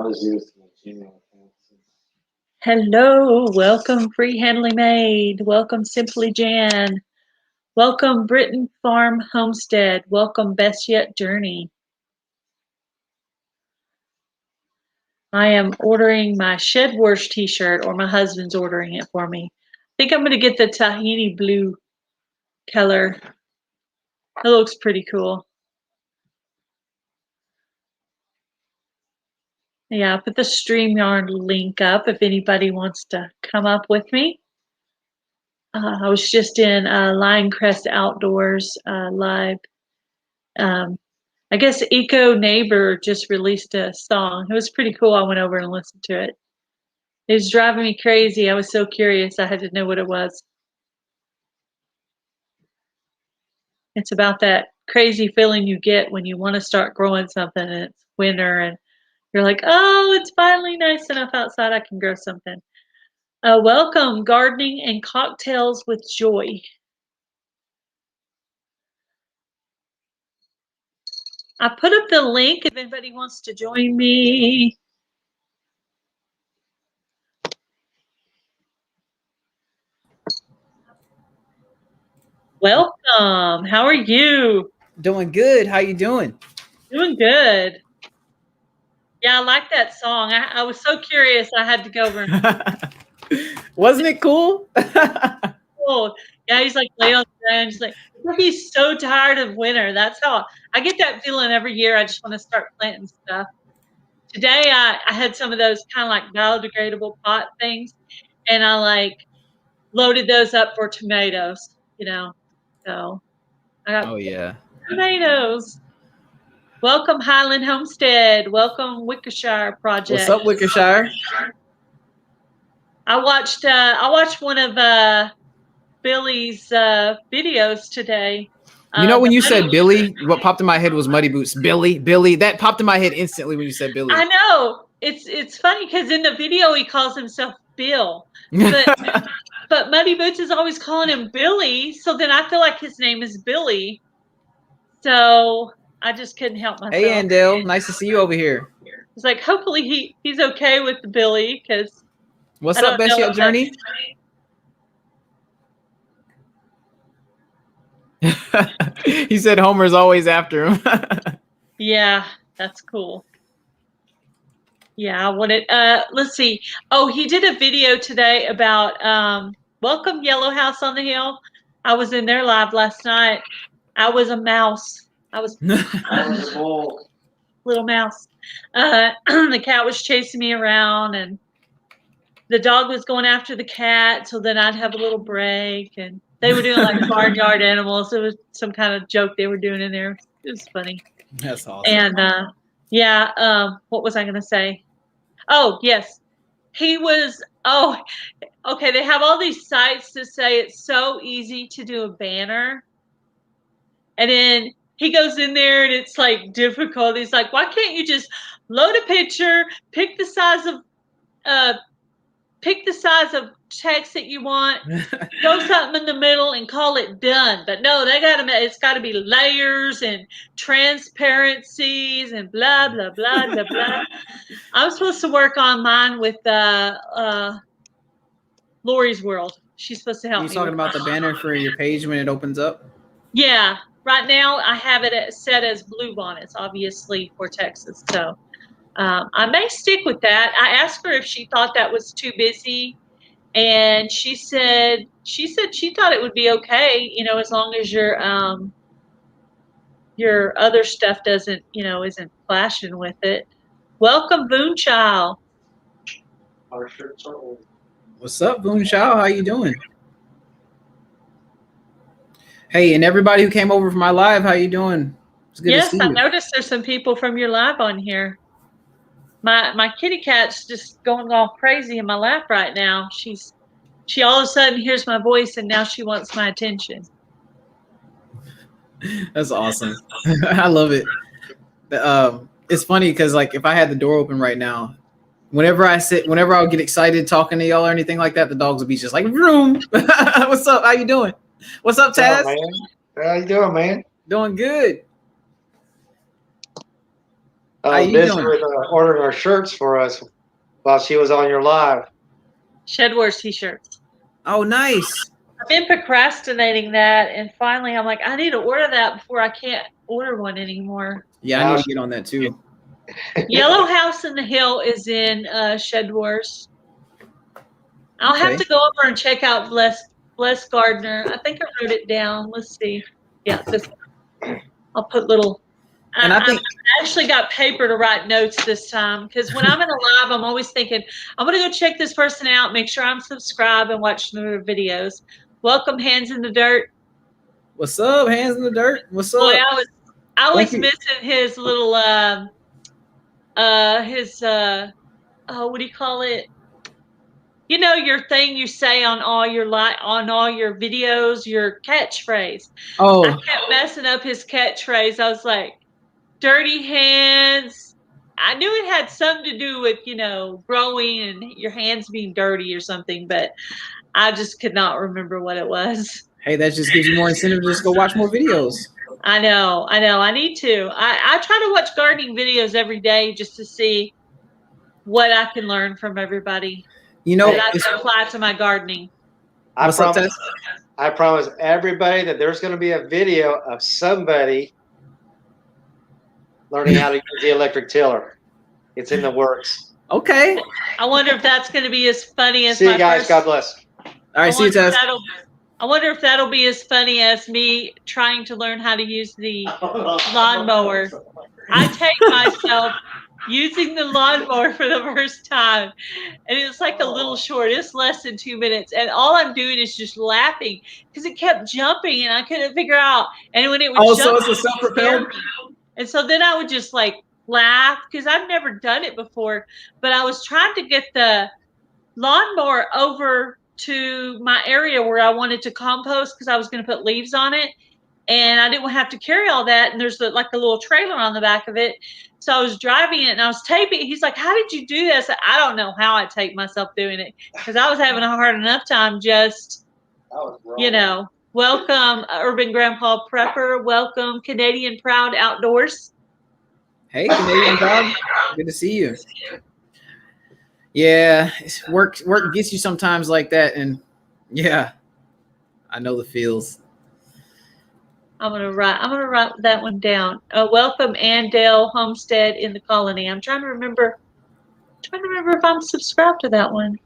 was used to my Gmail account. Hello, welcome Free Handily Made, welcome Simply Jan, welcome Britain Farm Homestead, welcome Best Yet Journey. I am ordering my Shed Wars t-shirt, or my husband's ordering it for me. I think I'm going to get the tahini blue color. It looks pretty cool. Yeah, I'll put the StreamYard link up if anybody wants to come up with me. I was just in Lioncrest Outdoors live. I guess Eco Neighbor just released a song. It was pretty cool. I went over and listened to it. It was driving me crazy. I was so curious. I had to know what it was. It's about that crazy feeling you get when you want to start growing something and it's winter and you're like, oh, it's finally nice enough outside. I can grow something. Welcome, Gardening and Cocktails with Joy. I put up the link if anybody wants to join me. Welcome. How are you? Doing good. How you doing? Doing good. Yeah, I like that song. I was so curious. I had to go over and Wasn't it cool? cool. Yeah, he's like lay on the ground. He's like, he's so tired of winter. That's how I get that feeling every year. I just want to start planting stuff. Today I had some of those kind of like biodegradable pot things, and I like loaded those up for tomatoes, So I got tomatoes. Welcome Highland Homestead. Welcome Wickershire Project. What's up, Wickershire? I watched one of Billy's videos today. You know, when you said Billy, what popped in my head was Muddy Boots. Billy. That popped in my head instantly when you said Billy. I know. It's funny because in the video he calls himself Bill, but Muddy Boots is always calling him Billy. So then I feel like his name is Billy. So I just couldn't help myself. Hey, Andale, nice to see you over here. It's like hopefully he's okay with the Billy because. What's up, Best Yet Journey? He said Homer's always after him. Yeah, that's cool. Yeah, I wanted. Let's see. Oh, he did a video today about welcome Yellow House on the Hill. I was in their live last night. I was a mouse. I was a little mouse. The cat was chasing me around, and the dog was going after the cat. So then I'd have a little break, and they were doing like barnyard animals. It was some kind of joke they were doing in there. It was funny. That's awesome. And yeah, what was I going to say? Oh, yes. He was, okay. They have all these sites to say it's so easy to do a banner. And then he goes in there and it's like difficult. He's like, why can't you just load a picture, pick the size of text that you want, throw something in the middle and call it done. But no, it's got to be layers and transparencies and blah, blah, blah, blah, blah. I'm supposed to work on mine with Lori's World. She's supposed to help me. You talking about the banner for your page when it opens up? Yeah. Right now I have it set as Blue Bonnets, obviously, for Texas. So I may stick with that. I asked her if she thought that was too busy, and she said she thought it would be okay, as long as your other stuff doesn't, isn't clashing with it. Welcome, Boonchild. Our shirts are old. What's up, Boonchild? How you doing? Hey, and everybody who came over for my live, how you doing? It's good to see you. Yes, I noticed there's some people from your live on here. My kitty cat's just going all crazy in my lap right now. She all of a sudden hears my voice and now she wants my attention. That's awesome. I love it. It's funny because like if I had the door open right now, whenever I'll get excited talking to y'all or anything like that, the dogs would be just like, vroom. What's up? How you doing? What's up, Taz? How you doing, man? Doing good. How I was you busy doing? with ordering our shirts for us while she was on your live. Shed Wars t-shirts. Oh, nice. I've been procrastinating that, and finally I'm like, I need to order that before I can't order one anymore. Yeah, I need to get on that too. Yellow House in the Hill is in Shed Wars. I'll have to go over and check out Bless Gardner. I think I wrote it down. Let's see. Yeah, this one. I'll put little. And I think I actually got paper to write notes this time because when I'm in a live, I'm always thinking, I'm going to go check this person out, make sure I'm subscribed, and watch their videos. Welcome, Hands in the Dirt. What's up, Hands in the Dirt? What's up? Boy, I was missing his little what do you call it? You know, your thing you say on all your videos, your catchphrase. Oh, I kept messing up his catchphrase. I was like, dirty hands. I knew it had something to do with, you know, growing and your hands being dirty or something, but I just could not remember what it was. Hey, that just gives you more incentive to just go watch more videos. I know. I need to. I try to watch gardening videos every day just to see what I can learn from everybody. You know, that I can apply to my gardening. I promise everybody that there's going to be a video of somebody learning how to use the electric tiller. It's in the works. Okay. I wonder if that's going to be as funny as see you guys. God bless. All right, see you, Tess. I wonder if that'll be as funny as me trying to learn how to use the lawnmower. I take myself using the lawnmower for the first time, and it's like a little short. It's less than 2 minutes, and all I'm doing is just laughing because it kept jumping, and I couldn't figure out. And when it would jump, so it's a self-propelled. And so then I would just like laugh because I've never done it before. But I was trying to get the lawnmower over to my area where I wanted to compost because I was going to put leaves on it. And I didn't have to carry all that. And there's like a little trailer on the back of it. So I was driving it and I was taping it. He's like, how did you do this? I don't know how I tape myself doing it because I was having a hard enough time just, you know, welcome Urban Grandpa Prepper. Welcome Canadian Proud Outdoors. Hey, Canadian Proud. Good to see you. Yeah, work gets you sometimes like that. And yeah, I know the feels. I'm gonna write that one down. Welcome Andale Homestead in the Colony. I'm trying to remember if I'm subscribed to that one.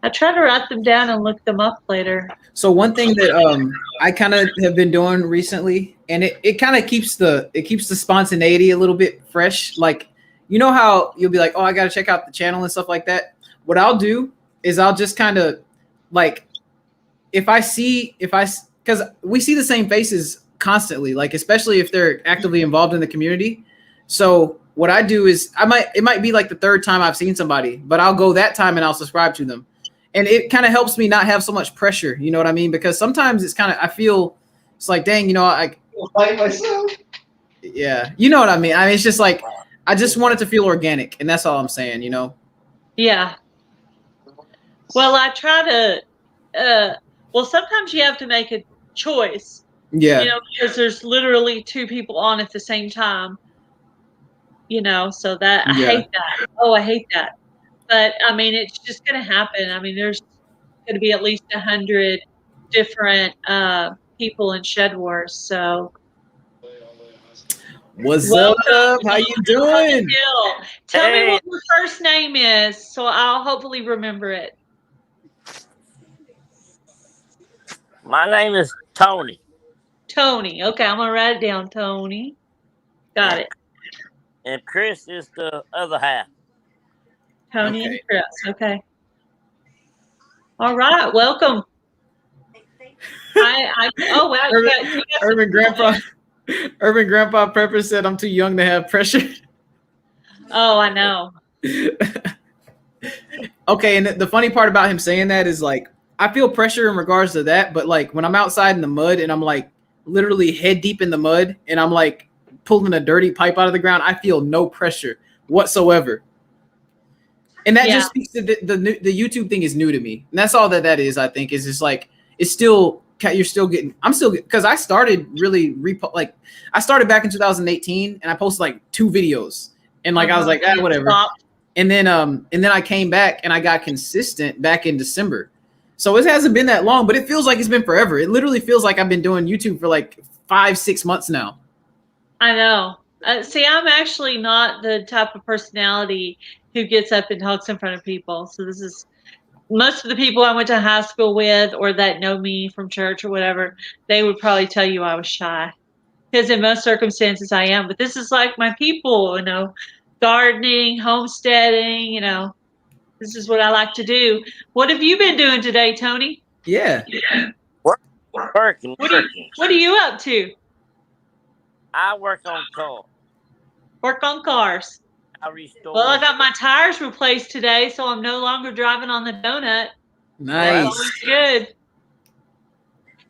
I try to write them down and look them up later. So one thing that I kind of have been doing recently, and it kind of keeps the spontaneity a little bit fresh. Like, you know how you'll be like, oh, I got to check out the channel and stuff like that. What I'll do is I'll just kind of like, because we see the same faces constantly, like especially if they're actively involved in the community. So what I do is it might be like the third time I've seen somebody, but I'll go that time and I'll subscribe to them. And it kind of helps me not have so much pressure, you know what I mean? Because sometimes it's kind of, I feel it's like, dang, you know, I like myself. Yeah, you know what I mean? I mean, it's just like, I just want it to feel organic, and that's all I'm saying, you know? Yeah. Well, I try to, sometimes you have to make a choice. Yeah. You know, because there's literally two people on at the same time. You know, so that I hate that. Oh, I hate that. But I mean, it's just going to happen. I mean, there's going to be at least 100 different people in Shed Wars. So, what's up? How you doing? Tell me what your first name is, so I'll hopefully remember it. My name is Tony. Tony. Okay, I'm gonna write it down. Tony. Got it. And Chris is the other half. Tony and Chris. Okay. All right. Welcome. Oh wow. Urban Grandpa Prepper said I'm too young to have pressure. Oh, I know. Okay, and the funny part about him saying that is like, I feel pressure in regards to that, but like when I'm outside in the mud and I'm like literally head deep in the mud and I'm like pulling a dirty pipe out of the ground, I feel no pressure whatsoever. And that just speaks to the YouTube thing is new to me. And that's all that is, I think, is just like, it's still, you're still getting, I'm still, because I started really, I started back in 2018 and I posted like 2 videos. And like, I was like, whatever. Stop. And then I came back and I got consistent back in December. So it hasn't been that long, but it feels like it's been forever. It literally feels like I've been doing YouTube for like 5-6 months now. I know. See, I'm actually not the type of personality who gets up and talks in front of people. So this is most of the people I went to high school with or that know me from church or whatever, they would probably tell you I was shy. Because in most circumstances I am. But this is like my people, you know, gardening, homesteading, you know. This is what I like to do. What have you been doing today, Tony? Yeah. Working. What are you up to? I work on cars. Work on cars. I restore. Well, I got my tires replaced today, so I'm no longer driving on the donut. Nice. That's good.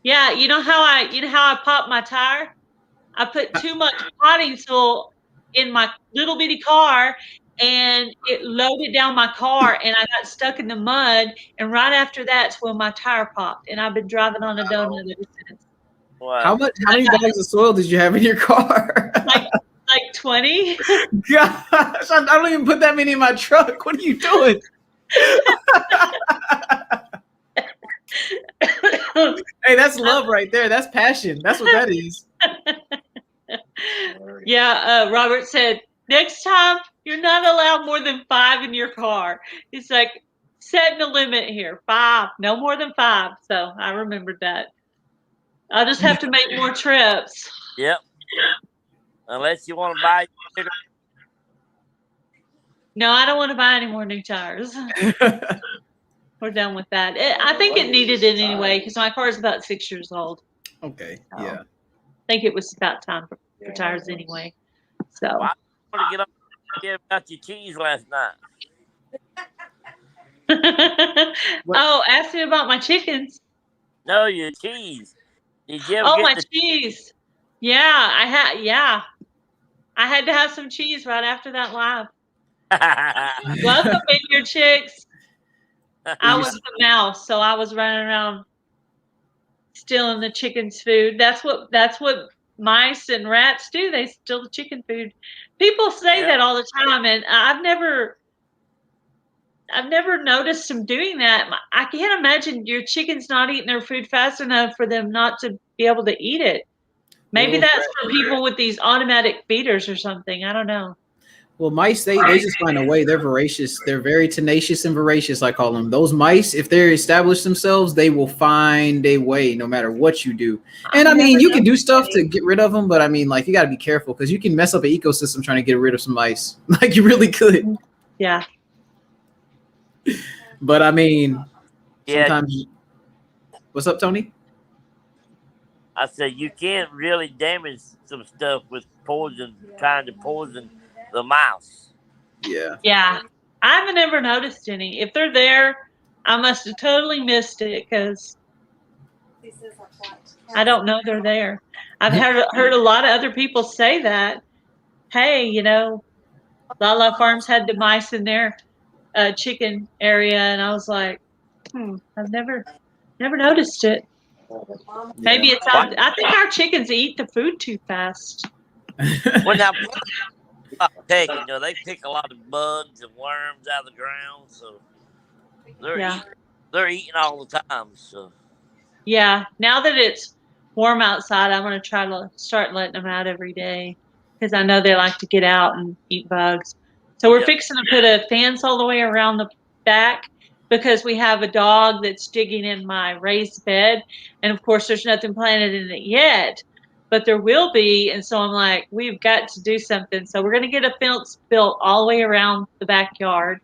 Yeah, you know how I popped my tire? I put too much potting soil in my little bitty car, and it loaded down my car, and I got stuck in the mud. And right after that's when my tire popped, and I've been driving on a donut ever since. Wow. How many bags of soil did you have in your car? Like 20. Gosh, I don't even put that many in my truck. What are you doing? Hey, that's love right there. That's passion. That's what that is. Yeah, Robert said, next time you're not allowed more than 5 in your car. He's like, setting a limit here. 5, no more than 5. So I remembered that. I'll just have to make more trips. Yep. Unless you want to buy. No, I don't want to buy any more new tires. We're done with that. I think it needed it anyway because my car is about 6 years old. Okay. So Yeah. I think it was about time for tires anyway. So. Well, I want to get up and about your cheese last night. Oh, ask me about my chickens. No, your cheese. Did you ever Oh, get my the cheese. Yeah, I had. Yeah, I had to have some cheese right after that live. Welcome in your chicks. I was the mouse, so I was running around stealing the chicken's food. That's what mice and rats do. They steal the chicken food. People say that all the time, and I've never noticed them doing that. I can't imagine your chicken's not eating their food fast enough for them not to be able to eat it. Maybe that's for people with these automatic feeders or something. I don't know. Well, mice, they just find a way. They're voracious. They're very tenacious and voracious, I call them. Those mice, if they establish themselves, they will find a way no matter what you do. And I mean, you can do stuff to get rid of them, but I mean, like, you got to be careful because you can mess up an ecosystem trying to get rid of some mice. Like, you really could. Yeah. But I mean, sometimes. What's up, Tony? I said you can't really damage some stuff with poison, trying to poison the mouse. Yeah. Yeah. I've never noticed any. If they're there, I must have totally missed it because I don't know they're there. I've heard a lot of other people say that. Hey, you know, Lala Farms had the mice in their chicken area, and I was like, I've never noticed it. Maybe it's out. I think our chickens eat the food too fast. Well, now, they pick a lot of bugs and worms out of the ground, so they're eating all the time. So yeah, now that it's warm outside, I'm going to try to start letting them out every day because I know they like to get out and eat bugs. So we're fixing to put a fence all the way around the back because we have a dog that's digging in my raised bed. And of course, there's nothing planted in it yet, but there will be. And so I'm like, we've got to do something. So we're going to get a fence built all the way around the backyard.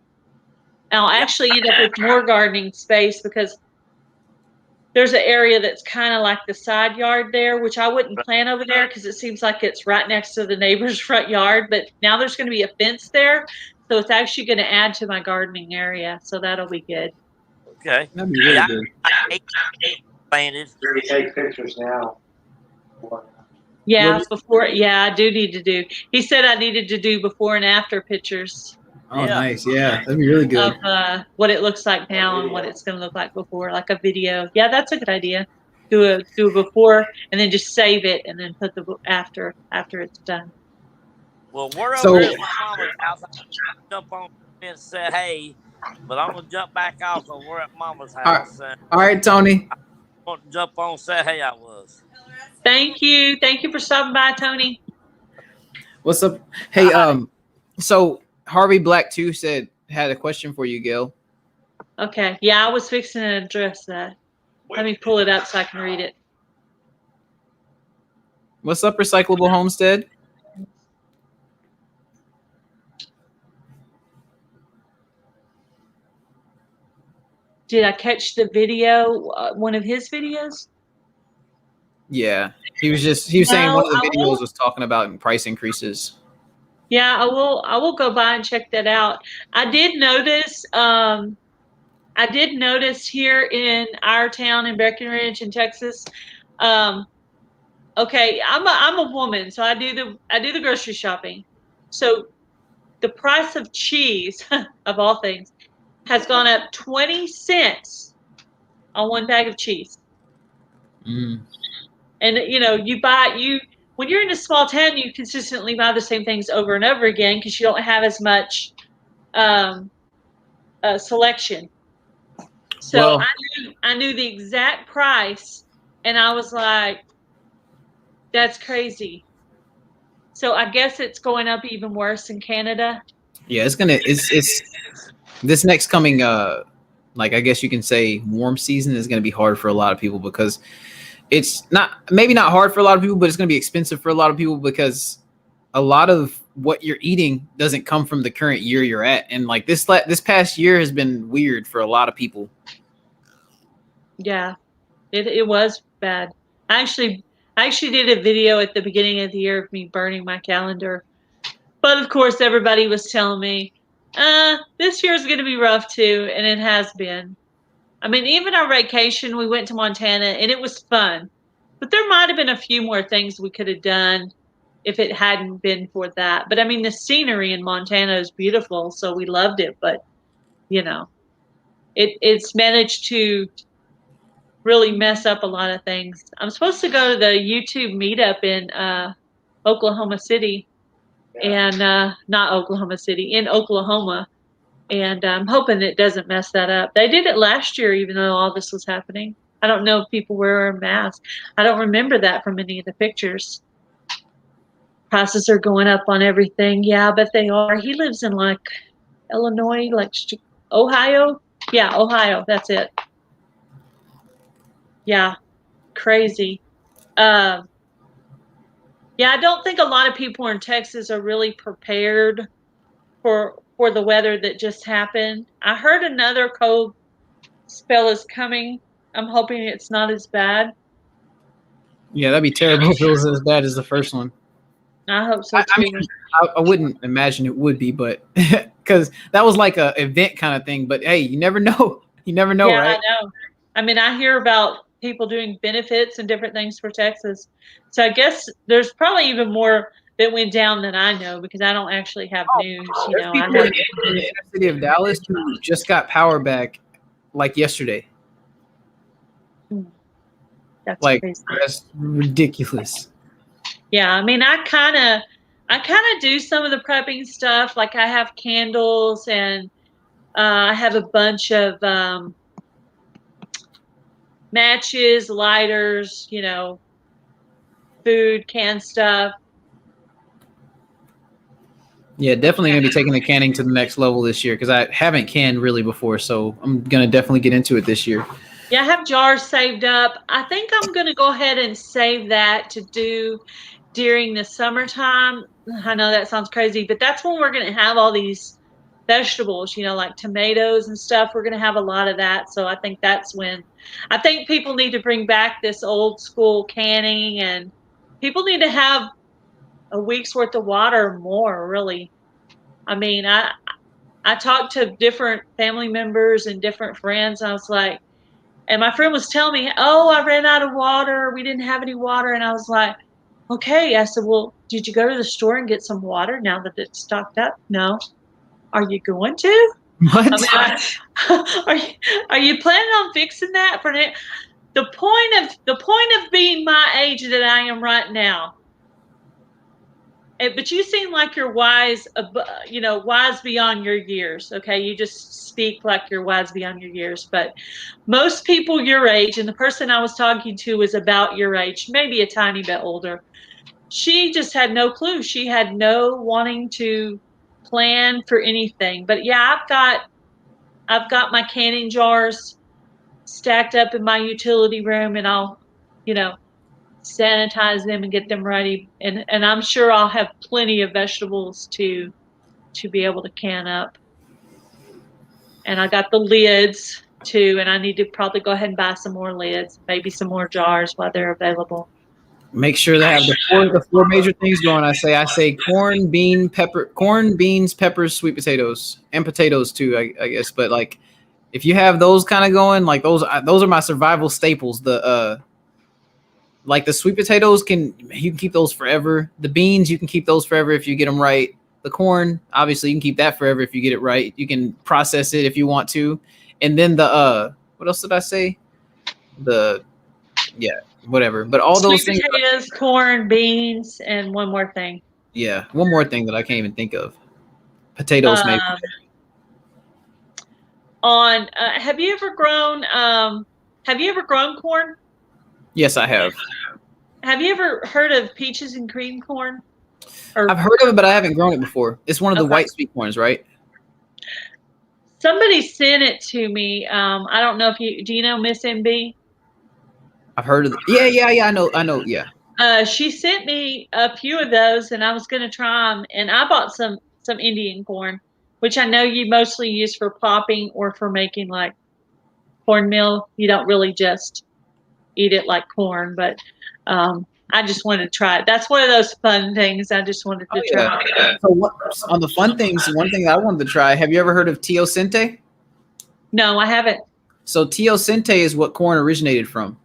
And I'll actually end up with more gardening space because there's an area that's kind of like the side yard there, which I wouldn't plant over there because it seems like it's right next to the neighbor's front yard. But now there's going to be a fence there. So it's actually going to add to my gardening area. So that'll be good. Okay. That'd be really good. I planted. You take pictures now. Yeah, before. Yeah, I do need to do. He said I needed to do before and after pictures. Oh, nice. Yeah, that'd be really good. Of what it looks like now and what it's going to look like before, like a video. Yeah, that's a good idea. Do a before and then just save it and then put the after it's done. Well, we're So- over here at my mama's house. I jump on and say hey, but I'm gonna jump back off because we're at mama's house. And All right, Tony. I want to jump on and say hey. I was. Thank you for stopping by, Tony. What's up? Hey, Hi. so Harvey Black 2 had a question for you, Gail. Okay, yeah, I was fixing to address that. Let me pull it up so I can read it. What's up, Recyclable Homestead? Did I catch the video? One of his videos? Yeah, he was saying No, one of the I videos will- was talking about price increases. Yeah, I will go by and check that out. I did notice here in our town in Breckenridge in Texas. Okay, I'm a woman, so I do the grocery shopping. So the price of cheese, of all things, has gone up 20 cents on one bag of cheese. Mm. And when you're in a small town, you consistently buy the same things over and over again because you don't have as much selection. So Well, I knew the exact price, and I was like, "That's crazy." So I guess it's going up even worse in Canada. yeah, it's this next coming like I guess you can say warm season is gonna be hard for a lot of people because it's maybe not hard for a lot of people, but it's gonna be expensive for a lot of people because a lot of what you're eating doesn't come from the current year you're at, and like this past year has been weird for a lot of people. Yeah, it was bad. I actually did a video at the beginning of the year of me burning my calendar. But of course, everybody was telling me, this year's going to be rough too, and it has been. I mean, even our vacation, we went to Montana, and it was fun. But there might have been a few more things we could have done if it hadn't been for that. But I mean, the scenery in Montana is beautiful, so we loved it. But it's managed to really mess up a lot of things. I'm supposed to go to the YouTube meetup in Oklahoma City. And not Oklahoma City, in Oklahoma. And I'm hoping it doesn't mess that up. They did it last year, even though all this was happening. I don't know if people were wearing masks. I don't remember that from any of the pictures. Prices are going up on everything. Yeah, but they are. He lives in like Illinois, like Ohio. Yeah, Ohio. That's it. Yeah, crazy. Yeah, I don't think a lot of people in Texas are really prepared for the weather that just happened. I heard another cold spell is coming. I'm hoping it's not as bad. Yeah, that'd be terrible if it was as bad as the first one. I hope so too. I mean, I wouldn't imagine it would be, but because that was like a event kind of thing. But hey, you never know. You never know, Yeah, right? I know. I mean, I hear about people doing benefits and different things for Texas. So I guess there's probably even more that went down than I know because I don't actually have news. There's people in the inner city of Dallas who just got power back like yesterday. That's Like crazy. that's ridiculous. Yeah, I mean, I kind of do some of the prepping stuff. Like I have candles and I have a bunch of matches, lighters, food, canned stuff. Yeah, definitely gonna be taking the canning to the next level this year because I haven't canned really before, so I'm gonna definitely get into it this year. Yeah, I have jars saved up. I think I'm going to go ahead and save that to do during the summertime. I know that sounds crazy, but that's when we're going to have all these vegetables, like tomatoes and stuff. We're going to have a lot of that. So I think that's when I think people need to bring back this old school canning, and people need to have a week's worth of water or more, really. I mean, I talked to different family members and different friends. And I was like, and my friend was telling me, oh, I ran out of water. We didn't have any water. And I was like, okay. I said, well, did you go to the store and get some water now that it's stocked up? No. Are you going to? What? I mean, are you planning on fixing that for now? The point of being my age that I am right now But you seem like you're wise, wise beyond your years. Okay, you just speak like you're wise beyond your years. But most people your age, and the person I was talking to was about your age, maybe a tiny bit older. She just had no clue. She had no wanting to plan for anything. But yeah, I've got my canning jars stacked up in my utility room, and I'll, sanitize them and get them ready. And I'm sure I'll have plenty of vegetables to be able to can up. And I got the lids too, and I need to probably go ahead and buy some more lids, maybe some more jars while they're available. Make sure they have the four major things going. I say corn, beans, peppers, sweet potatoes, and potatoes too, I guess. But like, if you have those kind of going, like those are my survival staples. Like the sweet potatoes you can keep those forever. The beans, you can keep those forever if you get them right. The corn, obviously, you can keep that forever if you get it right. You can process it if you want to. And then what else did I say? Whatever. But all those Sweet things. Potatoes, corn, beans, and one more thing. Yeah, one more thing that I can't even think of. Potatoes, maybe. Have you ever grown corn? Yes, I have. Have you ever heard of peaches and cream corn? I've heard of it, but I haven't grown it before. It's one of the white sweet corns, right? Somebody sent it to me. I don't know do you know Miss MB? I've heard of it. Yeah. I know. Yeah. She sent me a few of those, and I was going to try them. And I bought some Indian corn, which I know you mostly use for popping or for making like cornmeal. You don't really just eat it like corn, but I just wanted to try it. That's one of those fun things I just wanted to try. So on the fun things, one thing I wanted to try, have you ever heard of teosinte? No, I haven't. So teosinte is what corn originated from.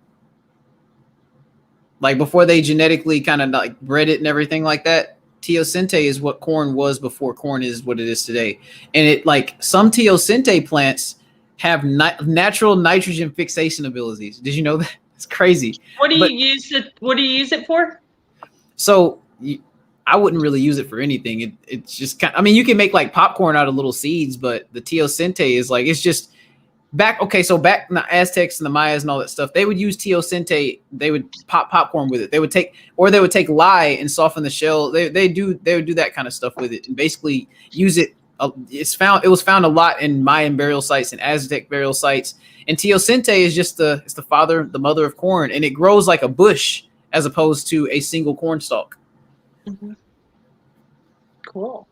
Like before they genetically kind of like bred it and everything like that. Teosinte is what corn was before corn is what it is today. And it like some teosinte plants have natural nitrogen fixation abilities. Did you know that? It's crazy. What do you use it for? So I wouldn't really use it for anything. It's just kind of, I mean, you can make like popcorn out of little seeds, but the teosinte is like, it's just back in the Aztecs and the Mayas and all that stuff, they would use teosinte. They would pop popcorn with it. They would take lye and soften the shell. They would do that kind of stuff with it and basically use it. It was found a lot in Mayan burial sites and Aztec burial sites. And teosinte is just the mother of corn, and it grows like a bush as opposed to a single corn stalk. Mm-hmm. Cool.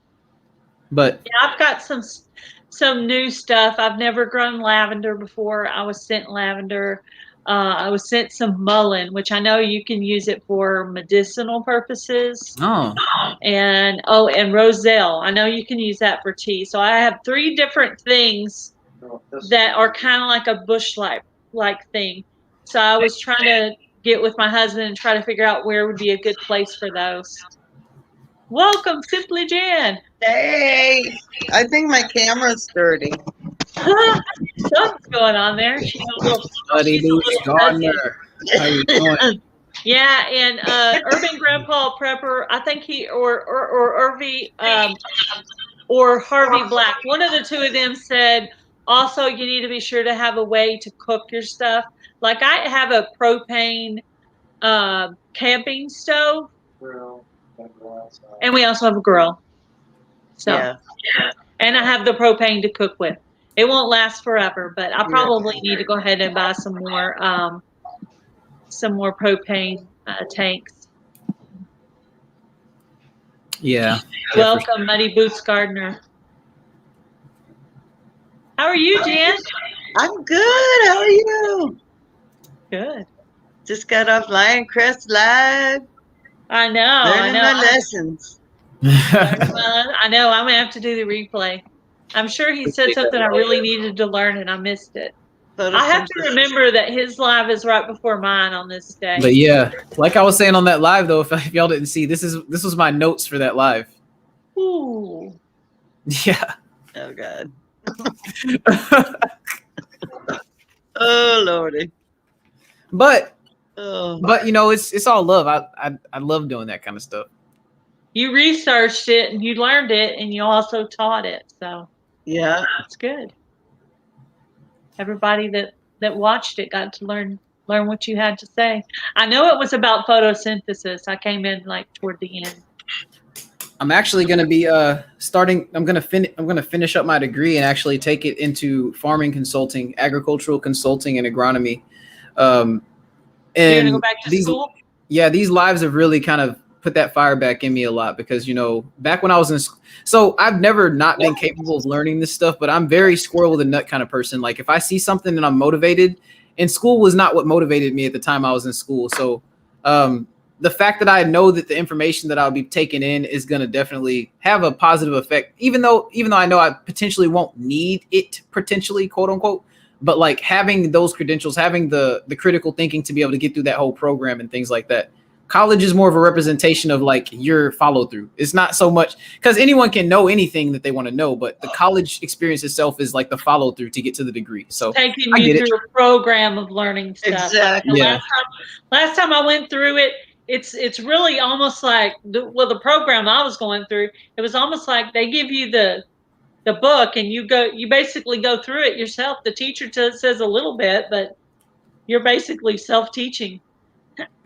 But yeah, I've got some new stuff. I've never grown lavender before. I was sent lavender. I was sent some mullein, which I know you can use it for medicinal purposes. Oh. And roselle. I know you can use that for tea. So I have 3 different things that are kind of like a bush like thing. So I was trying to get with my husband and try to figure out where would be a good place for those. Welcome, Simply Jan. Hey, I think my camera's dirty. Something's going on there. She's a little How you doing? Yeah, and Urban Grandpa Prepper, I think he or Irvy or Harvey Black, one of the 2 of them said, also you need to be sure to have a way to cook your stuff. Like I have a propane camping stove, and we also have a grill. So, yeah. And I have the propane to cook with. It won't last forever, but I probably need to go ahead and buy some more propane tanks. Yeah. Welcome, Muddy Boots Gardener. How are you, Jan? I'm good. How are you? Good. Just got off Lioncrest Live. I know. Learning my lessons. Well, I know. I'm gonna have to do the replay. I'm sure he said something I really needed to learn and I missed it. I have to remember that his live is right before mine on this day. But yeah, like I was saying on that live though, if y'all didn't see, this was my notes for that live. Ooh. Yeah. Oh God. Oh Lordy. But you know, it's all love. I love doing that kind of stuff. you researched it and you learned it and you also taught it. So Yeah. that's good. Everybody that watched it got to learn what you had to say. I know it was about photosynthesis. I came in like toward the end. I'm actually going to be starting. I'm going to finish up my degree and actually take it into farming consulting, agricultural consulting, and agronomy. You're gonna go back to school? Yeah, these lives have really kind of put that fire back in me a lot because, you know, back when I was in school, so I've never not been capable of learning this stuff, but I'm very squirrel with a nut kind of person. Like if I see something and I'm motivated, and school was not what motivated me at the time I was in school. So the fact that I know that the information that I'll be taking in is going to definitely have a positive effect, even though I know I potentially won't need it, potentially, quote unquote. But like having those credentials, having the critical thinking to be able to get through that whole program and things like that. College is more of a representation of like your follow through. It's not so much because anyone can know anything that they want to know, but the college experience itself is like the follow through to get to the degree. So taking you through a program of learning stuff. Exactly. Like last time I went through it, it's really almost like the program I was going through. It was almost like they give you the book and you basically go through it yourself. The teacher says a little bit, but you're basically self-teaching.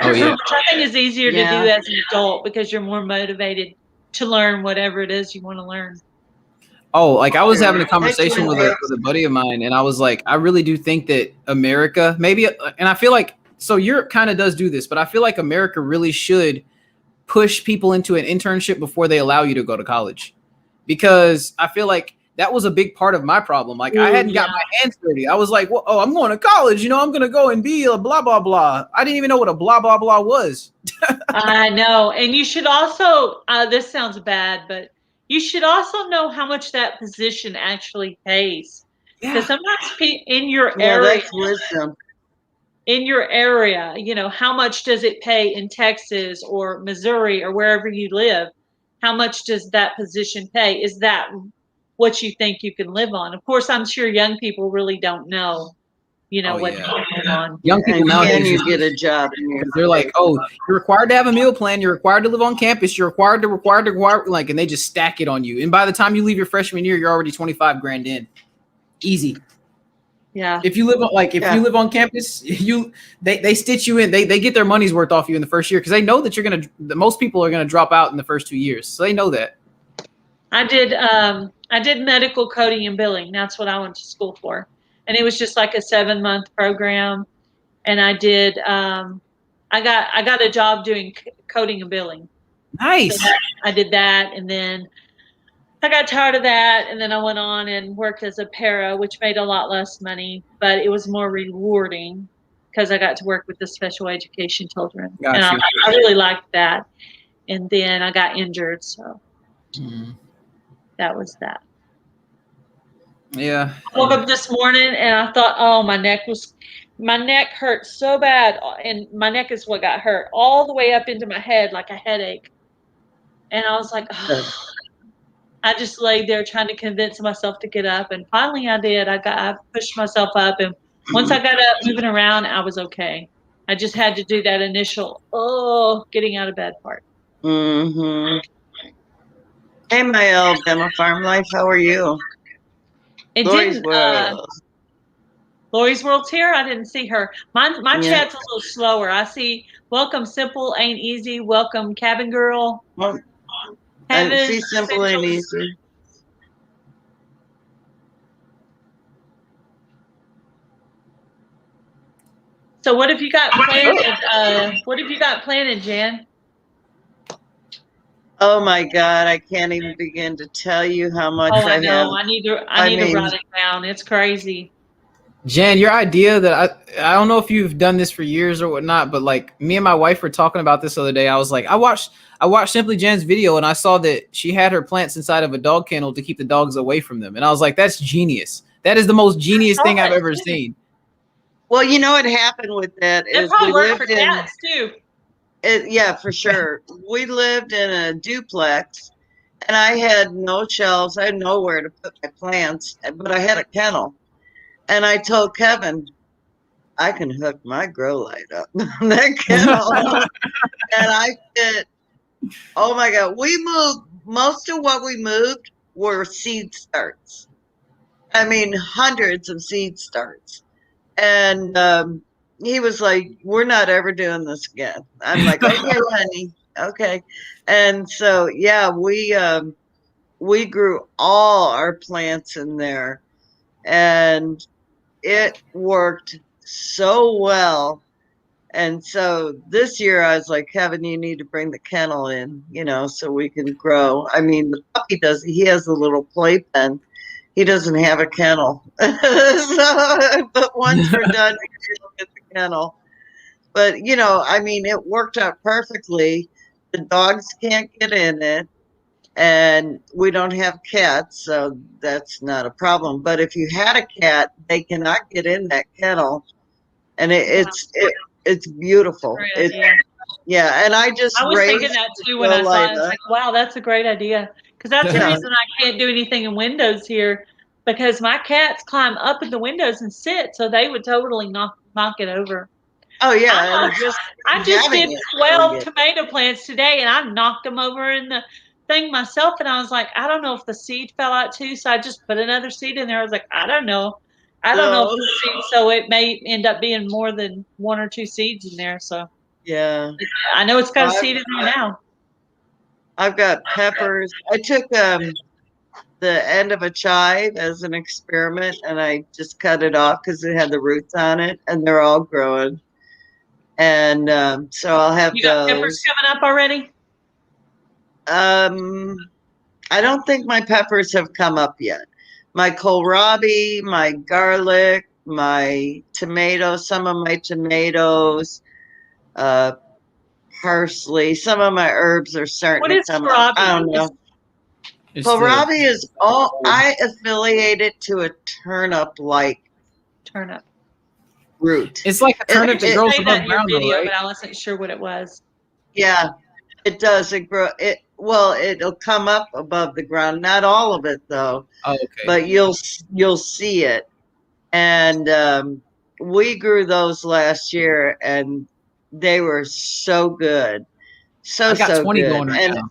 Oh yeah. Which I think is easier to do as an adult because you're more motivated to learn whatever it is you want to learn. Oh, like I was having a conversation with a buddy of mine, and I was like, I really do think that America, maybe, and I feel like, so Europe kind of does do this, but I feel like America really should push people into an internship before they allow you to go to college, because I feel like that was a big part of my problem. Like I hadn't got my hands dirty. I was like, well, oh, I'm going to college. You know, I'm going to go and be a blah, blah, blah. I didn't even know what a blah, blah, blah was. I know. And you should also, this sounds bad, but you should also know how much that position actually pays. Because sometimes in your area, that's wisdom. In your area, you know, how much does it pay in Texas or Missouri or wherever you live? How much does that position pay? Is that what you think you can live on? Of course, I'm sure young people really don't know, you know, what you can live on. Young people nowadays, can you get a job? They're like, oh, you're required to have a meal plan. You're required to live on campus. You're required, like, and they just stack it on you. And by the time you leave your freshman year, you're already 25 grand in. Easy. Yeah. If you live you live on campus, they stitch you in. They get their money's worth off you in the first year because they know that most people are gonna drop out in the first 2 years. So they know that. I did medical coding and billing. That's what I went to school for. And it was just like a 7-month program. And I did I got a job doing coding and billing. Nice. So I did that, and then I got tired of that, and then I went on and worked as a para, which made a lot less money, but it was more rewarding because I got to work with the special education children. Gotcha. And I really liked that. And then I got injured, so that was that. Yeah. I woke up this morning and I thought, oh, my neck hurt so bad, and my neck is what got hurt all the way up into my head like a headache. And I was like, oh. I just laid there trying to convince myself to get up, and finally I did. I pushed myself up, and once I got up moving around, I was okay. I just had to do that initial getting out of bed part. Mm-hmm. Hey, my Alabama farm life, how are you? Lori's World's here. I didn't see her. My chat's a little slower. I see welcome Simple Ain't Easy. Welcome Cabin Girl. I see Simple Ain't Easy. So what have you got planned? Jan? Oh my God, I can't even begin to tell you how much I know. I need to write it down. It's crazy. Jan, your idea that I don't know if you've done this for years or whatnot, but like me and my wife were talking about this the other day. I was like, I watched Simply Jan's video and I saw that she had her plants inside of a dog kennel to keep the dogs away from them. And I was like, that's genius. That is the most genius thing I've ever seen. Well, you know what happened with that is we lived in cats too. Yeah, for sure. We lived in a duplex and I had no shelves. I had nowhere to put my plants, but I had a kennel. And I told Kevin, I can hook my grow light up that kennel. And I fit Oh my God. Most of what we moved were seed starts. I mean, hundreds of seed starts. And he was like, "We're not ever doing this again." I'm like, "Okay, honey, okay." And so, yeah, we grew all our plants in there, and it worked so well. And so this year, I was like, "Kevin, you need to bring the kennel in, so we can grow." I mean, the puppy does. He has a little playpen. He doesn't have a kennel. But once we're done, we'll get the kennel. But, I mean, it worked out perfectly. The dogs can't get in it, and we don't have cats, so that's not a problem. But if you had a cat, they cannot get in that kennel, and it's beautiful. Yeah, and I just I was thinking that too when I saw it. I was like, wow, that's a great idea. Because that's the reason I can't do anything in windows here, because my cats climb up in the windows and sit, so they would totally knock it over. Oh, yeah. I just did 12 tomato plants today, and I knocked them over in the thing myself, and I was like, I don't know if the seed fell out too, so I just put another seed in there. I was like, I don't know if the seed, so it may end up being more than 1 or 2 seeds in there, so. Yeah. I know it's got a seed in there now. I've got peppers. I took the end of a chive as an experiment, and I just cut it off because it had the roots on it, and they're all growing. And so I'll have you got peppers coming up already? I don't think my peppers have come up yet. My kohlrabi, my garlic, my tomatoes, some of my tomatoes, parsley, some of my herbs are starting to come up. I don't know. Kohlrabi is I affiliate it to a turnip-like root. It's like a turnip that grows above ground, though, right? But I wasn't sure what it was. Yeah, it does. It'll come up above the ground. Not all of it, though. Oh, okay. But you'll see it. And we grew those last year, and they were so good. I got 20 good. Going right now.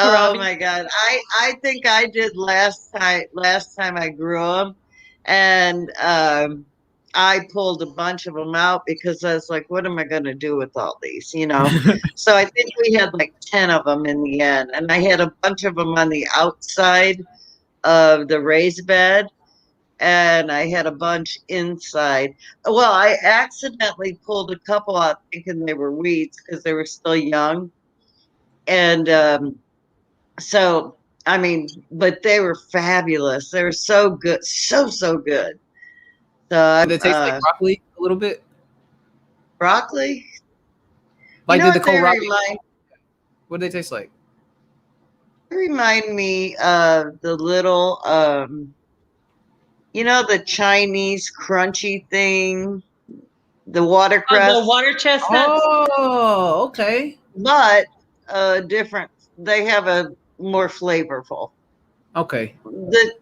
Oh my God. I think I did last time I grew them, and I pulled a bunch of them out because I was like, what am I going to do with all these, So I think we had like 10 of them in the end, and I had a bunch of them on the outside of the raised bed, and I had a bunch inside. Well, I accidentally pulled a couple out thinking they were weeds because they were still young. And so, I mean, but they were fabulous. They were so good. So good. So did they taste like broccoli a little bit? Broccoli? Like did the kohlrabi? What did they taste like? They remind me of the little, the Chinese crunchy thing, the watercress. Oh, the water chestnuts. Oh, okay. But different. They have a more flavorful. Okay. The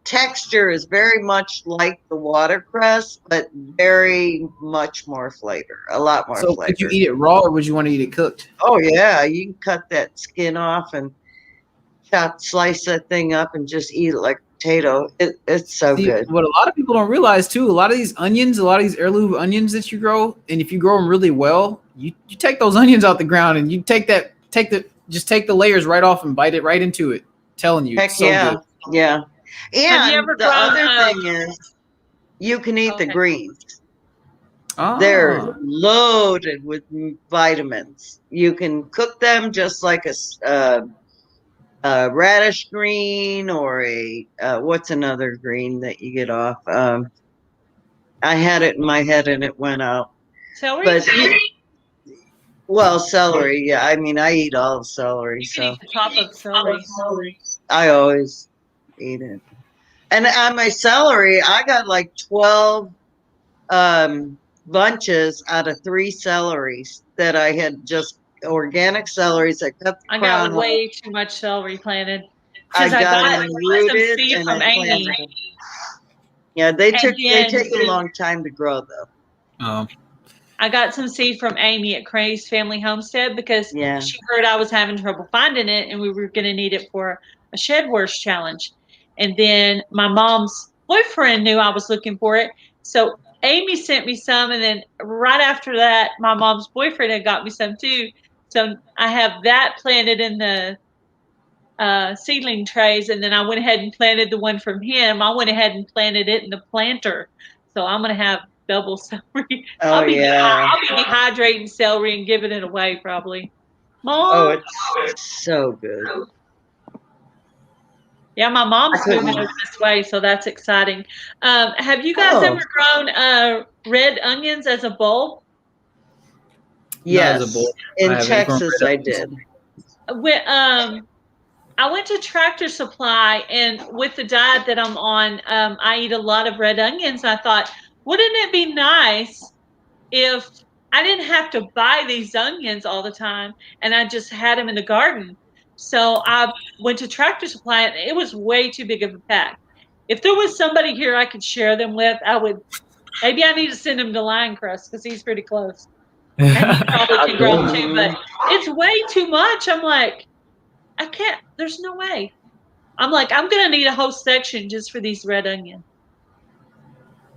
texture is very much like the watercress, but very much more flavor. A lot more flavor. So could you eat it raw, or would you want to eat it cooked? Oh yeah, you can cut that skin off and slice that thing up and just eat it like a potato. It's so good. What a lot of people don't realize too, a lot of these onions, a lot of these heirloom onions that you grow, and if you grow them really well, you take those onions out the ground and you take the layers right off and bite it right into it. I'm telling you, it's so good. Yeah. And the other thing is, you can eat the greens. Oh. They're loaded with vitamins. You can cook them just like a radish green or what's another green that you get off? I had it in my head and it went out. Celery? Celery. Yeah, I mean, I eat all the celery. You can eat the top of celery. I always eat it. And on my celery, I got like 12 bunches out of 3 celeries that I had just organic celeries. I got way too much celery planted. I got them rooted and from Amy. Yeah, they take a long time to grow though. I got some seed from Amy at Crane's Family Homestead because she heard I was having trouble finding it and we were going to need it for a shed wars challenge. And then my mom's boyfriend knew I was looking for it. So Amy sent me some. And then right after that, my mom's boyfriend had got me some too. So I have that planted in the seedling trays. And then I went ahead and planted the one from him. I went ahead and planted it in the planter. So I'm going to have double celery. I'll be dehydrating celery and giving it away probably. Mom. Oh, it's so good. Yeah, my mom's moving over this way, so that's exciting. Have you guys ever grown red onions as a bulb? Yes, as a bulb. In Texas I did. I went to Tractor Supply, and with the diet that I'm on, I eat a lot of red onions. I thought, wouldn't it be nice if I didn't have to buy these onions all the time and I just had them in the garden? So I went to Tractor Supply, and it was way too big of a pack. If there was somebody here I could share them with, I would. Maybe I need to send him to Lioncrest because he's pretty close. And he probably can grow them too, but it's way too much. I'm like, I can't. There's no way. I'm like, I'm gonna need a whole section just for these red onions.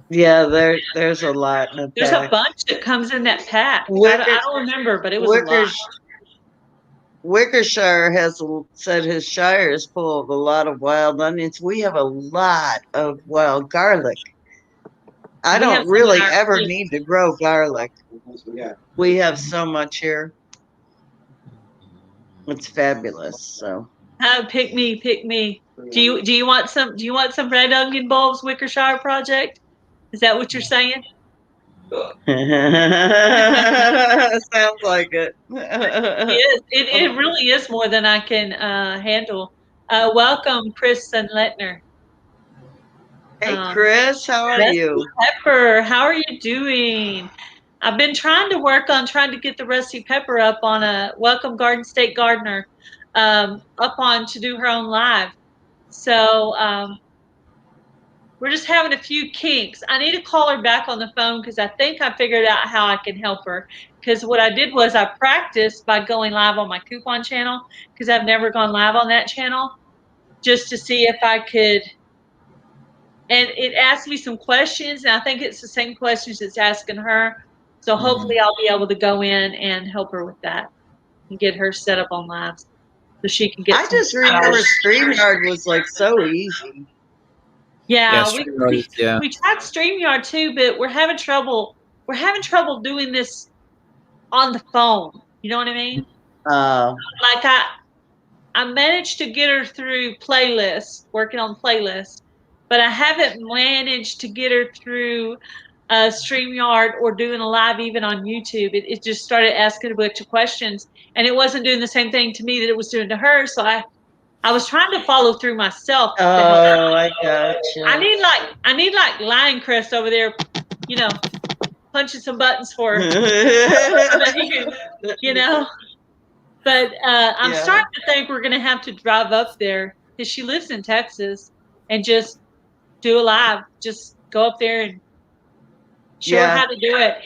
Yeah, there's a lot in the There's pack. a bunch that comes in that pack. I don't remember, but it was a lot. Wickershire has said his shire is full of a lot of wild onions. We have a lot of wild garlic. I don't really ever need to grow garlic. We have so much here. It's fabulous. So pick me. Do you want some red onion bulbs, Wickershire Project? Is that what you're saying? Sounds like it. It really is more than I can handle. Welcome, Chris Sunletner. Hey, Chris, how are you? Pepper, how are you doing? I've been trying to get the Rusty Pepper up on a Welcome Garden State Gardener up on to do her own live. So we're just having a few kinks. I need to call her back on the phone because I think I figured out how I can help her. Because what I did was I practiced by going live on my coupon channel because I've never gone live on that channel just to see if I could. And it asked me some questions, and I think it's the same questions it's asking her. So hopefully I'll be able to go in and help her with that and get her set up on lives so she can get. I just remember StreamYard was like so easy. Yeah, we tried StreamYard too, but we're having trouble. We're having trouble doing this on the phone. You know what I mean? Like I managed to get her through playlists, working on playlists, but I haven't managed to get her through StreamYard or doing a live even on YouTube. It just started asking a bunch of questions, and it wasn't doing the same thing to me that it was doing to her. So I was trying to follow through myself. Oh, I gotcha. I need like Lioncrest over there, punching some buttons for her. you know. But I'm starting to think we're gonna have to drive up there because she lives in Texas and just do a live. Just go up there and show her how to do it,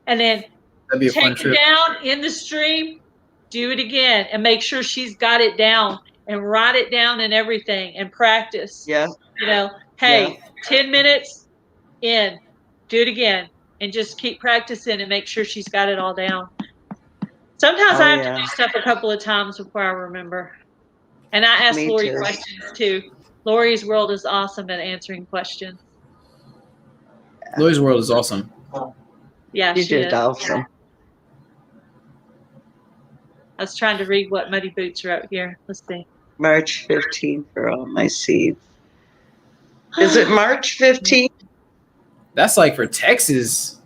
and then take it down in the stream, do it again, and make sure she's got it down and write it down and everything and practice. Yeah. 10 minutes in, do it again, and just keep practicing and make sure she's got it all down. Sometimes I have to do stuff a couple of times before I remember. And I ask Lori questions too. Lori's World is awesome at answering questions. Lori's World is awesome. Yeah, she did awesome. I was trying to read what Muddy Boots wrote here. Let's see. March 15th for all my seeds. Is it March 15th? That's like for Texas.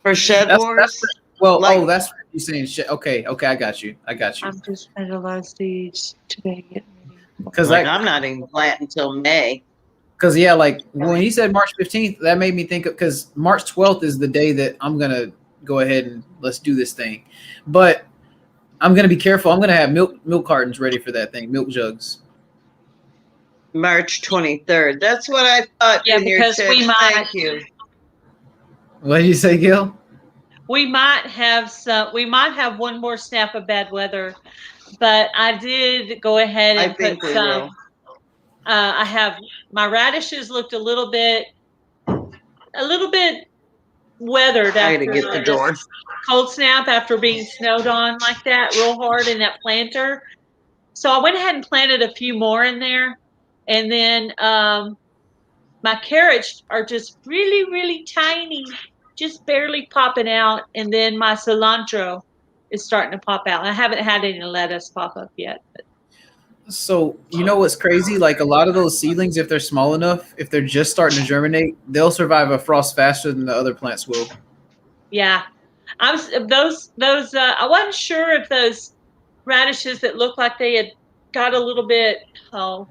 For Shed Wars? That's what you're saying. Okay, I got you. I'm just planting a lot of seeds today. Because I'm not even planting until May. Because when he said March 15th, that made me think of, because March 12th is the day that I'm gonna go ahead and let's do this thing. But I'm gonna be careful. I'm gonna have milk cartons ready for that thing, milk jugs. March 23rd. That's what I thought. Yeah, because we might. Thank you. What did you say, Gail? We might have one more snap of bad weather, but I did go ahead and put some. I have my radishes looked a little bit weathered after get the door. Cold snap after being snowed on like that real hard in that planter. So I went ahead and planted a few more in there, and then my carrots are just really, really tiny, just barely popping out, and then my cilantro is starting to pop out. I haven't had any lettuce pop up yet. So you know what's crazy? Like a lot of those seedlings, if they're small enough, if they're just starting to germinate, they'll survive a frost faster than the other plants will. Yeah, I wasn't sure if those radishes that looked like they had got a little bit. Oh,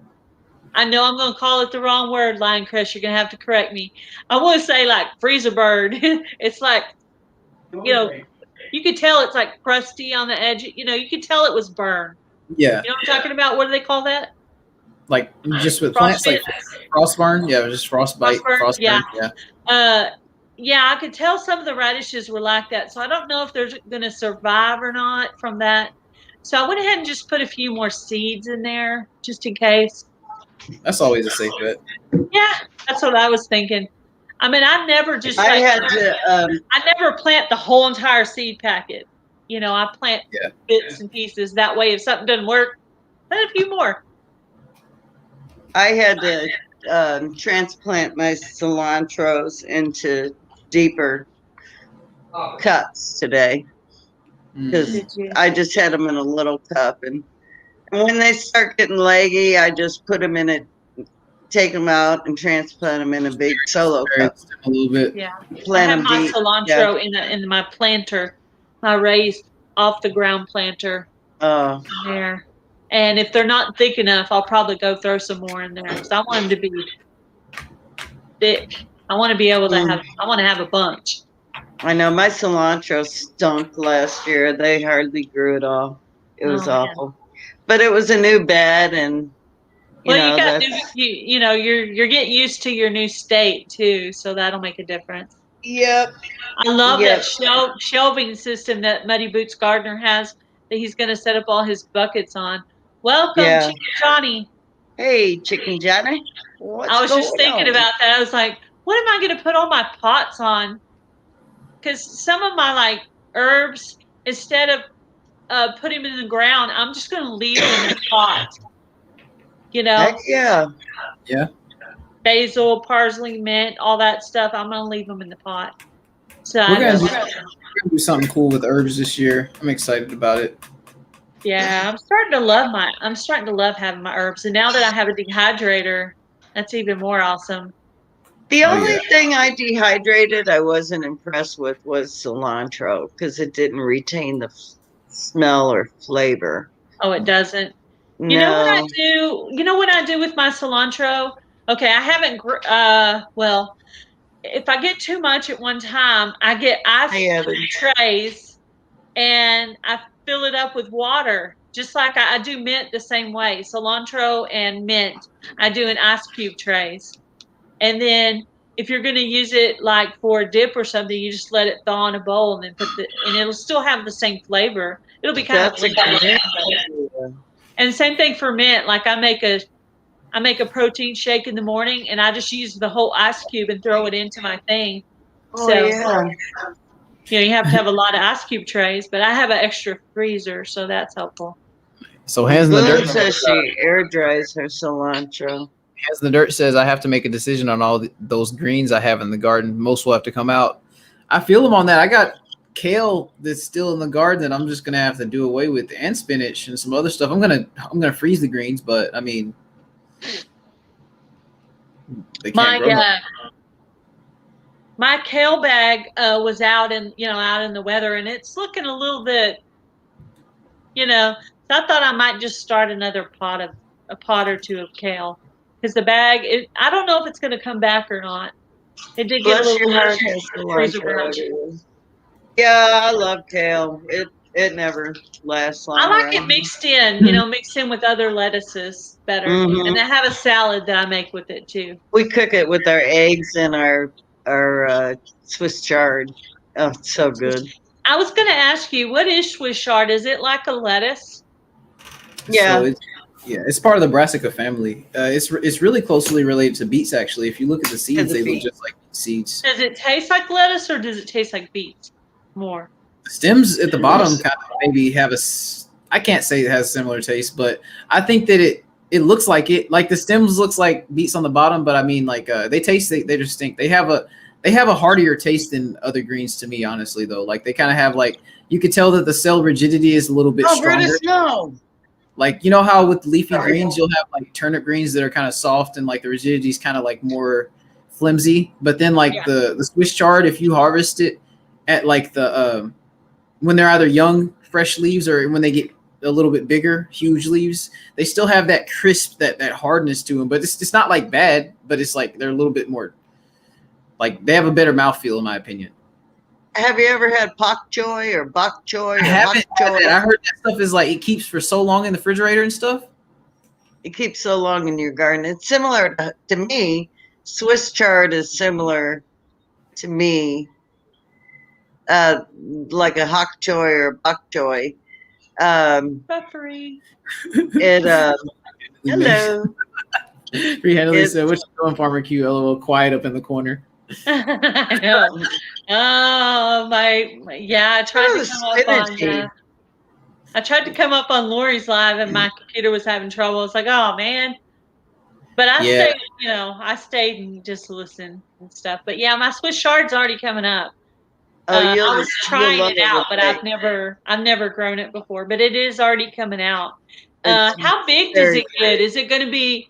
I know I'm going to call it the wrong word, Lioncrest. You're going to have to correct me. I want to say like freezer bird. It's like, you could tell it's like crusty on the edge. You could tell it was burned. Yeah. You know what I'm talking about? What do they call that? Like just with plants, like frost burn. Yeah, just frostbite. Frost yeah. Burn, yeah, I could tell some of the radishes were like that. So I don't know if they're going to survive or not from that. So I went ahead and just put a few more seeds in there just in case. That's always a safe bet. Yeah, that's what I was thinking. I mean, I never just I never plant the whole entire seed packet. I plant bits and pieces. That way, if something doesn't work, plant a few more. I had to transplant my cilantros into deeper cups today because I just had them in a little cup, and when they start getting leggy, I just put them in take them out and transplant them in a big solo cup. A little bit. Yeah, I have my cilantro in my planter, my raised off the ground planter. Oh. There. And if they're not thick enough, I'll probably go throw some more in there because I want them to be thick. I want to be able to have a bunch. I know my cilantro stunk last year. They hardly grew at all. It was awful. But it was a new bed, and you you're getting used to your new state too, so that'll make a difference. Yep. I love that shelving system that Muddy Boots Gardener has that he's going to set up all his buckets on. Welcome, Chicken Johnny. Hey, Chicken Johnny. I was just thinking about that. I was like, what am I going to put all my pots on? Because some of my herbs, instead of putting them in the ground, I'm just going to leave them in a pot. Heck yeah. Yeah. Basil, parsley, mint, all that stuff. I'm going to leave them in the pot. So we're gonna do something cool with herbs this year. I'm excited about it. Yeah, I'm starting to love having my herbs, and now that I have a dehydrator, that's even more awesome. The only thing I dehydrated I wasn't impressed with was cilantro because it didn't retain the smell or flavor. Oh, it doesn't. No. You know what I do? You know what I do with my cilantro? Okay, I haven't. If I get too much at one time, I get ice trays and I fill it up with water, just like I do mint the same way. Cilantro and mint, I do in ice cube trays. And then if you're going to use it like for a dip or something, you just let it thaw in a bowl and then and it'll still have the same flavor. It'll be kind of good. And same thing for mint. Like I make a protein shake in the morning, and I just use the whole ice cube and throw it into my thing. Oh, so, you have to have a lot of ice cube trays, but I have an extra freezer, so that's helpful. So Hands in the Dirt says she air dries her cilantro. Hands in the Dirt says I have to make a decision on all those greens I have in the garden. Most will have to come out. I feel them on that. I got kale that's still in the garden that I'm just gonna have to do away with, and spinach and some other stuff. I'm gonna freeze the greens, but I mean, they can't grow. My kale bag was out in the weather, and it's looking a little bit, so I thought I might just start another pot or two of kale, because the bag, I don't know if it's going to come back or not. It did get a little hard. Yeah, I love kale. It never lasts long. I like it mixed in, mixed in with other lettuces better. Mm-hmm. And I have a salad that I make with it too. We cook it with our eggs and our our Swiss chard. Oh, it's so good. I was going to ask you, what is Swiss chard? Is it like a lettuce? Yeah. So it's part of the brassica family. It's really closely related to beets, actually. If you look at the seeds, they look just like seeds. Does it taste like lettuce or does it taste like beets more? The stems at the bottom kind of maybe have I can't say it has a similar taste, but I think that it looks like it. Like the stems looks like beets on the bottom, but I mean, like they distinct. They have a heartier taste than other greens to me, honestly, though. Like they kind of have like, you could tell that the cell rigidity is a little bit stronger. Brutus, no. Like, you know how with leafy greens, you'll have like turnip greens that are kind of soft and like the rigidity is kind of like more flimsy. But then like the Swiss chard, if you harvest it at like the, when they're either young, fresh leaves or when they get a little bit bigger, huge leaves, they still have that crisp, that hardness to them. But it's not like bad, but it's like they're a little bit more, like they have a better mouthfeel in my opinion. Have you ever had pak choy or bok choy? I haven't had that. I heard that stuff is like, it keeps for so long in the refrigerator and stuff. It keeps so long in your garden. It's similar to me. Swiss chard is similar to me, like a hock choy or bok choy. Buffering. Hello. Rehandily said, "What you doing, Farmer Q?" LOL, quiet up in the corner. I know. Oh I tried to come up on Lori's live and my computer was having trouble. It's like, oh man. But I stayed and just listened and stuff. But yeah, my Swiss chard's already coming up. I was trying it out, but I've never grown it before. But it is already coming out. How big does it get? Is it going to be?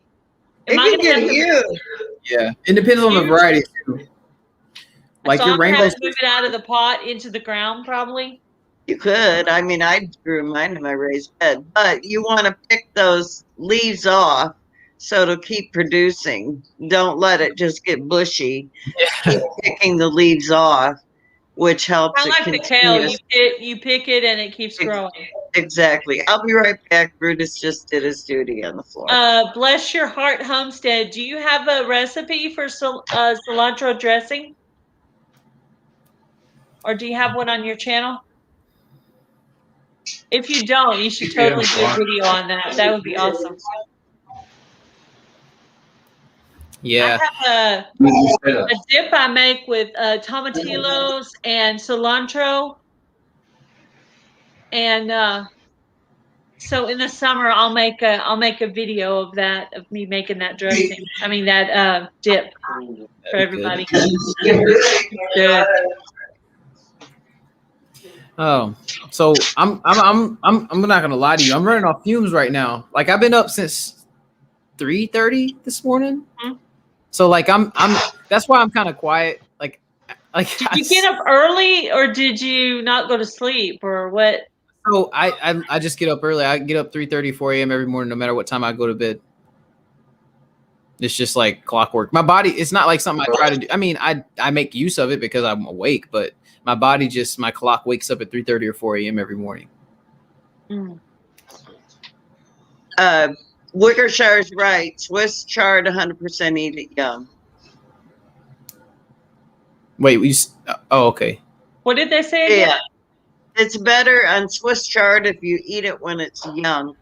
It can get huge. Yeah, it depends on the variety too. Like so your rainbow. Move it out of the pot into the ground, probably. You could. I mean, I grew mine in my raised bed, but you want to pick those leaves off so it'll keep producing. Don't let it just get bushy. Yeah. Keep picking the leaves off, which helps. I like the kale. You pick it and it keeps growing. Exactly. I'll be right back. Brutus just did his duty on the floor. Bless your heart, Homestead. Do you have a recipe for cilantro dressing? Or do you have one on your channel? If you don't, you should totally do a video on that. That would be awesome. Yeah. I have a dip I make with tomatillos and cilantro. And so in the summer I'll make a video of that, of me making that dressing. I mean that dip for everybody. Good. Oh, so I'm not gonna lie to you. I'm running off fumes right now. Like I've been up since 3:30 this morning. Mm-hmm. So like I'm that's why I'm kind of quiet. Like did you get up early or did you not go to sleep or what? So I just get up early. I get up 3:30, 4 a.m. every morning, no matter what time I go to bed. It's just like clockwork. My body, it's not like something I try to do. I mean, I make use of it because I'm awake, but my body my clock wakes up at 3:30 or 4 a.m. every morning. Mm. Wickershire's right. Swiss chard 100% eat it young. Wait, oh, okay. What did they say again? Yeah. It's better on Swiss chard if you eat it when it's young.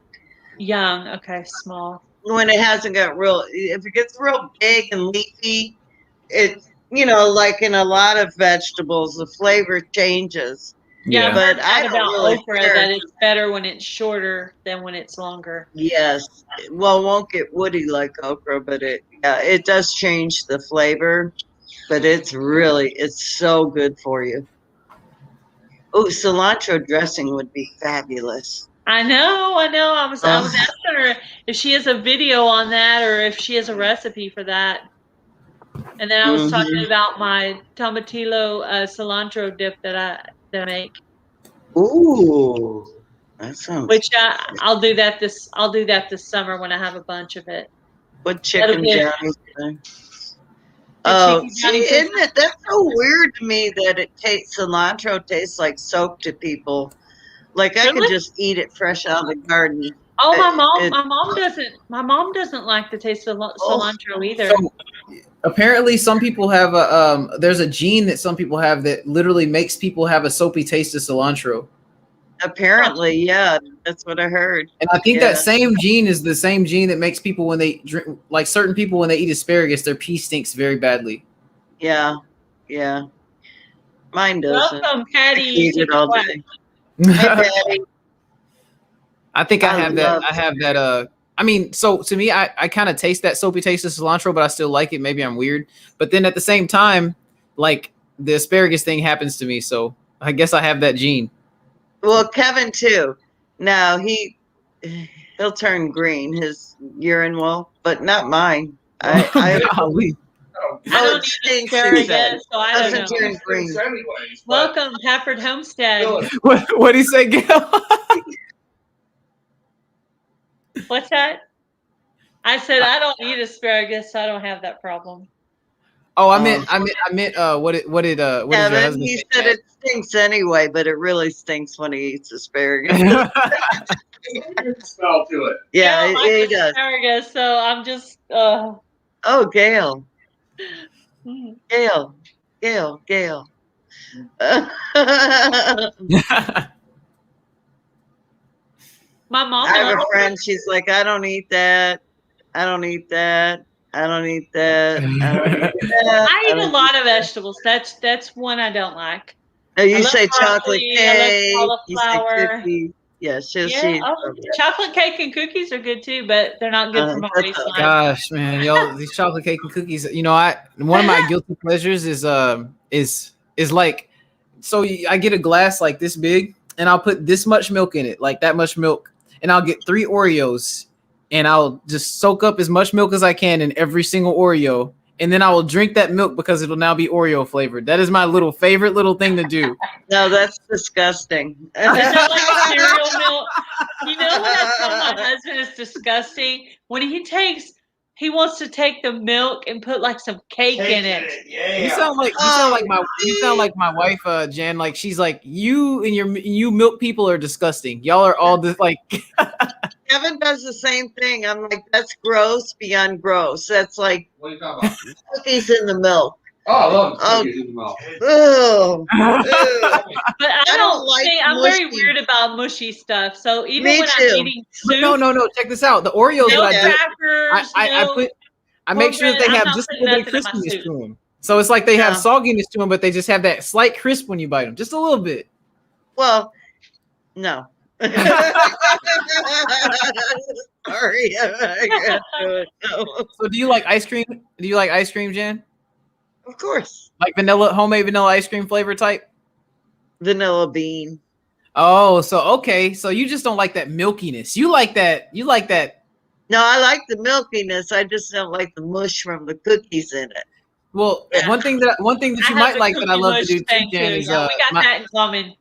Young, okay, small. When it hasn't got if it gets real big and leafy, like in a lot of vegetables, the flavor changes. Yeah, but I don't really okra that it's better when it's shorter than when it's longer. Yes. Well, it won't get woody like okra, but it does change the flavor. But it's so good for you. Oh, cilantro dressing would be fabulous. I know. I was asking her if she has a video on that or if she has a recipe for that. And then I was talking about my tomatillo cilantro dip that I make. Ooh, that sounds. Which I'll do that this summer when I have a bunch of it. What chicken johnny thing? Oh, isn't it? That's so weird to me that cilantro tastes like soap to people. Like I could just eat it fresh out of the garden. Oh, my mom doesn't like the taste of cilantro either. Apparently, some people have a there's a gene that some people have that literally makes people have a soapy taste of cilantro. Apparently, yeah, that's what I heard. And I think that same gene is the same gene that makes people when they drink, like certain people when they eat asparagus, their pee stinks very badly. Yeah, yeah. Mine doesn't. Welcome, Patty. Eat it all day. Hey, Patty. I think I have that. I have that. I mean, so to me, I kind of taste that soapy taste of cilantro, but I still like it. Maybe I'm weird. But then at the same time, like the asparagus thing happens to me. So I guess I have that gene. Well, Kevin too. Now he'll turn green, his urine will, but not mine. I don't eat asparagus, so I don't know. Turn green. Welcome, Hafford Homestead. What do you say, Gail? What's that? I said I don't eat asparagus, so I don't have that problem. Oh, I meant. What did Kevin, your husband he said it stinks anyway, but it really stinks when he eats asparagus. Smell to it. Yeah, he does. Asparagus, so I'm just. Oh, Gail. Gail. My mom. I have a friend. She's like, I don't eat that. I don't eat that. I don't eat that. I eat a lot of vegetables. That's one I don't like. No, you say chocolate broccoli, cake. cauliflower. You say cookies. Yes, chocolate cake and cookies are good too, but they're not good for my waistline. Gosh, man, y'all, these chocolate cake and cookies. You know, one of my guilty pleasures is like, so I get a glass like this big, and I'll put this much milk in it, like that much milk, and I'll get 3 Oreos, and I'll just soak up as much milk as I can in every single Oreo. And then I will drink that milk because it'll now be Oreo flavored. That is my favorite little thing to do. No, that's disgusting. Is that like cereal milk? You know what I tell my husband is disgusting? When he wants to take the milk and put like some cake in it. Yeah. You sound like my wife, Jan. Like she's like, you and you milk people are disgusting. Y'all are all just like. Kevin does the same thing. I'm like, that's gross beyond gross. That's like, What are you talking about? cookies in the milk. Oh, I love cookies in the milk. Ugh. But I don't like see. I'm mushy. very weird about mushy stuff. So even Me when too. I'm eating soup, No. Check this out. The Oreos milk that I do, crackers, I make sure that they have just a little bit of crispiness to them. So it's like they have sogginess to them, but they just have that slight crisp when you bite them, just a little bit. Well, no. Sorry, I can't do it. No. So do you like ice cream? Do you like ice cream, Jan? Of course. Like homemade vanilla ice cream flavor type? Vanilla bean. Oh, so okay. So you just don't like that milkiness. You like that. No, I like the milkiness. I just don't like the mush from the cookies in it. Well, one thing that you might like that I love to do too, Jan, is we got that in common.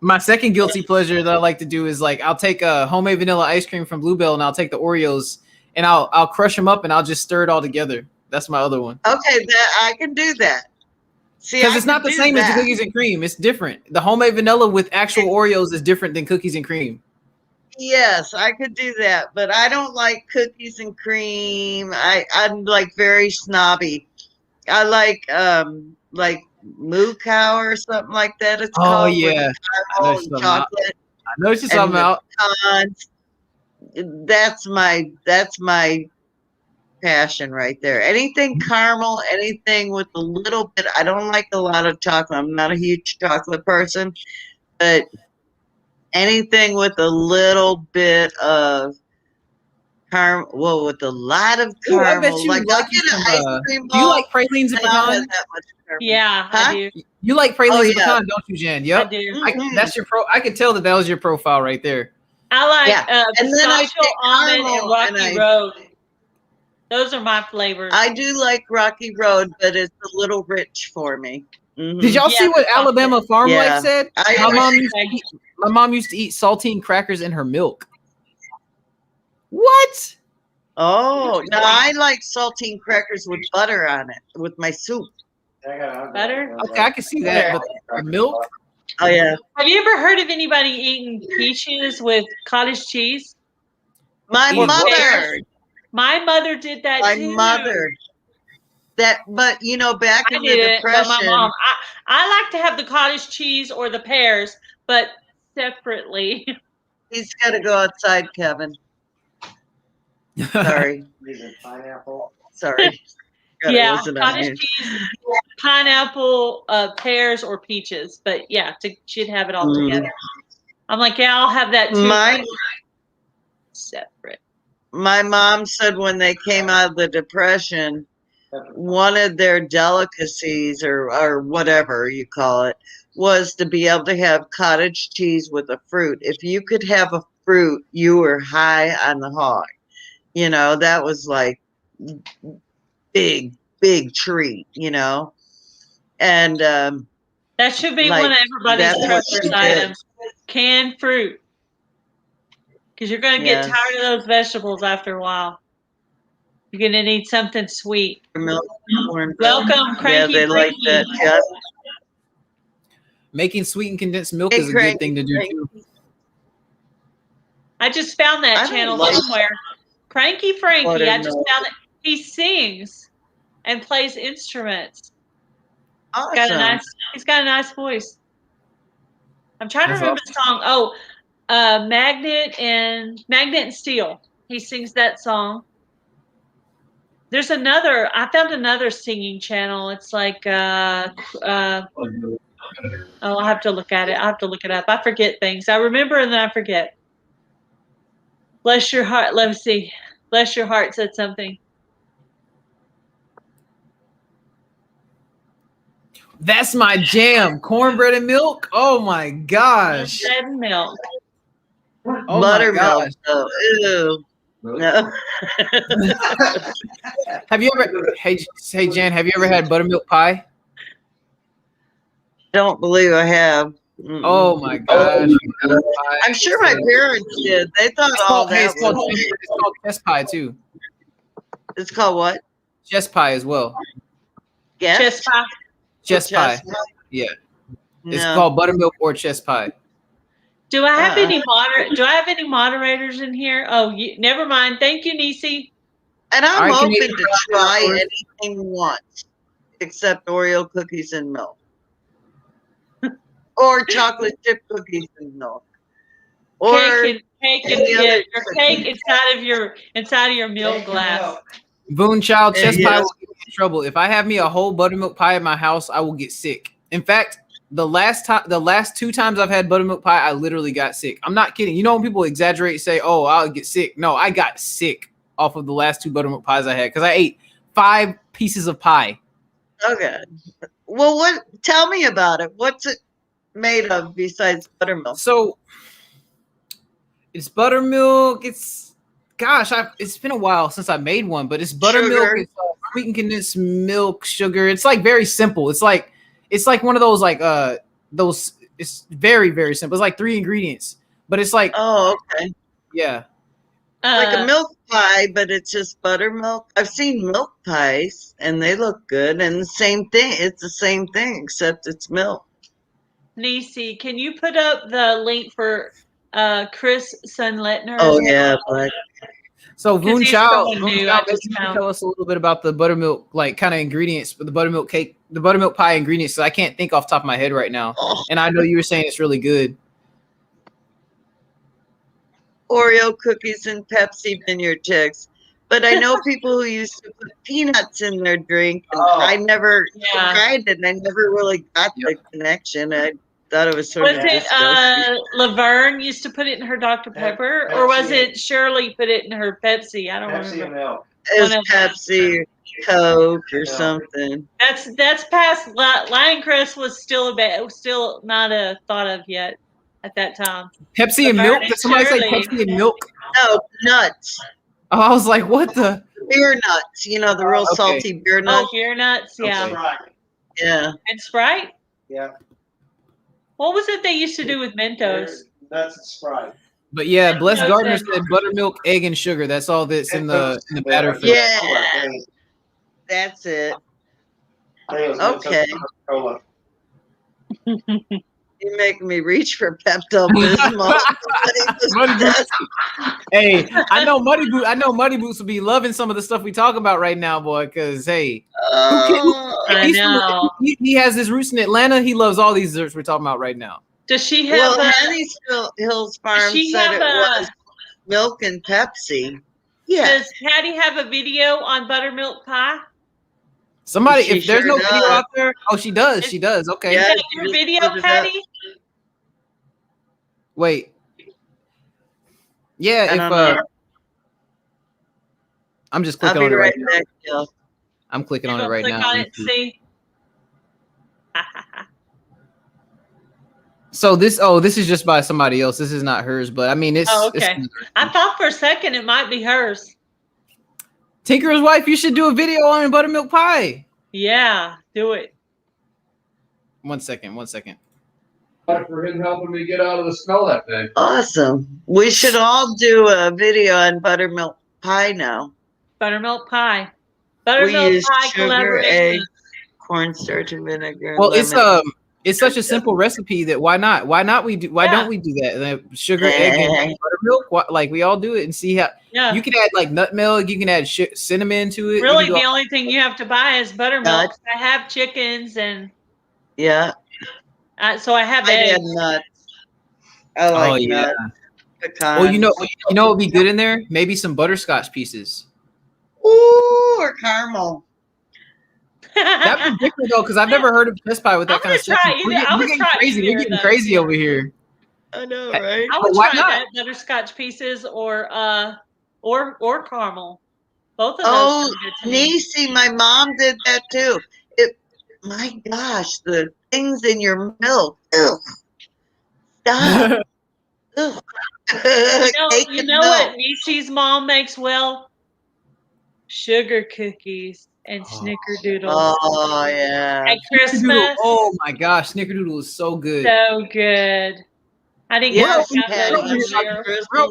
my second guilty pleasure that I like to do is like I'll take a homemade vanilla ice cream from Bluebell and I'll take the Oreos and I'll crush them up and I'll just stir it all together. That's my other one. Okay, that I can do that. See, because it's not the same as the cookies and cream. It's different. The homemade vanilla with actual Oreos is different than cookies and cream. Yes, I could do that, but I don't like cookies and cream. I'm like very snobby. I like moo cow or something like that. It's called. Yeah, caramel and chocolate. I know what you're talking about. That's my passion right there. Anything caramel, anything with a little bit. I don't like a lot of chocolate. I'm not a huge chocolate person, but anything with a little bit of caramel. Well, with a lot of caramel. Ooh, I bet I'll get an ice cream ball. Do you like pralines and pecan? Yeah, huh? I do. You like pralines and pecan, don't you, Jan? Yep. I do. That's your I could tell that was your profile right there. I like and then I pistachio, almond, and Rocky Road. Those are my flavors. I do like Rocky Road, but it's a little rich for me. Mm-hmm. Did y'all see what Alabama Farm Life said? My mom used to eat saltine crackers in her milk. What? Oh, no, I like saltine crackers with butter on it with my soup. Butter? Okay, I can see that. But milk? Oh, yeah. Have you ever heard of anybody eating peaches with cottage cheese? My mother. My mother did that too. My mother. That, but you know, back in the But Depression, my mom, I like to have the cottage cheese or the pears, but separately. he's got to go outside, Kevin. Sorry. Pineapple. Sorry. Yeah, cottage cheese, pineapple, pears, or peaches. But yeah, she'd have it all together. I'm like, yeah, I'll have that too. Separate. My mom said when they came out of the Depression, one of their delicacies or whatever you call it was to be able to have cottage cheese with a fruit. If you could have a fruit, you were high on the hog. You know, that was like big treat, you know. And that should be one of everybody's treasures items. Canned fruit. Because you're going to get tired of those vegetables after a while. You're going to need something sweet. Welcome, Cranky. Yeah, they like that. Yeah. Making sweetened condensed milk is a good thing to do too. I just found that channel somewhere. Cranky Frankie. I just found it. He sings and plays instruments. Awesome. He's got a nice voice. I'm trying to remember the song. Oh, Magnet and Steel. He sings that song. There's another. I found another singing channel. It's like I'll have to look at it. I'll have to look it up. I forget things. I remember and then I forget. Bless your heart. Let me see. Bless your heart said something. That's my jam. Cornbread and milk. Oh my gosh. Cornbread and milk. Oh buttermilk. Ew. No. Have you ever? Hey Jan, have you ever had buttermilk pie? Don't believe I have. Oh my gosh! I'm sure my parents did. They thought it's called chest pie too. It's called what? Chest pie as well. Yeah. Chest pie. Chest pie. Yeah. It's called buttermilk or chest pie. Do I have any moderators in here? Oh, never mind. Thank you, Nisi. And I'm open to try anything once, except Oreo cookies and milk. Or chocolate chip cookies and milk, or cake inside of your meal glass. Boone child, chest pie will get me in trouble. If I have me a whole buttermilk pie at my house, I will get sick. In fact, the last 2 times I've had buttermilk pie, I literally got sick. I'm not kidding. You know when people exaggerate and say, "Oh, I'll get sick." No, I got sick off of the last 2 buttermilk pies I had because I ate 5 pieces of pie. Okay. Well, tell me about it. What's it made of besides buttermilk? So it's buttermilk. It's been a while since I made one, but it's buttermilk. It's sweetened condensed milk, sugar. It's like very simple. It's like one of those those. It's very, very simple. It's like 3 ingredients, but it's like okay, yeah, like a milk pie, but it's just buttermilk. I've seen milk pies and they look good, and the same thing. It's the same thing except it's milk. Nisi, can you put up the link for Chris Sunletner? Oh yeah, but so Boone Child, tell us a little bit about the buttermilk kind of ingredients for the buttermilk cake, the buttermilk pie ingredients. So I can't think off the top of my head right now, and I know you were saying it's really good. Oreo cookies and Pepsi Vineyard chicks. But I know people who used to put peanuts in their drink. And I never tried it. And I never really got the connection. I thought it was sort of disgusting. Laverne used to put it in her Dr. Pepper? Or was it Shirley put it in her Pepsi? I don't remember. It was Pepsi or Coke or something. That's past. Lioncrest was still not a thought of yet at that time. Pepsi and milk? Did somebody say Pepsi and milk? No, nuts. Oh, I was like, what the? Beer nuts. You know, the real salty beer nuts. Oh, beer nuts, yeah. Okay. Yeah. And Sprite? Yeah. What was it they used to do with Mentos? Nuts and Sprite. But yeah, Bless Gardner said buttermilk, egg, and sugar. That's all that's in the batter. Yeah. That's it. Okay. You're making me reach for Pepto-Bismol. Hey, I know Muddy Boots will be loving some of the stuff we talk about right now, boy. Because hey, I know. He has his roots in Atlanta. He loves all these desserts we're talking about right now. Does she have? Well, Henny Hills Farm said it was milk and Pepsi. Yeah. Does Patty have a video on buttermilk pie? Somebody, if there's no video out there, oh, she does. She does. Okay. Yeah, your video, Patty? Wait. Yeah, if I'm just clicking on it right now. I'm clicking on it right now. Click on it, see. So this is just by somebody else. This is not hers, but I mean it's okay. I thought for a second it might be hers. Tinker's wife, you should do a video on buttermilk pie. Yeah, do it. 1 second. For him helping me get out of the snow that day. Awesome. We should all do a video on buttermilk pie now. Buttermilk pie. Buttermilk use pie sugar, egg, cornstarch, and vinegar. Well, it's such a simple recipe that why not? Why don't we do that? Sugar, egg, and buttermilk. Like we all do it and see how. Yeah. You can add like nutmeg. You can add cinnamon to it. Really, the only thing you have to buy is buttermilk. I have chickens and. Yeah. So I have eggs. Nuts. I like nuts. Pecans. Well, you know what would be good in there? Maybe some butterscotch pieces. Ooh, or caramel. That'd be different though, because I've never heard of piss pie with that kind of stuff. We're getting crazy. We're getting crazy over here. I know, right? I would try that butterscotch pieces or caramel. Both of those. Oh, Niecy, my mom did that too. My gosh, the things in your milk. Ugh. Stop. Ugh. You know what Niecy's mom makes well? Sugar cookies and snickerdoodles. Oh yeah. At Christmas. Oh my gosh, snickerdoodle is so good. So good. I didn't We're over here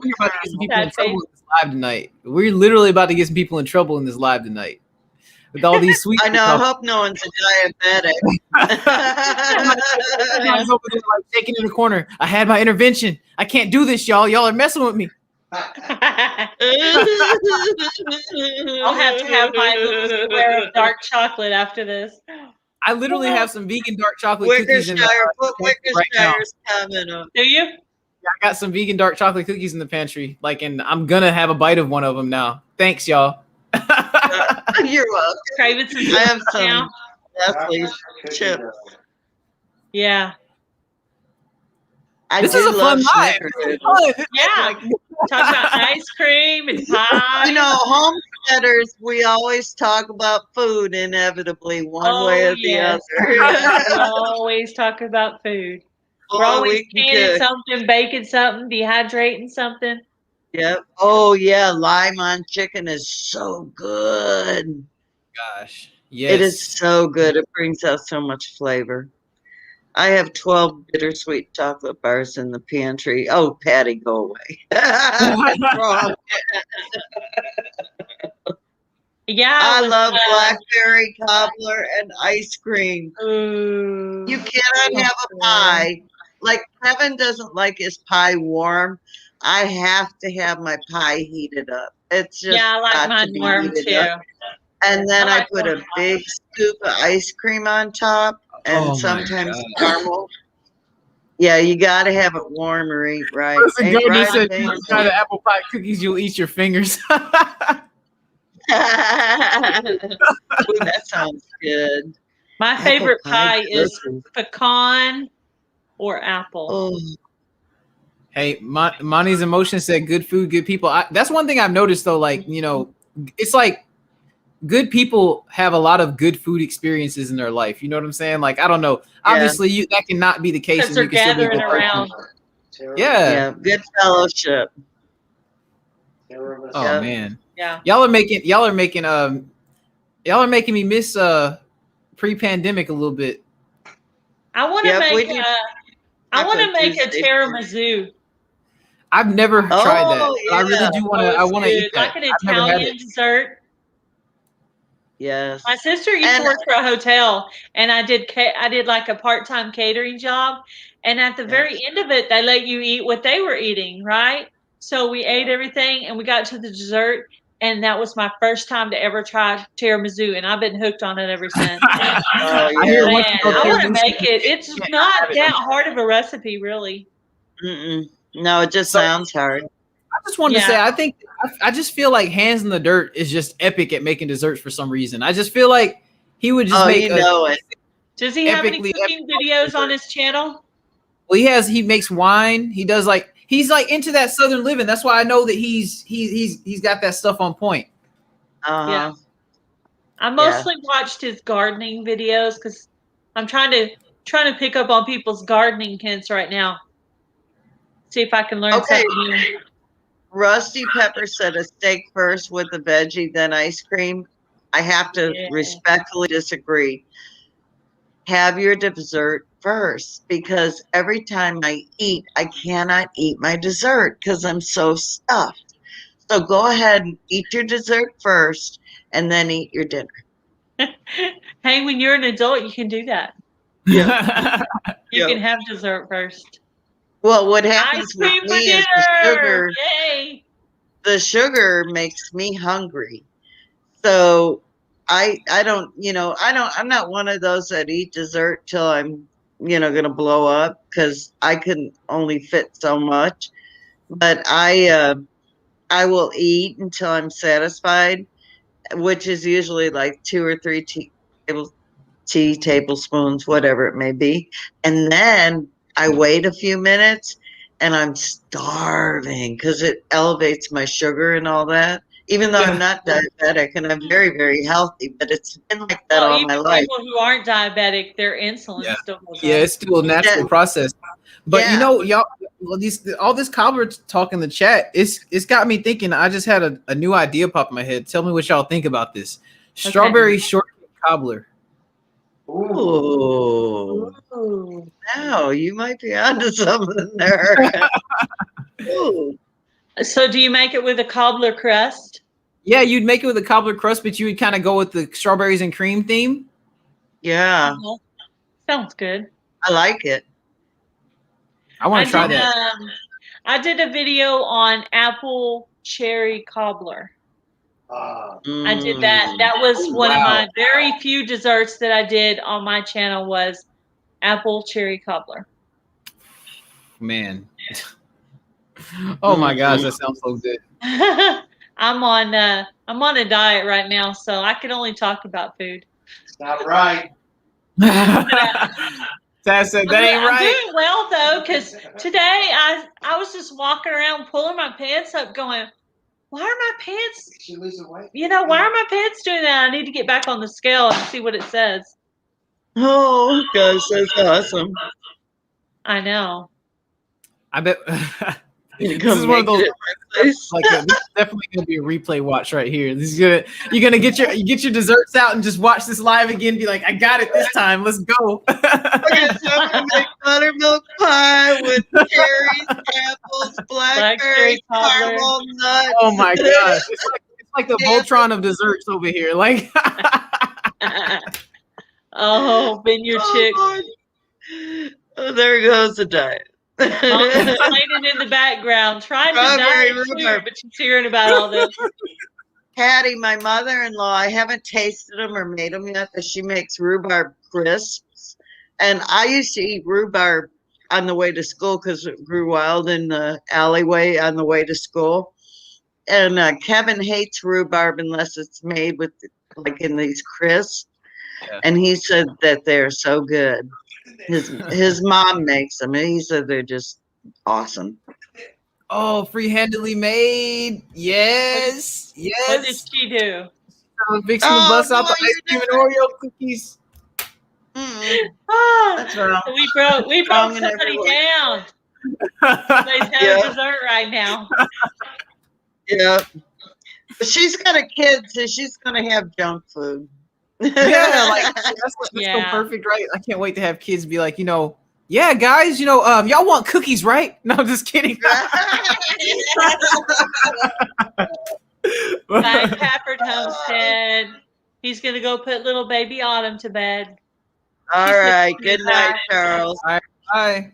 about to get some people in trouble in this live tonight. We're literally about to get some people in trouble in this live tonight. With all these sweets. I know. I hope no one's a diabetic. I was over there like taking in the corner. I had my intervention. I can't do this, y'all. Y'all are messing with me. I'll have to have my little square of dark chocolate after this. I literally have some vegan dark chocolate cookies in the right now. Coming up. Do you? Yeah, I got some vegan dark chocolate cookies in the pantry. And I'm gonna have a bite of one of them now. Thanks, y'all. You're welcome. Craving some I have some now? Nestle's chips. Yeah. This is a fun live. Yeah. Talk about ice cream and pie. You know, homesteaders, we always talk about food inevitably, one way or the other. We always talk about food. We're always canning something, baking something, dehydrating something. Yep. Oh yeah, lime on chicken is so good. Gosh, yes, it is so good. It brings out so much flavor. I have 12 bittersweet chocolate bars in the pantry. Oh, Patty, go away. Wrong. Yeah, I love blackberry cobbler and ice cream. Ooh, you cannot have a pie. Like Kevin doesn't like his pie warm. I have to have my pie heated up. It's just I like mine warm too. And then I put a big scoop of ice cream on top, and sometimes caramel. Yeah, you got to have it warm or eat right. Listen, Gordon said you try the apple pie cookies, you'll eat your fingers. That sounds good. My favorite pie is pecan or apple. Oh. Hey, Monty's emotion said good food, good people. That's one thing I've noticed though. Like, you know, it's like good people have a lot of good food experiences in their life. You know what I'm saying? Like, I don't know. Obviously, that cannot be the case. Because they're gathering around. Yeah. Good fellowship. Oh man. Yeah. Y'all are making me miss pre-pandemic a little bit. I want to make a tiramisu. I've never tried that. But I really do want to. I want to eat that. Like an Italian dessert. Yes. My sister used to work for a hotel, and I did like a part-time catering job. And at the very end of it, they let you eat what they were eating, right? So we ate everything, and we got to the dessert, and that was my first time to ever try tiramisu, and I've been hooked on it ever since. Oh, I hear yeah. once Man, you go I want to tiramisu, make it. It's you can't not have it. that hard of a recipe, really. No, it just So- sounds hard. I just wanted to Yeah. say, I just feel like Hands in the Dirt is just epic at making desserts for some reason. I just feel like he would just Oh, make you know it. Does he have any epically cooking epic videos on dessert. his channel? Well, he makes wine. He does he's like into that Southern living. That's why I know that he's got that stuff on point. Yeah. I mostly watched his gardening videos because I'm trying to pick up on people's gardening hints right now. See if I can learn something new. Rusty Pepper said a steak first with the veggie, then ice cream. I have to respectfully disagree. Have your dessert first, because every time I eat, I cannot eat my dessert because I'm so stuffed. So go ahead and eat your dessert first and then eat your dinner. Hey, when you're an adult, you can do that. Yeah. You can have dessert first. Well, what happens Ice cream with for me is dinner! Yay! the sugar makes me hungry. So I don't, I'm not one of those that eat dessert till I'm, gonna blow up, because I can only fit so much. But I will eat until I'm satisfied, which is usually like 2 or 3 tablespoons, whatever it may be. And then I wait a few minutes and I'm starving because it elevates my sugar and all that. Even though I'm not diabetic and I'm very, very healthy, but it's been like that all my life. People who aren't diabetic, their insulin still goes up. Yeah, it's still a natural process. But y'all, all this cobbler talk in the chat, it's got me thinking. I just had a new idea pop in my head. Tell me what y'all think about this. Strawberry shortcake cobbler. Ooh. Now you might be onto something there. Ooh. So do you make it with a cobbler crust? Yeah, you'd make it with a cobbler crust, but you would kind of go with the strawberries and cream theme. Yeah. Sounds good. I like it. I want to try that. I did a video on apple cherry cobbler. I did that. That was one of my very few desserts that I did on my channel was apple cherry cobbler. Man. Oh my gosh, that sounds so good. I'm on a diet right now, so I can only talk about food. It's not right. Taz said that ain't right. I'm doing well though, because today I was just walking around pulling my pants up, going, "Why are my pants? Did she lose weight? Why are my pants doing that? I need to get back on the scale and see what it says." Oh gosh, that's awesome. I know. I bet this is one of those. This is definitely gonna be a replay watch right here. You're gonna get your desserts out and just watch this live again. Be like, I got it this time. Let's go. I'm gonna make buttermilk pie with cherries, apples, blackberries, caramel nuts. Oh my gosh, it's like the Voltron of desserts over here. Like, oh, vineyard chick. Oh, there goes the diet. Mom's complaining in the background, trying to diet too, but she's hearing about all this. Patty, my mother-in-law, I haven't tasted them or made them yet, but she makes rhubarb crisps. And I used to eat rhubarb on the way to school because it grew wild in the alleyway on the way to school. And Kevin hates rhubarb unless it's made with, like, in these crisps. Yeah. And he said that they're so good. His mom makes them, and he said they're just awesome. Oh, free-handedly made. Yes. What did she do? Fixing to bust out the ice cream and Oreo cookies. That's right. We broke somebody down. Somebody's having dessert right now. Yeah. She's got a kid, so she's gonna have junk food. Yeah, like that's so perfect, right? I can't wait to have kids be like, yeah, guys, y'all want cookies, right? No, I'm just kidding. By Pafford Homestead. He's gonna go put little baby Autumn to bed. All right. Good night, Charles. All right. Bye.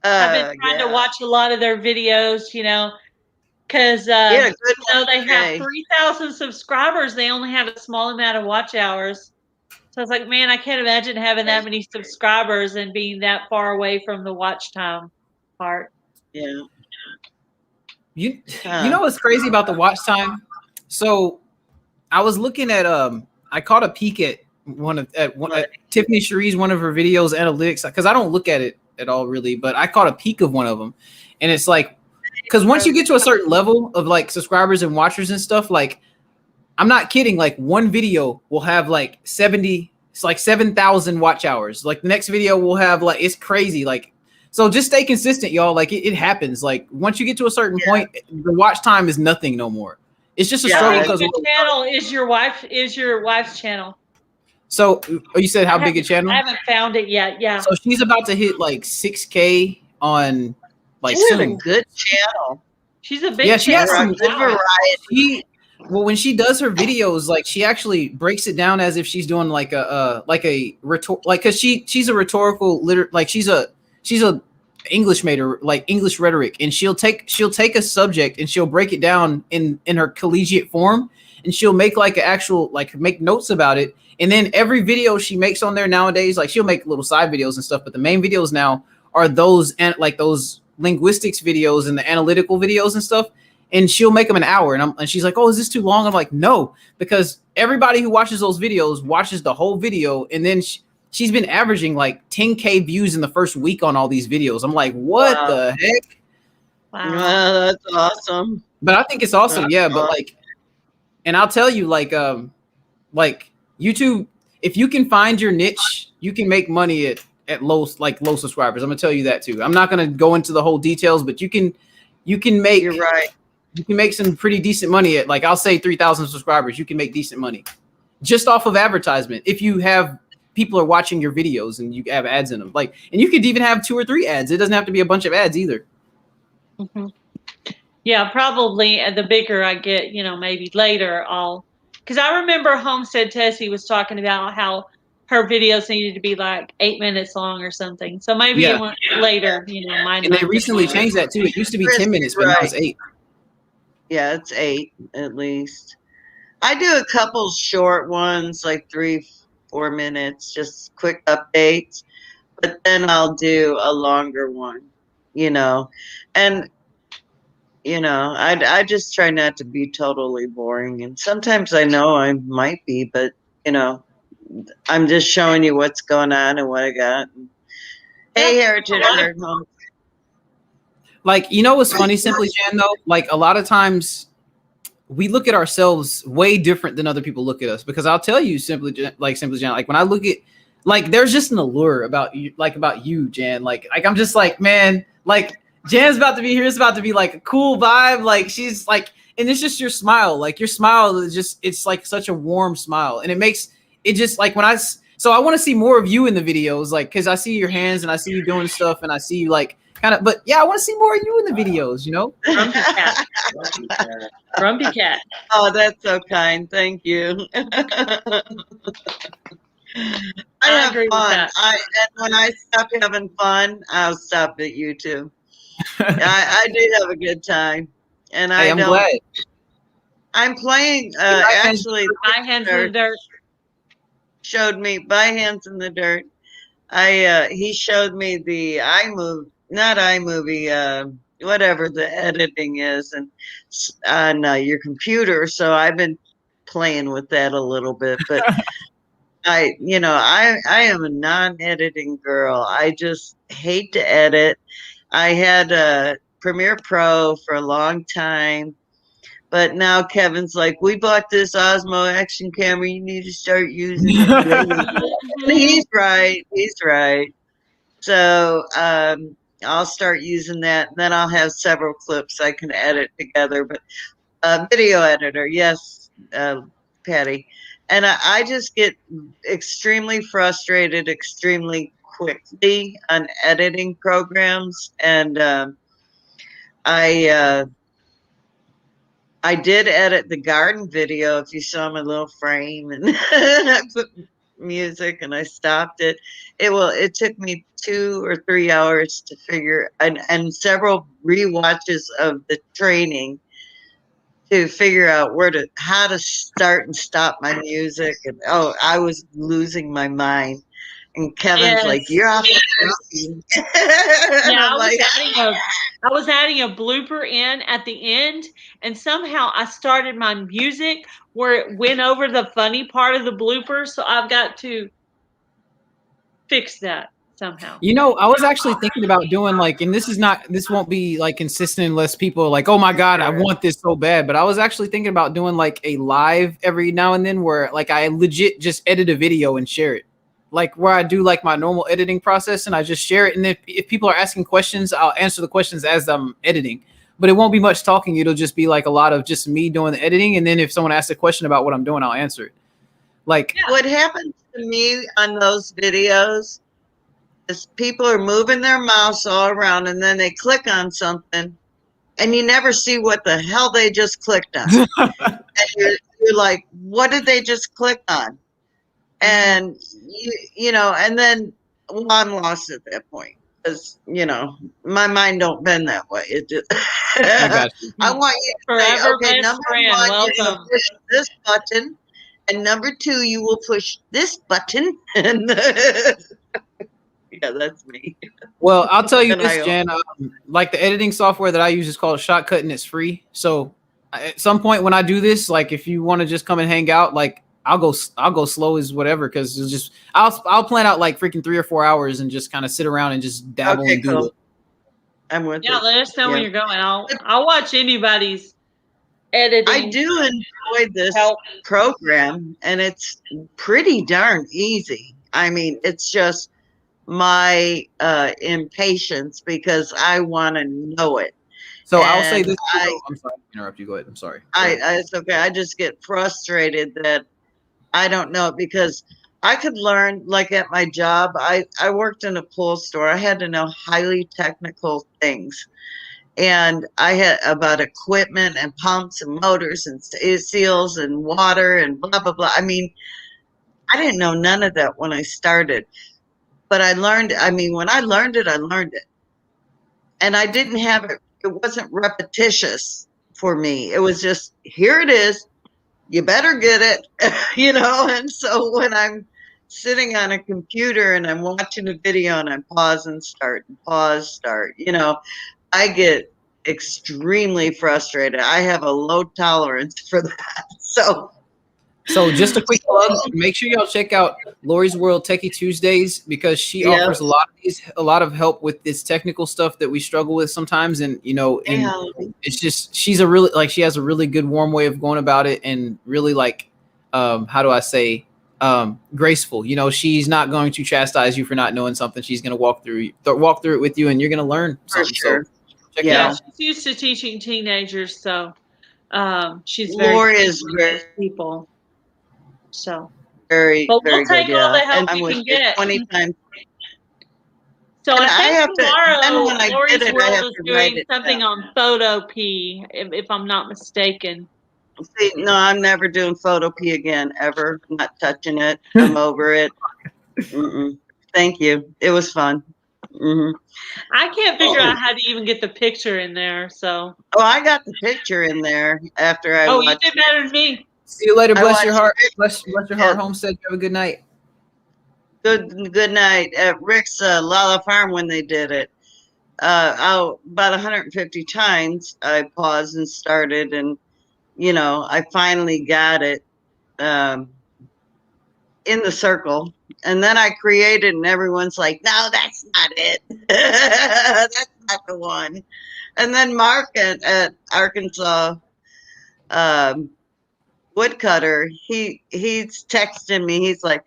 I've been trying to watch a lot of their videos, because Yeah, good you know, one they have today. 3,000 subscribers. They only have a small amount of watch hours. So I was like, man, I can't imagine having that many subscribers and being that far away from the watch time part. Yeah. You know what's crazy about the watch time? So I was looking at I caught a peek at at Tiffany Cherie's one of her videos analytics, because I don't look at it at all really, but I caught a peek of one of them, and it's like, because once you get to a certain level of like subscribers and watchers and stuff, like I'm not kidding, like one video will have like 7,000 watch hours. Like the next video will have like, it's crazy. Like, so just stay consistent, y'all. Like it happens. Like once you get to a certain point, the watch time is nothing no more. It's just a struggle because channel is your wife's channel. So you said how big a channel? I haven't found it yet. Yeah. So she's about to hit like 6K on like She's soon. a good channel. She's a big yeah, she has some good variety. Well, when she does her videos, like she actually breaks it down as if she's doing like because she's a rhetorical like she's a English major, like English rhetoric, and she'll take a subject and she'll break it down in her collegiate form, and she'll make like an actual make notes about it. And then every video she makes on there nowadays, like she'll make little side videos and stuff, but the main videos now are those and like those linguistics videos and the analytical videos and stuff. And she'll make them an hour, and she's like, "Oh, is this too long?" I'm like, "No," because everybody who watches those videos watches the whole video, and then she's been averaging like 10K views in the first week on all these videos. I'm like, "What the heck?" Wow, that's awesome. But I think it's awesome, yeah. But like, and I'll tell you, like YouTube, if you can find your niche, you can make money at low subscribers. I'm gonna tell you that too. I'm not gonna go into the whole details, but you can make. You're right. You can make some pretty decent money at, like, I'll say 3,000 subscribers. You can make decent money just off of advertisement. If you have people are watching your videos and you have ads in them, like, and you could even have 2 or 3 ads. It doesn't have to be a bunch of ads either. Mm-hmm. Yeah, probably the bigger I get, maybe later because I remember Homestead Tessie was talking about how her videos needed to be like 8 minutes long or something. So maybe it went later, mine. And they recently changed that too. It used to be 10 minutes, but now it's 8. Yeah, it's 8 at least. I do a couple short ones, like 3-4 minutes, just quick updates. But then I'll do a longer one, and I just try not to be totally boring. And sometimes I know I might be, but I'm just showing you what's going on and what I got. Hey, Heritage Nerd Home. Like, what's funny, Simply Jan, though? Like, a lot of times we look at ourselves way different than other people look at us. Because I'll tell you, Simply Jan, like when I look at, like, there's just an allure about you, Jan. Like I'm just like, man, like Jan's about to be here. It's about to be like a cool vibe. Like she's like, and it's just your smile. Like your smile is just, it's like such a warm smile, and it makes it just like so I want to see more of you in the videos, like because I see your hands and I see you doing stuff and I see you like. But yeah, I want to see more of you in the videos, Grumpy cat. Grumpy cat. Oh, that's so kind. Thank you. I have fun. And when I stop having fun, I'll stop at YouTube. I do have a good time, and I'm glad. I'm playing. Actually, My Hands in the Dirt showed me by Hands in the Dirt. He showed me the not iMovie, whatever the editing is, and on your computer. So I've been playing with that a little bit, but I am a non-editing girl. I just hate to edit. I had a Premiere Pro for a long time, but now Kevin's like, we bought this Osmo action camera. You need to start using it. He's right. He's right. So I'll start using that, and then I'll have several clips I can edit together. But video editor, yes, Patty. And I just get extremely frustrated extremely quickly on editing programs. And I did edit the garden video, if you saw my little frame, and I put music and I stopped it. It took me 2 or 3 hours to figure, and several rewatches of the training to figure out how to start and stop my music. And I was losing my mind. And Kevin's like, "You're off." Yeah, I was adding a blooper in at the end, and somehow I started my music where it went over the funny part of the blooper. So I've got to fix that somehow. You know, I was actually thinking about doing like, and this won't be like consistent unless people are like, oh my God, I want this so bad. But I was actually thinking about doing like a live every now and then where like I legit just edit a video and share it. Like where I do like my normal editing process and I just share it. And if people are asking questions, I'll answer the questions as I'm editing. But it won't be much talking. It'll just be like a lot of just me doing the editing. And then if someone asks a question about what I'm doing, I'll answer it. Like what happens to me on those videos is people are moving their mouse all around and then they click on something and you never see what the hell they just clicked on. And you're like, what did they just click on? And you know, and then I'm lost at that point because my mind don't bend that way. It just I want you to say, okay, number one, you're gonna push this button, and number two, you will push this button, and yeah, that's me. Well, I'll tell you this, Jen. Like the editing software that I use is called Shotcut, and it's free. So at some point when I do this, like if you want to just come and hang out, like I'll go slow as whatever because it's just I'll plan out like freaking 3 or 4 hours and just kind of sit around and just dabble and do it. I'm with you. Let us know when you're going. I'll watch anybody's editing. I do enjoy this program, and it's pretty darn easy. I mean, it's just my impatience because I want to know it. So I'll say this. I'm sorry to interrupt you. Go ahead. I'm sorry. It's okay. I just get frustrated that I don't know it because I could learn, like at my job, I worked in a pool store. I had to know highly technical things. And I had about equipment and pumps and motors and seals and water and blah, blah, blah. I mean, I didn't know none of that when I started. But I learned, when I learned it, I learned it. And I didn't have it. It wasn't repetitious for me. It was just, here it is. You better get it, And so when I'm sitting on a computer and I'm watching a video and I pause and start, I get extremely frustrated. I have a low tolerance for that. So just a quick plug, make sure y'all check out Lori's World Techie Tuesdays because she offers a lot of help with this technical stuff that we struggle with sometimes. And, it's just, she has a really good warm way of going about it and really like, how do I say, graceful. She's not going to chastise you for not knowing something. She's going to walk through it with you and you're going to learn something. For sure. So check it out. She's used to teaching teenagers. So she's Lori is very people. So very, but very we'll take good. all the help and we can get 20 times. So And I think tomorrow Lori's World is doing something on Photo P, if I'm not mistaken. See, no, I'm never doing Photo P again, ever. I'm not touching it. I'm over it. Thank you. It was fun. I can't figure out how to even get the picture in there. So. Oh, I got the picture in there after I. You did better than me. See you later. Bless your heart. Bless your heart, Homestead. Have a good night. Good night. At Rick's Lala Farm when they did it, about 150 times I paused and started, and I finally got it in the circle, and then I created, and everyone's like, "No, that's not it. That's not the one." And then Mark at Arkansas Woodcutter, he's texting me. He's like,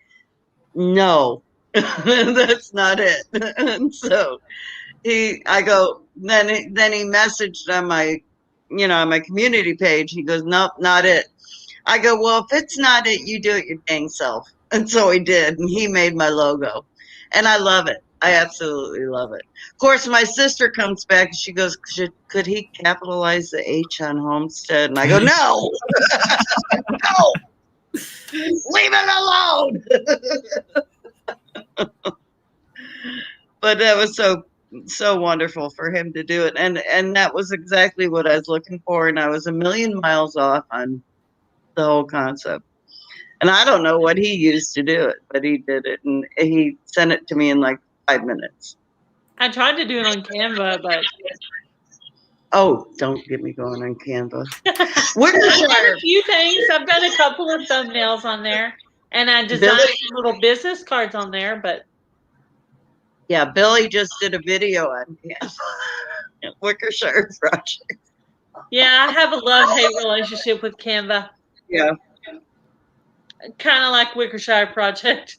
"No, that's not it." And so I go. Then he messaged on my, on my community page. He goes, "Nope, not it." I go, "Well, if it's not it, you do it your dang self." And so he did, and he made my logo, and I love it. I absolutely love it. Of course, my sister comes back and she goes, "Could he capitalize the H on Homestead?" And I go, "No, no, leave it alone." But that was so so wonderful for him to do it. And that was exactly what I was looking for. And I was a million miles off on the whole concept. And I don't know what he used to do it, but he did it. And he sent it to me in like 5 minutes. I tried to do it on Canva, but oh, don't get me going on Canva. I've done a few things. I've done a couple of thumbnails on there, and I designed some little business cards on there. But yeah, Billy just did a video on Canva. Wickershire project. Yeah, I have a love-hate relationship with Canva. Yeah. Kind of like Wickershire project.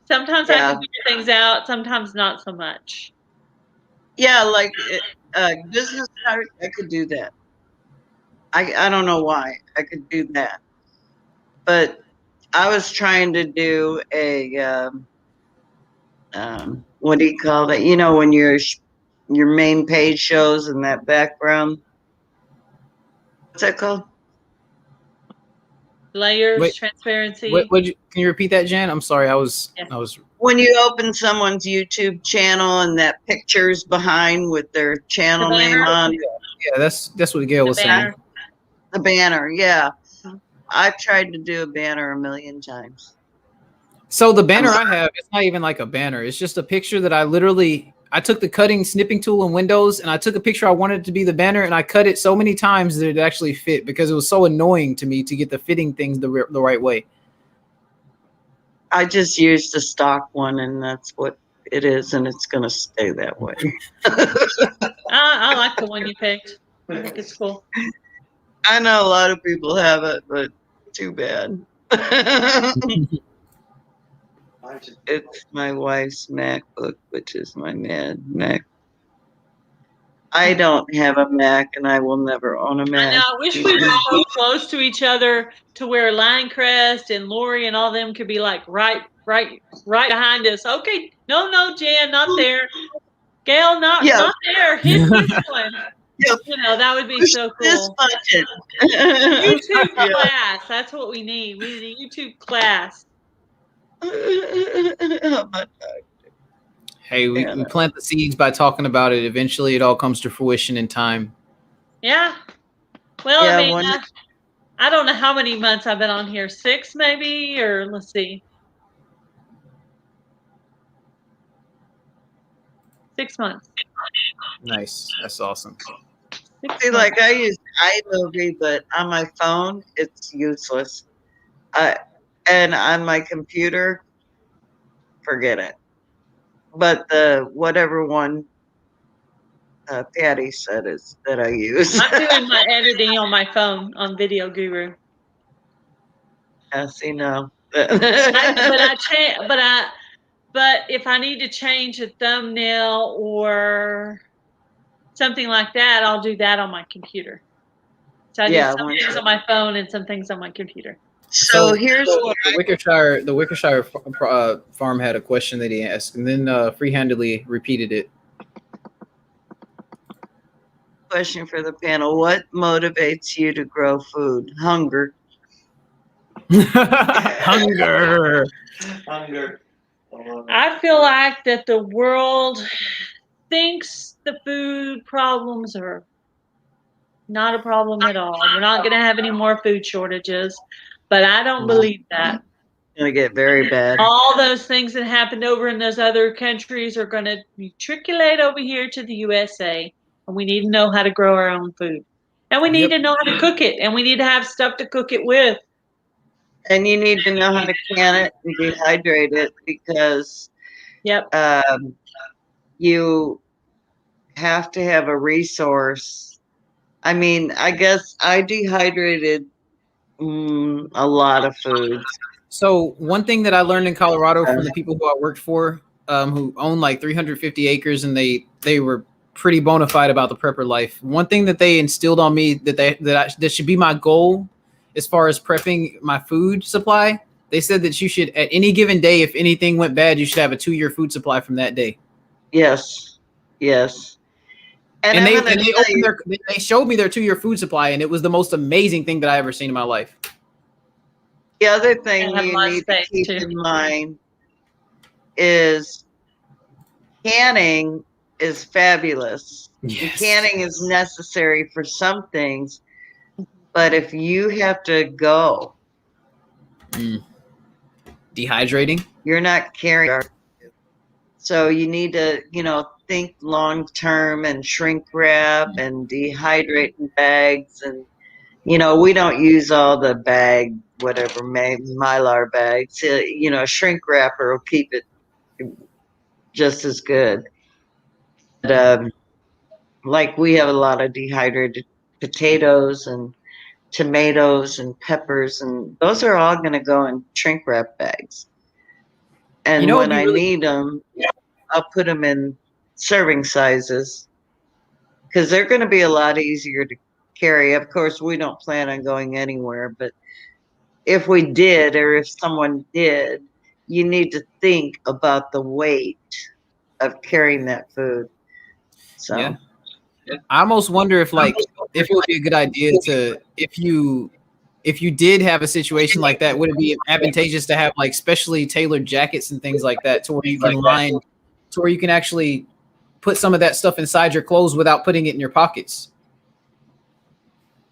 Sometimes I can figure things out, sometimes not so much. Yeah, like business card, I could do that. I don't know why I could do that, but I was trying to do a what do you call that? You know, when your main page shows in that background. What's that called? Layers, transparency. Can you repeat that, Jan? I'm sorry, I was. When you open someone's YouTube channel and that picture's behind with their channel name on. Yeah, that's what Gail was saying. The banner, yeah. I've tried to do a banner a million times. So the banner I have, it's not even like a banner. It's just a picture that I took the snipping tool in Windows and I took a picture I wanted it to be the banner and I cut it so many times that it actually fit because it was so annoying to me to get the fitting things the right way. I just used a stock one and that's what it is and it's going to stay that way. I like the one you picked. I think it's cool. I know a lot of people have it, but too bad. It's my wife's MacBook, which is my Mac. I don't have a Mac, and I will never own a Mac. I know. I wish we were so close to each other to where Lioncrest and Lori and all them could be like right behind us. Okay, no, Jan, not there. Gail, not there. Hit this one. Yep. You know, that would be so cool. YouTube class. That's what we need. We need a YouTube class. Hey, we plant the seeds by talking about it. Eventually, it all comes to fruition in time. Yeah. Well, I mean, I don't know how many months I've been on here. 6 maybe, or let's see. 6 months. Nice. That's awesome. See, like I use iMovie, but on my phone, it's useless. And on my computer, forget it. But the whatever one Patty said is that I use. I'm doing my editing on my phone on Video Guru. See, no. But if I need to change a thumbnail or something like that, I'll do that on my computer. So I do some things on my phone and some things on my computer. So here's what the Wickershire farm had a question that he asked, and then free-handedly repeated it. Question for the panel: what motivates you to grow food? Hunger. Hunger. I feel like that the world thinks the food problems are not a problem at all. We're not going to have any more food shortages, but I don't believe that. It's going to get very bad. All those things that happened over in those other countries are going to matriculate over here to the USA, and we need to know how to grow our own food. And we need to know how to cook it, and we need to have stuff to cook it with. And you need to know how to can it and dehydrate it because you have to have a resource. I mean, I guess I dehydrated a lot of foods. So one thing that I learned in Colorado from the people who I worked for, who own like 350 acres, and they were pretty bona fide about the prepper life. One thing that they instilled on me that should be my goal as far as prepping my food supply. They said that you should, at any given day, if anything went bad, you should have a 2-year food supply from that day. Yes. And they showed me their 2-year food supply, and it was the most amazing thing that I ever seen in my life. The other thing you need to keep in mind is canning is fabulous. Yes. Canning is necessary for some things, but if you have to go, dehydrating, you're not carrying. So you need to, think long term and shrink wrap and dehydrate in bags. And, we don't use all the bag, whatever, Mylar bags. Shrink wrapper will keep it just as good. But, like we have a lot of dehydrated potatoes and tomatoes and peppers, and those are all going to go in shrink wrap bags. And when I need them, I'll put them in serving sizes because they're going to be a lot easier to carry. Of course, we don't plan on going anywhere, but if we did, or if someone did, you need to think about the weight of carrying that food. So yeah. I almost wonder if it would be a good idea to, if you did have a situation like that, would it be advantageous to have like specially tailored jackets and things like that to where you can actually put some of that stuff inside your clothes without putting it in your pockets?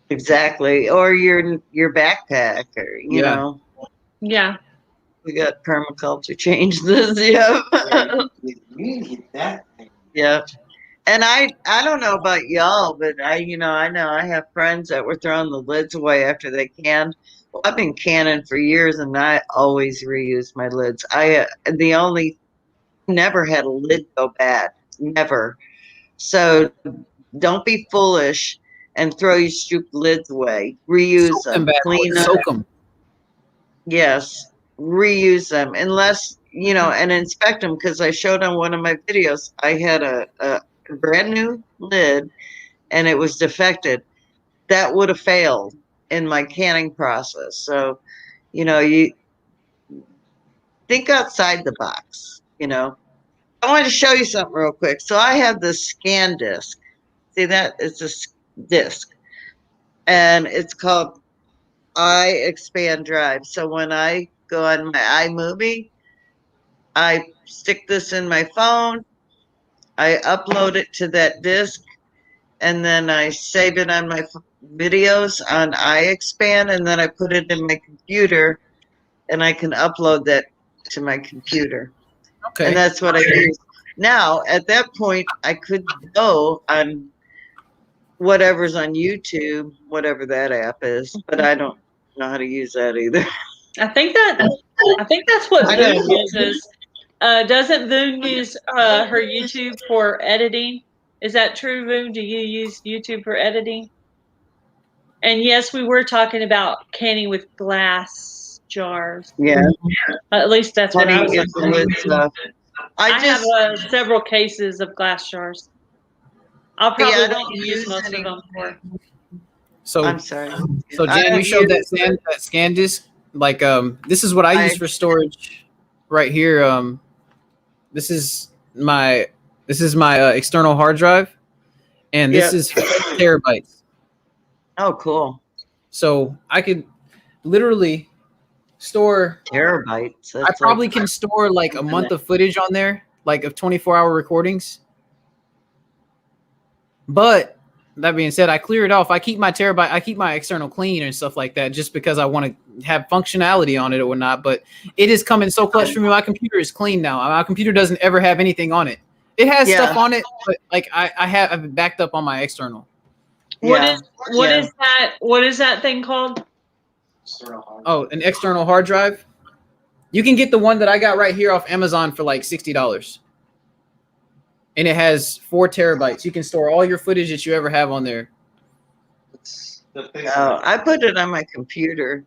Exactly. Or your backpack, or you know. Yeah. We got permaculture change this. Yeah. Yeah. And I don't know about y'all, but I know I have friends that were throwing the lids away after they canned. Well, I've been canning for years, and I always reuse my lids. Never had a lid go bad, never. So don't be foolish and throw your stupid lids away. Reuse them, clean them. Soak them. Yes, reuse them, unless and inspect them, because I showed on one of my videos I had a brand new lid and it was defected. That would have failed in my canning process. So you think outside the box. I want to show you something real quick. So I have this scan disc. See that? It's a disc, and it's called iExpand Drive. So when I go on my iMovie, I stick this in my phone, I upload it to that disk, and then I save it on my videos on iExpand, and then I put it in my computer, and I can upload that to my computer. Okay. And that's what I use. Now, at that point, I could go on whatever's on YouTube, whatever that app is, but I don't know how to use that either. I think that's what Voon uses. Doesn't Voon use her YouTube for editing? Is that true, Voon? Do you use YouTube for editing? And yes, we were talking about canning with glass jars. Yeah. At least that's what I was thinking. I have several cases of glass jars. I'll probably use most of them for. So I'm sorry. So Jan, you showed that scan disc. Like this is what I use for storage right here. This is my external hard drive, and this is 5 terabytes. Oh, cool. So I could literally store terabytes. I probably can store like a month of footage on there, like of 24-hour recordings. But that being said, I clear it off. I keep my external clean and stuff like that, just because I want to have functionality on it or whatnot. But it is coming so clutch for me. My computer is clean now. My computer doesn't ever have anything on it. It has stuff on it, but like I've backed up on my external. What is that thing called? Oh, an external hard drive. You can get the one that I got right here off Amazon for like $60. And it has 4 terabytes. You can store all your footage that you ever have on there. I put it on my computer.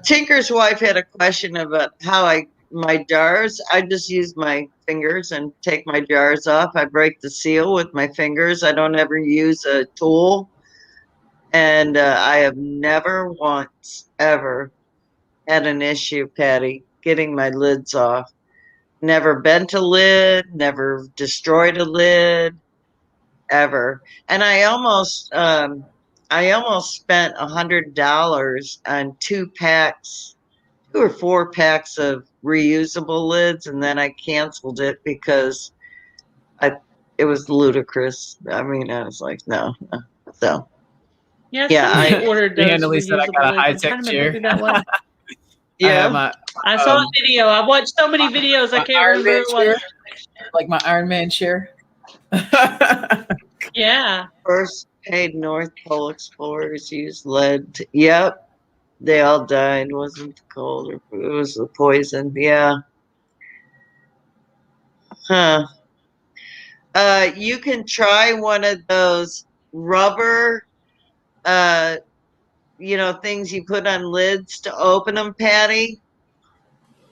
Tinker's wife had a question about how my jars. I just use my fingers and take my jars off. I break the seal with my fingers. I don't ever use a tool. And I have never once ever had an issue, Patty, getting my lids off. Never bent a lid, never destroyed a lid, ever. And I almost spent $100 on 2 or 4 packs of reusable lids, and then I canceled it because It was ludicrous. I mean, I was like, no. So Yeah, yeah, somebody ordered those Randomly said I got a reusable lids. I'm high-tech trying to remember chair. who that was. yeah. I saw a video. I watched so many videos. I My can't Iron remember Man who it was. chair, like my Iron Man chair. Yeah. First paid North Pole explorers used lead. Yep, they all died. Wasn't the cold, or it was the poison. Yeah. Huh. You can try one of those rubber, things you put on lids to open them, Patty.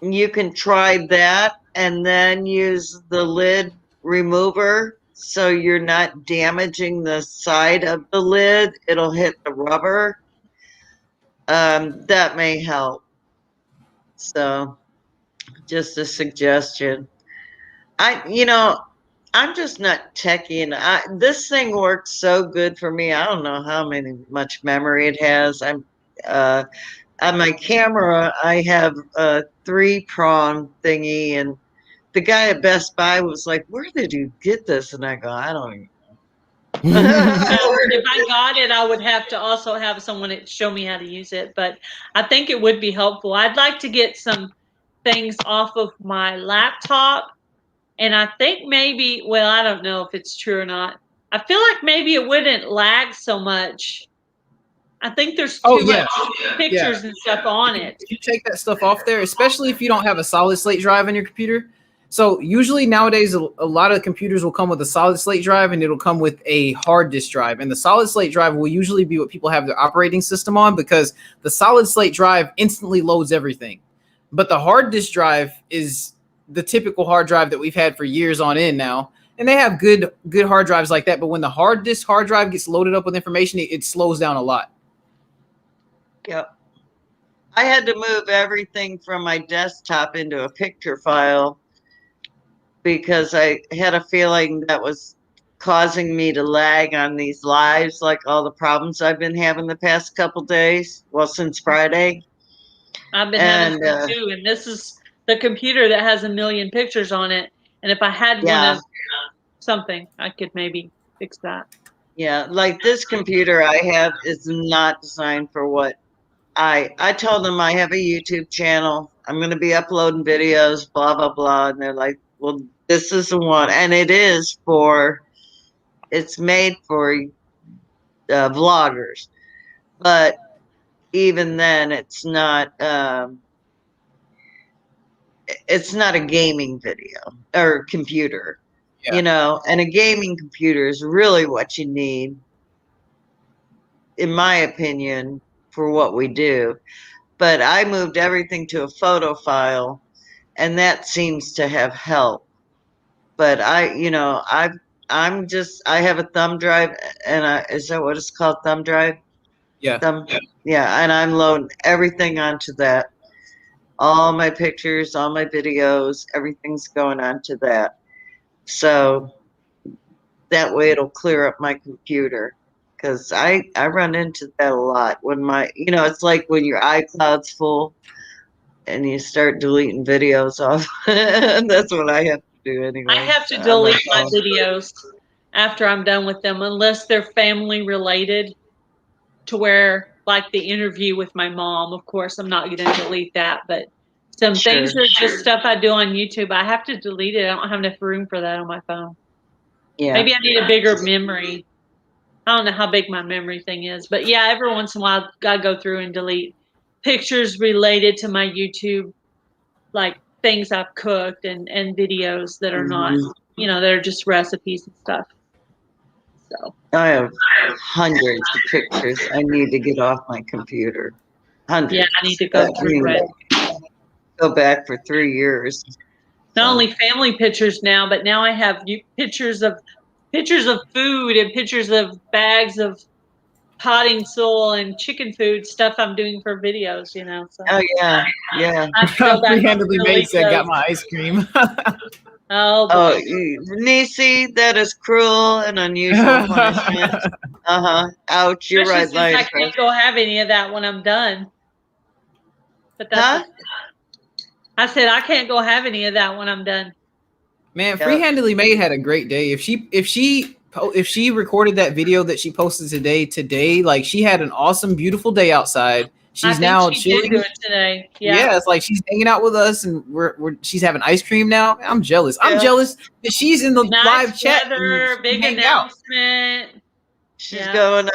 You can try that and then use the lid remover so you're not damaging the side of the lid. It'll hit the rubber. That may help. So, just a suggestion. I'm just not techie, and this thing works so good for me. I don't know how much memory it has. On my camera, I have a 3-prong thingy, and the guy at Best Buy was like, "Where did you get this?" And I go, "I don't even If I got it, I would have to also have someone show me how to use it. But I think it would be helpful. I'd like to get some things off of my laptop. And I think maybe, well, I don't know if it's true or not. I feel like maybe it wouldn't lag so much. I think there's too much pictures and stuff on it. If you take that stuff off there, especially if you don't have a solid slate drive in your computer. So usually nowadays, a lot of computers will come with a solid slate drive and it'll come with a hard disk drive. And the solid slate drive will usually be what people have their operating system on, because the solid slate drive instantly loads everything. But the hard disk drive is the typical hard drive that we've had for years on end now. And they have good hard drives like that. But when the hard drive gets loaded up with information, it slows down a lot. Yep. I had to move everything from my desktop into a picture file because I had a feeling that was causing me to lag on these lives, like all the problems I've been having the past couple days. Well, since Friday. I've been having some too, and this is the computer that has 1 million pictures on it. And if I had one of something, I could maybe fix that. Yeah, like this computer I have is not designed for what I told them I have a YouTube channel. I'm going to be uploading videos, blah, blah, blah. And they're like, well, this is the one. And it's made for vloggers. But even then, it's not a gaming video or computer, and a gaming computer is really what you need, in my opinion, for what we do. But I moved everything to a photo file, and that seems to have helped. But I have a thumb drive, and is that what it's called, thumb drive? Yeah. Yeah, and I'm loading everything onto that. All my pictures, all my videos, everything's going onto that. So that way it'll clear up my computer. Because I run into that a lot when it's like when your iCloud's full and you start deleting videos off. That's what I have to do anyway. I have to delete my videos after I'm done with them, unless they're family related, to where, like the interview with my mom, of course, I'm not going to delete that. But some things are just stuff I do on YouTube. I have to delete it. I don't have enough room for that on my phone. Yeah. Maybe I need a bigger memory. I don't know how big my memory thing is, but yeah, every once in a while I go through and delete pictures related to my YouTube, like things I've cooked and videos that are not, that are just recipes and stuff. So I have hundreds of pictures I need to get off my computer. Hundreds. Yeah, I need to go through it. Go back for 3 years. Not only family pictures now, but now I have pictures of food and pictures of bags of potting soil and chicken food stuff I'm doing for videos, So. Oh yeah. Free-handedly made said, "Got my ice cream." Oh, Nisi, that is cruel and unusual punishment. Ouch, you're right, Lioncrest. I can't go have any of that when I'm done. But that's I said I can't go have any of that when I'm done. Man, Free Handedly Made had a great day. If she recorded that video that she posted today, like she had an awesome, beautiful day outside. She's now chilling. Did do it today. Yeah, it's like she's hanging out with us, and she's having ice cream now. I'm jealous. I'm jealous that she's in the live chat. Big announcement. She's going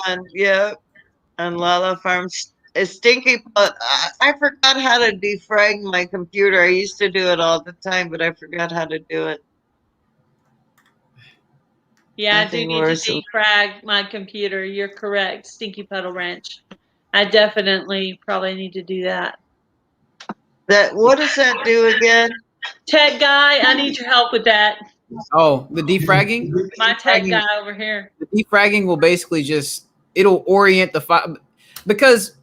on Lala Farms. It's stinky, but I forgot how to defrag my computer. I used to do it all the time, but I forgot how to do it. Yeah, I do need to defrag my computer. You're correct, Stinky Puddle Ranch. I definitely probably need to do that. What does that do again? Tech guy, I need your help with that. Oh, the defragging? My tech guy over here. The defragging will basically it'll orient the file, because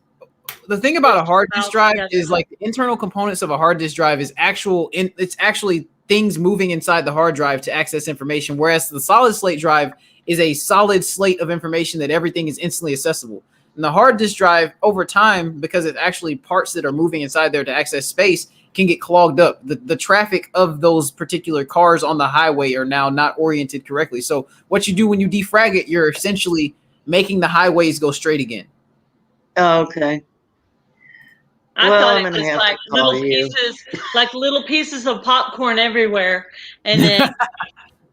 the thing about a hard disk drive is like the internal components of a hard disk drive is it's actually things moving inside the hard drive to access information, whereas the solid slate drive is a solid slate of information that everything is instantly accessible. And the hard disk drive, over time, because it's actually parts that are moving inside there to access space, can get clogged up. The traffic of those particular cars on the highway are now not oriented correctly. So what you do when you defrag it, you're essentially making the highways go straight again. Oh, okay. I thought it was like little pieces of popcorn everywhere, and then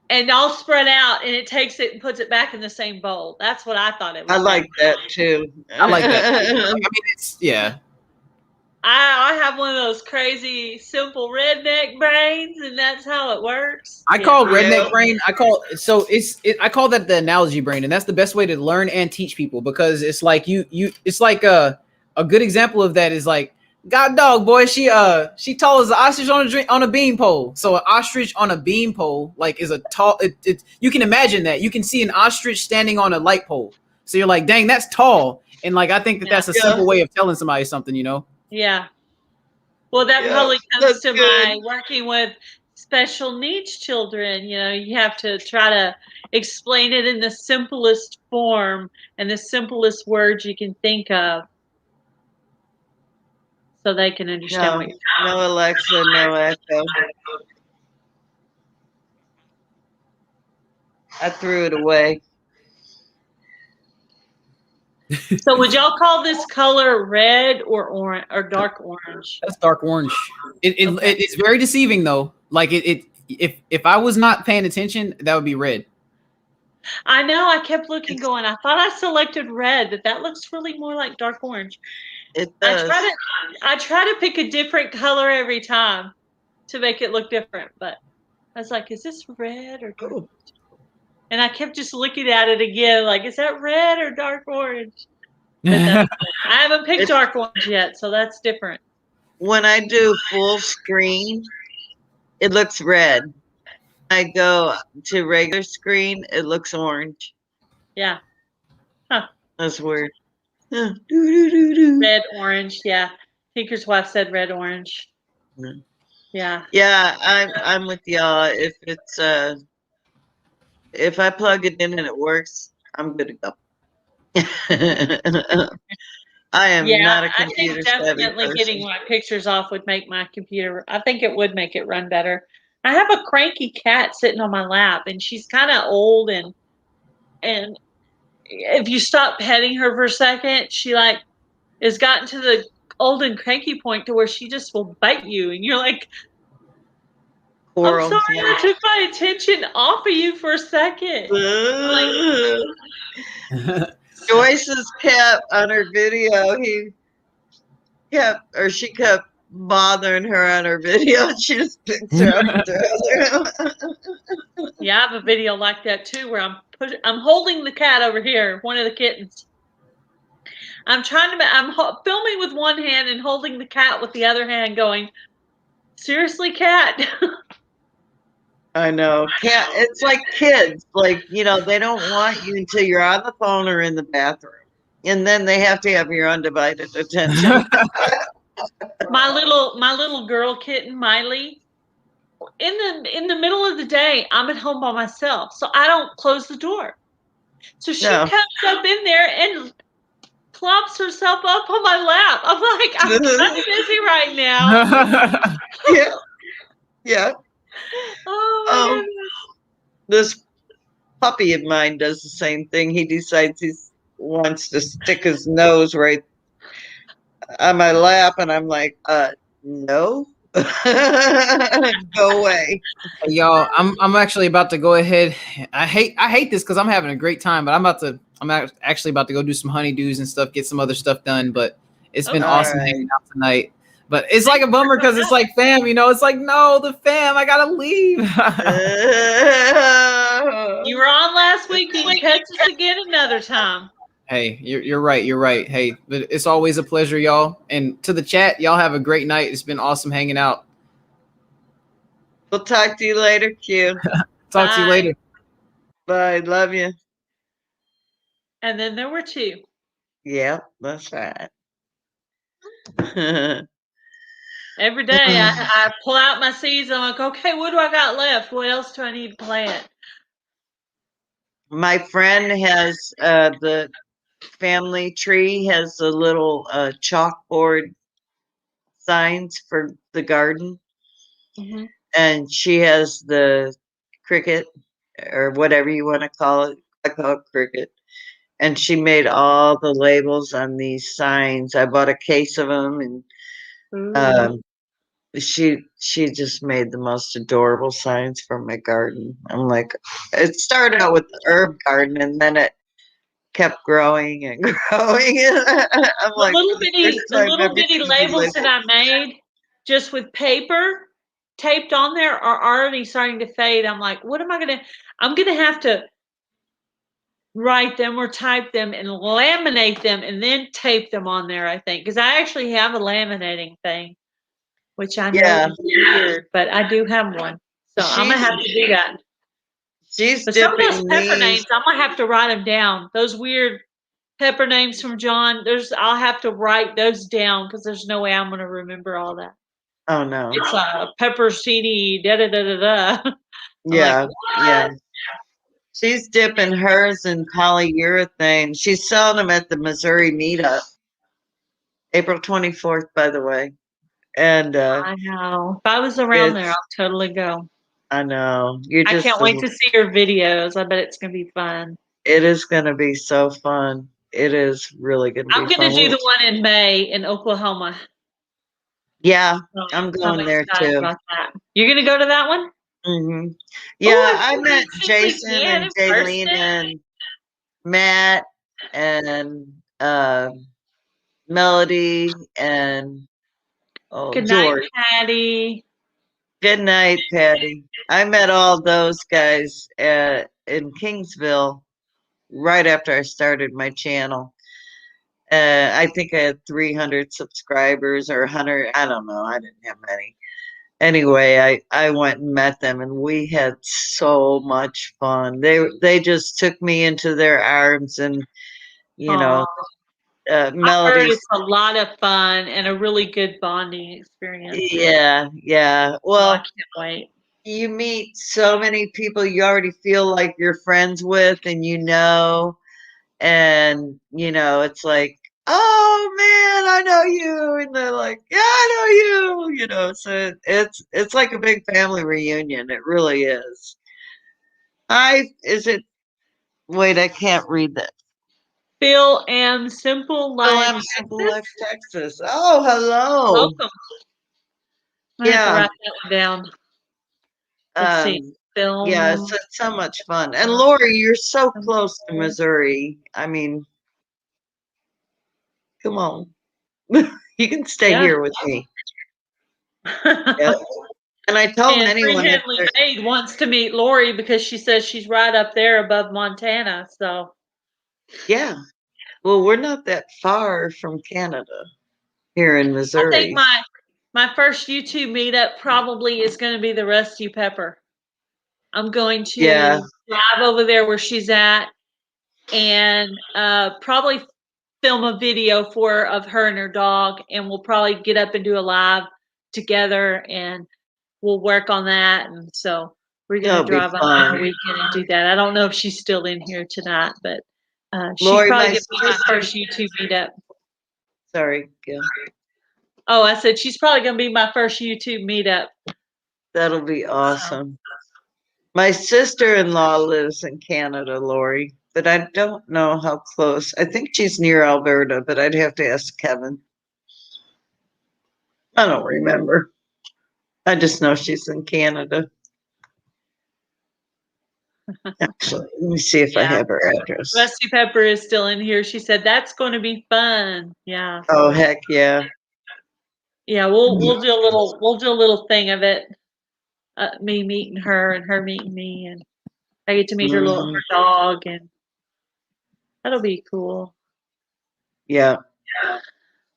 and all spread out, and it takes it and puts it back in the same bowl. That's what I thought it was. I like that too. I like that. I mean, it's I have one of those crazy simple redneck brains, and that's how it works. I call redneck brain. I call that the analogy brain, and that's the best way to learn and teach people, because it's like it's like a good example of that is like, God dog boy, she tall as an ostrich on a bean pole. So an ostrich on a bean pole like is a tall. You can imagine that. You can see an ostrich standing on a light pole. So you're like, dang, that's tall. And like I think that's a simple way of telling somebody something, you know. Yeah. Well, that probably comes to my working with special needs children. You know, you have to try to explain it in the simplest form and the simplest words you can think of, so they can understand what you're talking about. No Alexa, no Echo. I threw it away. So would y'all call this color red or orange or dark orange? That's dark orange. It's very deceiving though. Like if I was not paying attention, that would be red. I know. I kept looking, going, I thought I selected red, but that looks really more like dark orange. It does. I try to pick a different color every time to make it look different, but I was like, is this red or dark? And I kept just looking at it again, like, is that red or dark orange? I haven't picked dark orange yet, so that's different. When I do full screen, it looks red. I go to regular screen, it looks orange. Yeah. Huh. That's weird. Red, orange, yeah. Tinker's wife said red, orange. Yeah. Yeah, I'm with y'all. If it's if I plug it in and it works, I'm good to go. I am not a computer savvy person. Definitely getting my pictures off would make my computer. I think it would make it run better. I have a cranky cat sitting on my lap, and she's kind of old, and if you stop petting her for a second, she like has gotten to the old and cranky point to where she just will bite you, and you're like, I'm sorry, I took my attention off of you for a second. Joyce's cat on her video, she kept bothering her on her video. She just picked her up. Yeah, I have a video like that too, where I'm holding the cat over here, one of the kittens. I'm filming with one hand and holding the cat with the other hand, going, seriously, cat? I know. Cat, it's like kids. Like, you know, they don't want you until you're on the phone or in the bathroom. And then they have to have your undivided attention. My little girl kitten, Miley, in the middle of the day, I'm at home by myself, so I don't close the door. So she comes up in there and plops herself up on my lap. I'm like, I'm busy right now. Yeah. Oh my This puppy of mine does the same thing. He decides he wants to stick his nose right on my lap, and I'm like, no. Go away. Hey, y'all, I'm actually about to go ahead. I hate this because I'm having a great time, but I'm actually about to go do some honeydews and stuff, get some other stuff done. But it's been awesome hanging out tonight. But it's like a bummer because it's like fam, you know. It's like no, the fam. I gotta leave. You were on last week. You can catch us again another time. Hey, you're right. You're right. Hey, but it's always a pleasure, y'all. And to the chat, y'all have a great night. It's been awesome hanging out. We'll talk to you later, Q. Talk to you later. Bye. Love you. And then there were 2. Yeah, that's right. Every day I pull out my seeds. I'm like, okay, what do I got left? What else do I need to plant? My friend has the family tree has the little chalkboard signs for the garden. Mm-hmm. And she has the cricket or whatever you want to call it. I call it cricket. And she made all the labels on these signs. I bought a case of them, and she just made the most adorable signs for my garden. I'm like, it started out with the herb garden, and then it kept growing and growing. I'm like, the little bitty labels that I made just with paper taped on there are already starting to fade. I'm like, what am I gonna? I'm gonna have to write them or type them and laminate them and then tape them on there. I think because I actually have a laminating thing, which I know is weird, but I do have one, so I'm gonna have to do that. But some of those pepper names, I'm gonna have to write them down. Those weird pepper names from John. I'll have to write those down because there's no way I'm gonna remember all that. Oh no! It's peppercini da da da da da. Yeah, yeah. She's dipping hers in polyurethane. She's selling them at the Missouri meetup, April 24th, by the way. And I know. If I was around there, I'll totally go. I know. I can't wait to see your videos. I bet it's gonna be fun. It is gonna be so fun. It is really gonna be fun. I'm gonna do the one in May in Oklahoma. Yeah, I'm going there too. About that. You're gonna go to that one? Mm-hmm. Yeah, I met Jason and Jaylene and Matt and Melody and Good George. night, Patty. Good night, Patty. I met all those guys in Kingsville right after I started my channel. I think I had 300 subscribers or 100. I don't know. I didn't have many. Anyway, I went and met them, and we had so much fun. They just took me into their arms, and you know, I've heard it's a lot of fun and a really good bonding experience. Yeah, yeah. Well, I can't wait. You meet so many people you already feel like you're friends with, and it's like, oh man, I know you, and they're like, yeah, I know you, so it's like a big family reunion. It really is. Wait, I can't read that. Phil M. Simple Life, Texas. Oh, hello. Welcome. I have to write that one down. Let's see. Phil. Yeah, it's so much fun. And Lori, you're so close to Missouri. I mean, come on. You can stay here with me. Yeah. And I told anyone that Maid wants to meet Lori because she says she's right up there above Montana. So yeah. Well, we're not that far from Canada here in Missouri. I think my first YouTube meetup probably is going to be the Rusty Pepper. I'm going to drive over there where she's at and probably film a video of her and her dog, and we'll probably get up and do a live together, and we'll work on that. And so we're going to drive out on the weekend and do that. I don't know if she's still in here tonight, but she's probably going to be my first YouTube meetup. Sorry, Gail. Oh, I said she's probably going to be my first YouTube meetup. That'll be awesome. My sister-in-law lives in Canada, Lori, but I don't know how close. I think she's near Alberta, but I'd have to ask Kevin. I don't remember. I just know she's in Canada. Actually, let me see if I have her address. Rusty Pepper is still in here. She said that's going to be fun. Yeah. Oh heck yeah. Yeah, we'll do a little thing of it. Me meeting her and her meeting me, and I get to meet her dog, and that'll be cool. Yeah.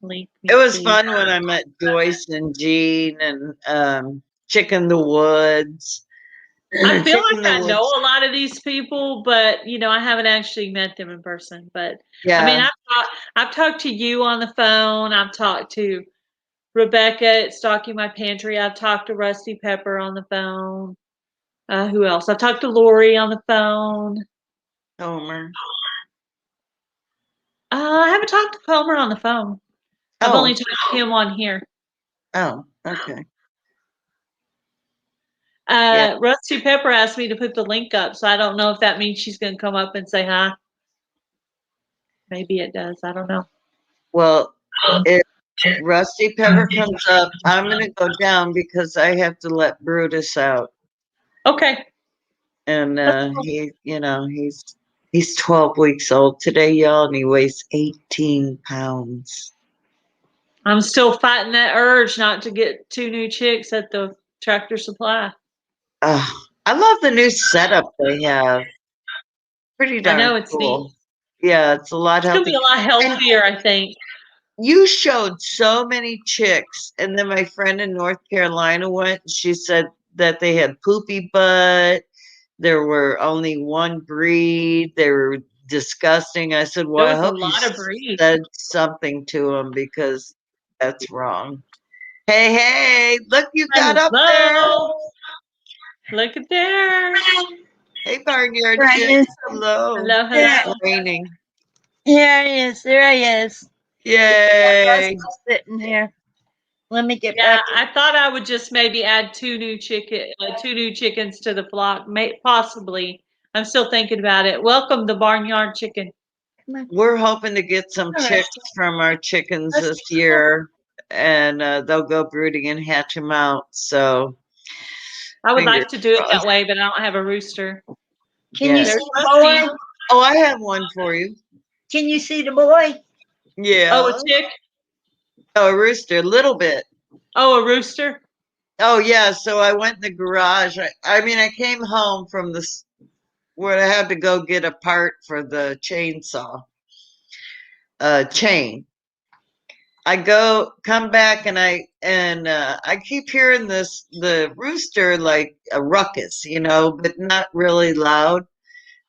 Link it was fun when I met Joyce and Jean and Chicken the Woods. I feel like I know a lot of these people, but you know, I haven't actually met them in person. But yeah, I mean, I've talked to you on the phone. I've talked to Rebecca at Stocking My Pantry. I've talked to Rusty Pepper on the phone. Who else? I've talked to Lori on the phone. Homer. I haven't talked to Homer on the phone. I've only talked to him on here. Oh, okay. Rusty Pepper asked me to put the link up, so I don't know if that means she's going to come up and say hi. Maybe it does. I don't know. Well, if Rusty Pepper comes up, I'm going to go down because I have to let Brutus out. Okay. And he, you know, he's 12 weeks old today, y'all, and he weighs 18 pounds. I'm still fighting that urge not to get 2 new chicks at the Tractor Supply. I love the new setup they have. Pretty darn I know, it's cool. neat. Yeah, it's a lot healthier. It's going to be a lot healthier, I think. You showed so many chicks, and then my friend in North Carolina went, and she said that they had poopy butt. There were only one breed. They were disgusting. I said, well, I hope you said something to them because that's wrong. Hey, look, you got up there. Look at there. Hey, Barnyard Chick. Hello. Hello. Raining. Here he is. There he is. Yay. Sitting here. Let me get back. back. I thought I would just maybe add 2 new chickens to the flock. Possibly. I'm still thinking about it. Welcome the Barnyard Chicken. We're hoping to get some chicks from our chickens this year, and they'll go brooding and hatch them out. So I would like to do it that way, but I don't have a rooster. Can you see the boy? Oh, I have one for you. Can you see the boy? Yeah. Oh, a chick? Oh, a rooster, a little bit. Oh, a rooster? Oh, yeah. So I went in the garage. I mean, I came home from where I had to go get a part for the chainsaw chain. I come back and I keep hearing the rooster like a ruckus, you know, but not really loud.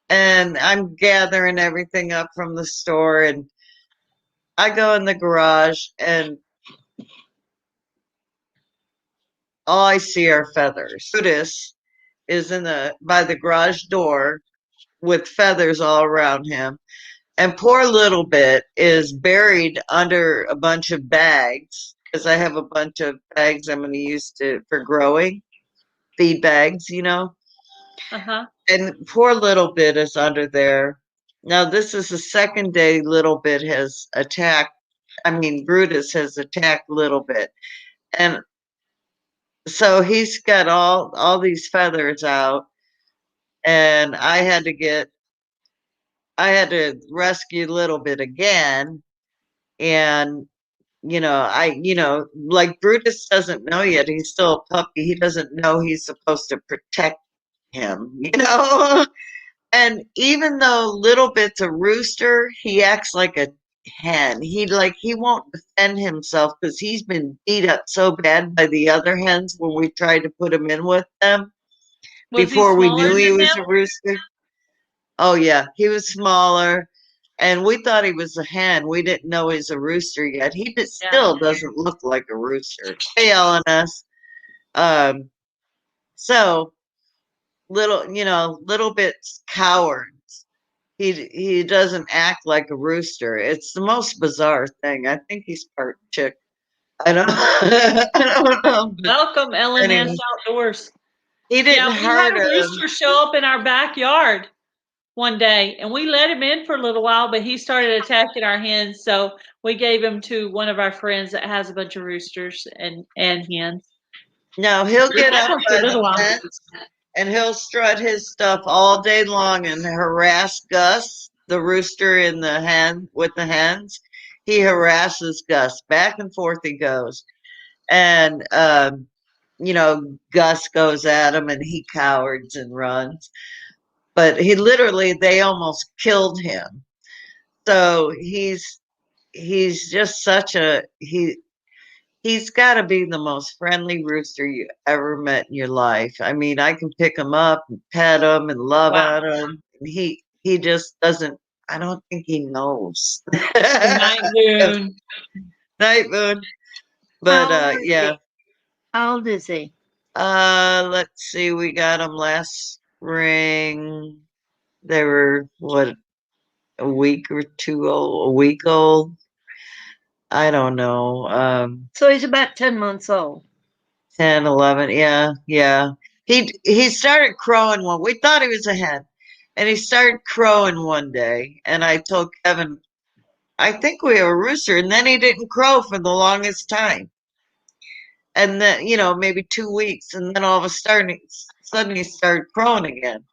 And I'm gathering everything up from the store, and I go in the garage, and all I see are feathers. Brutus is by the garage door with feathers all around him. And poor Little Bit is buried under a bunch of bags because I have a bunch of bags I'm going to use for growing, feed bags, you know. Uh-huh. And poor Little Bit is under there. Now, this is the second day Little Bit has Brutus has attacked Little Bit. And so he's got all these feathers out, and I had to rescue Little Bit again. And like Brutus doesn't know yet. He's still a puppy. He doesn't know he's supposed to protect him, you know. And even though Little Bit's a rooster, he acts like a hen. He won't defend himself because he's been beat up so bad by the other hens when we tried to put him in with them. Before we knew he was a rooster. Oh yeah, he was smaller, and we thought he was a hen. We didn't know he was a rooster yet. He still doesn't look like a rooster. Hey, LNS. So Little Bit's cowards. He doesn't act like a rooster. It's the most bizarre thing. I think he's part chick. I don't know. Welcome, LNS Outdoors. He didn't we had hurt a him. rooster show up in our backyard one day, and we let him in for a little while, but he started attacking our hens, so we gave him to one of our friends that has a bunch of roosters and hens. No, he'll get up by the fence and he'll strut his stuff all day long and harass Gus, the rooster in the hen with the hens. He harasses Gus. Back and forth he goes. And Gus goes at him and he cowards and runs. But they almost killed him. So he's just he's got to be the most friendly rooster you ever met in your life. I mean, I can pick him up and pet him and love on him. He just doesn't. I don't think he knows. Night Moon. Night Moon. But yeah. How old is he? Let's see. We got him last spring. They were a week or two old, a week old. I don't know. So he's about 10 months old. 10, 11. Yeah. He started crowing we thought he was a hen. And he started crowing one day. And I told Kevin, I think we have a rooster. And then he didn't crow for the longest time. And then, maybe 2 weeks. And then all of a sudden he started crowing again.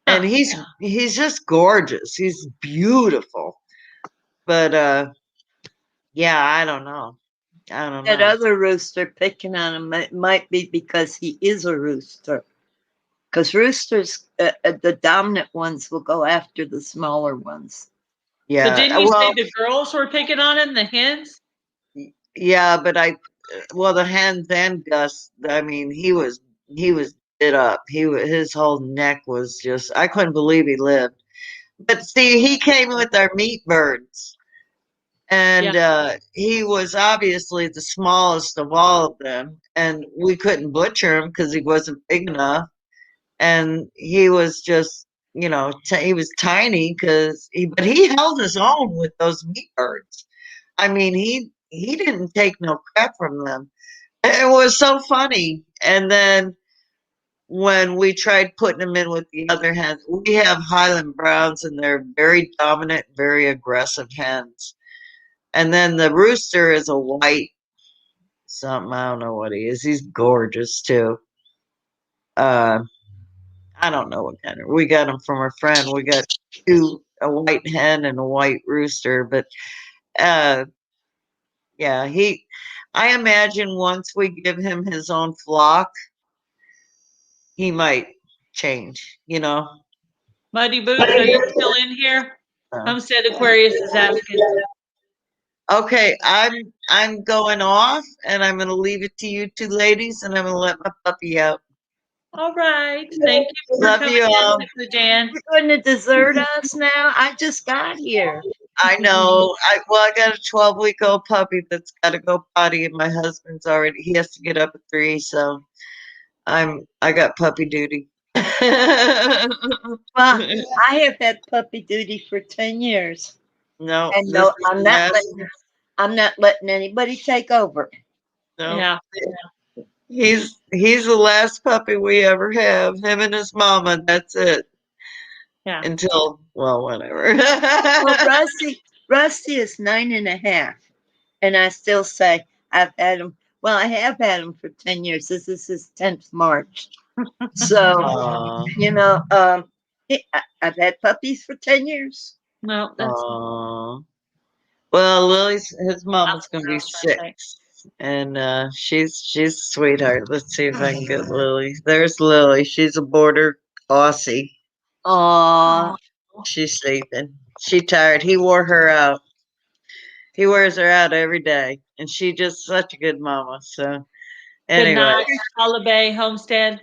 And he's just gorgeous. He's beautiful. But yeah, I don't know. That other rooster picking on him might be because he is a rooster. Because roosters, the dominant ones will go after the smaller ones. Yeah. So didn't you say the girls were picking on him, the hens? Yeah, but the hens and Gus, I mean, he was bit up. His whole neck was just, I couldn't believe he lived. But see, he came with our meat birds. And he was obviously the smallest of all of them. And we couldn't butcher him because he wasn't big enough. And he was just, he was tiny but he held his own with those meat birds. I mean, he didn't take no crap from them. It was so funny. And then when we tried putting him in with the other hens, we have Highland Browns and they're very dominant, very aggressive hens. And then the rooster is a white something. I don't know what he is. He's gorgeous too. I don't know what kind of. We got him from a friend. We got a white hen and a white rooster. But yeah, I imagine once we give him his own flock, he might change. Muddy Boots, are you still in here? Homestead Aquarius is asking. Okay, I'm going off, and I'm going to leave it to you two ladies, and I'm going to let my puppy out. All right. Thank you for coming in, Jan. You're going to desert us now? I just got here. I know. I got a 12-week-old puppy that's got to go potty, and my husband's he has to get up at 3, so I got puppy duty. Well, I have had puppy duty for 10 years. No, and no, I'm not letting anybody take over. No. Yeah. He's the last puppy we ever have. Him and his mama. That's it. Yeah. Until whatever. Well, Rusty is 9.5, and I still say I've had him. Well, I have had him for 10 years. This is his 10th March. So I've had puppies for 10 years. No, that's. Well, his mama's gonna be 6. And she's a sweetheart. Let's see if I can get Lily. There's Lily. She's a border Aussie. Aww. She's sleeping. She tired. He wore her out. He wears her out every day. And she just such a good mama. So anyway. Good night, Holly Bay Homestead.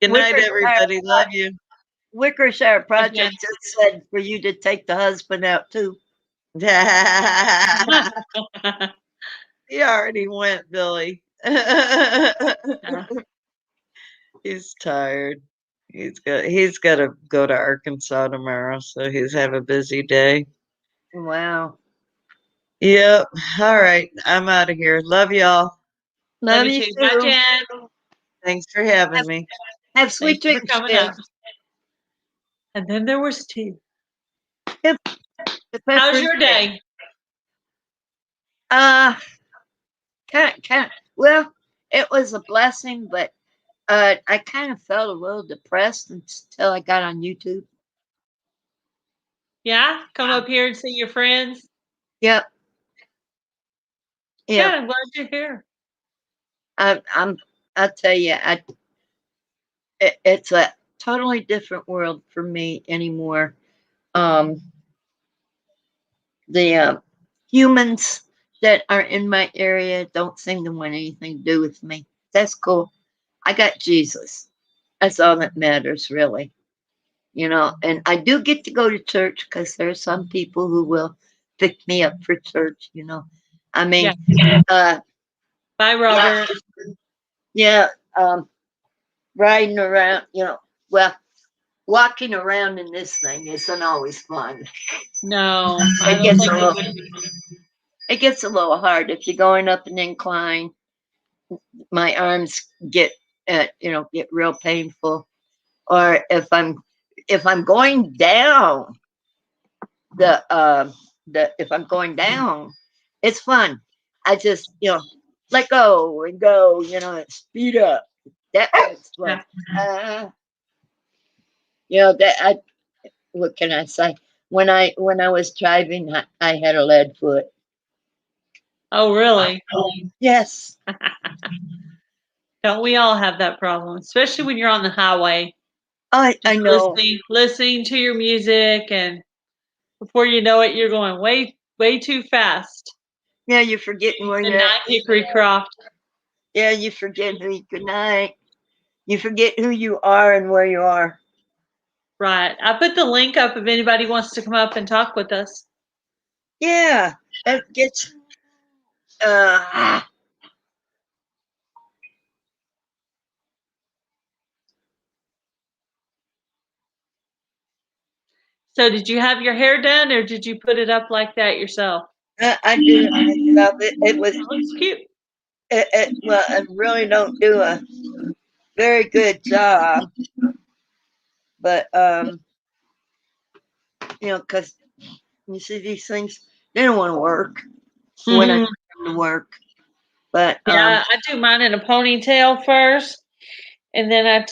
Good night, everybody. Love you. Wickershire Project just said for you to take the husband out too. He already went, Billy. He's tired. He's got to go to Arkansas tomorrow, so he's have a busy day. Wow. Yep. All right. I'm out of here. Love y'all. Love you too. Bye, Jen. Thanks for having me. Have sweet Thanks for dreams. coming up. And then there was two. Yep. How's your day? Well, it was a blessing, but I kind of felt a little depressed until I got on YouTube. Yeah, come up here and see your friends. Yep. Yeah, I'm glad you're here. I'll tell you, it's a totally different world for me anymore. The humans that are in my area don't seem to want anything to do with me. That's cool. I got Jesus. That's all that matters, really. You know, and I do get to go to church because there are some people who will pick me up for church, you know. I mean, Bye, Robert. Yeah, riding around, you know, well, walking around in this thing isn't always fun. No, I don't think it would. It gets a little hard if you're going up an incline. My arms get, get real painful. Or if I'm going down if I'm going down, it's fun. I just let go and go, speed up. That's fun. What can I say? When I was driving, I had a lead foot. Oh, really? Yes. Don't we all have that problem, especially when you're on the highway? I know. Listening to your music, and before you know it, you're going way too fast. Yeah, you're forgetting where you're at. Hickory Croft. Yeah, you forget good night. You forget who you are and where you are. Right. I put the link up if anybody wants to come up and talk with us. Yeah, that gets. So did you have your hair done, or did you put it up like that yourself? I did it myself. It was. It looks cute. Well, I really don't do a very good job, but because you see these things, they don't want to work when I come to work. But yeah, I do mine in a ponytail first, and then I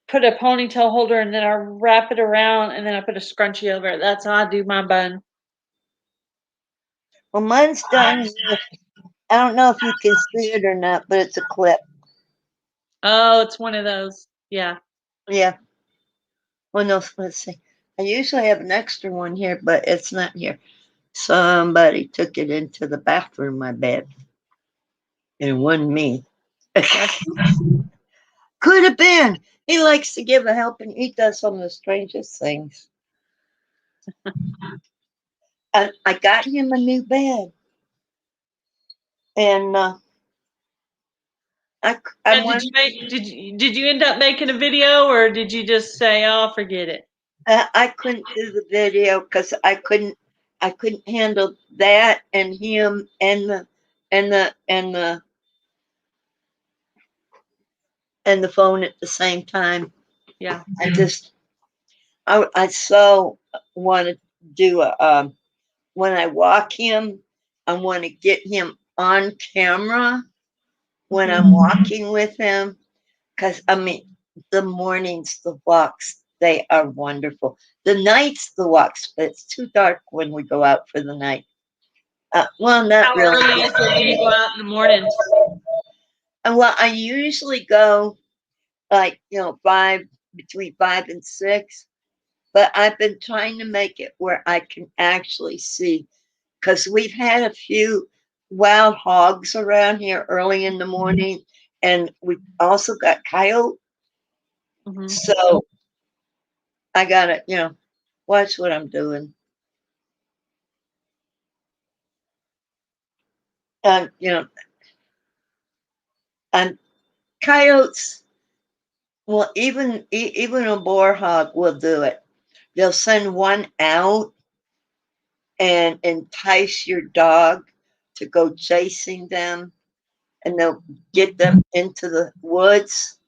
put a ponytail holder, and then I wrap it around, and then I put a scrunchie over it. That's how I do my bun. Well, mine's done with, I don't know if you can see it or not, but it's a clip. Oh, it's one of those. Yeah. Yeah. Well, no, let's see. I usually have an extra one here, but it's not here. Somebody took it into the bathroom, I bet. And it wasn't me. Could have been. He likes to give a helping. He does some of the strangest things. I got him a new bed. And did you end up making a video, or did you just say, "Oh, forget it"? I couldn't do the video because I couldn't handle that and him and the phone at the same time. Yeah. I so want to do a when I walk him, I want to get him on camera when I'm walking with him, because I mean the mornings, the walks, they are wonderful. The nights, the walks, but it's too dark when we go out for the night. Well, not really. How early is it when you go out in the mornings? Well, I usually go like between 5 and 6, but I've been trying to make it where I can actually see, because we've had a few wild hogs around here early in the morning, and we've also got coyote. So I gotta, watch what I'm doing. And and coyotes, well, even a boar hog will do it. They'll send one out and entice your dog to go chasing them, and they'll get them into the woods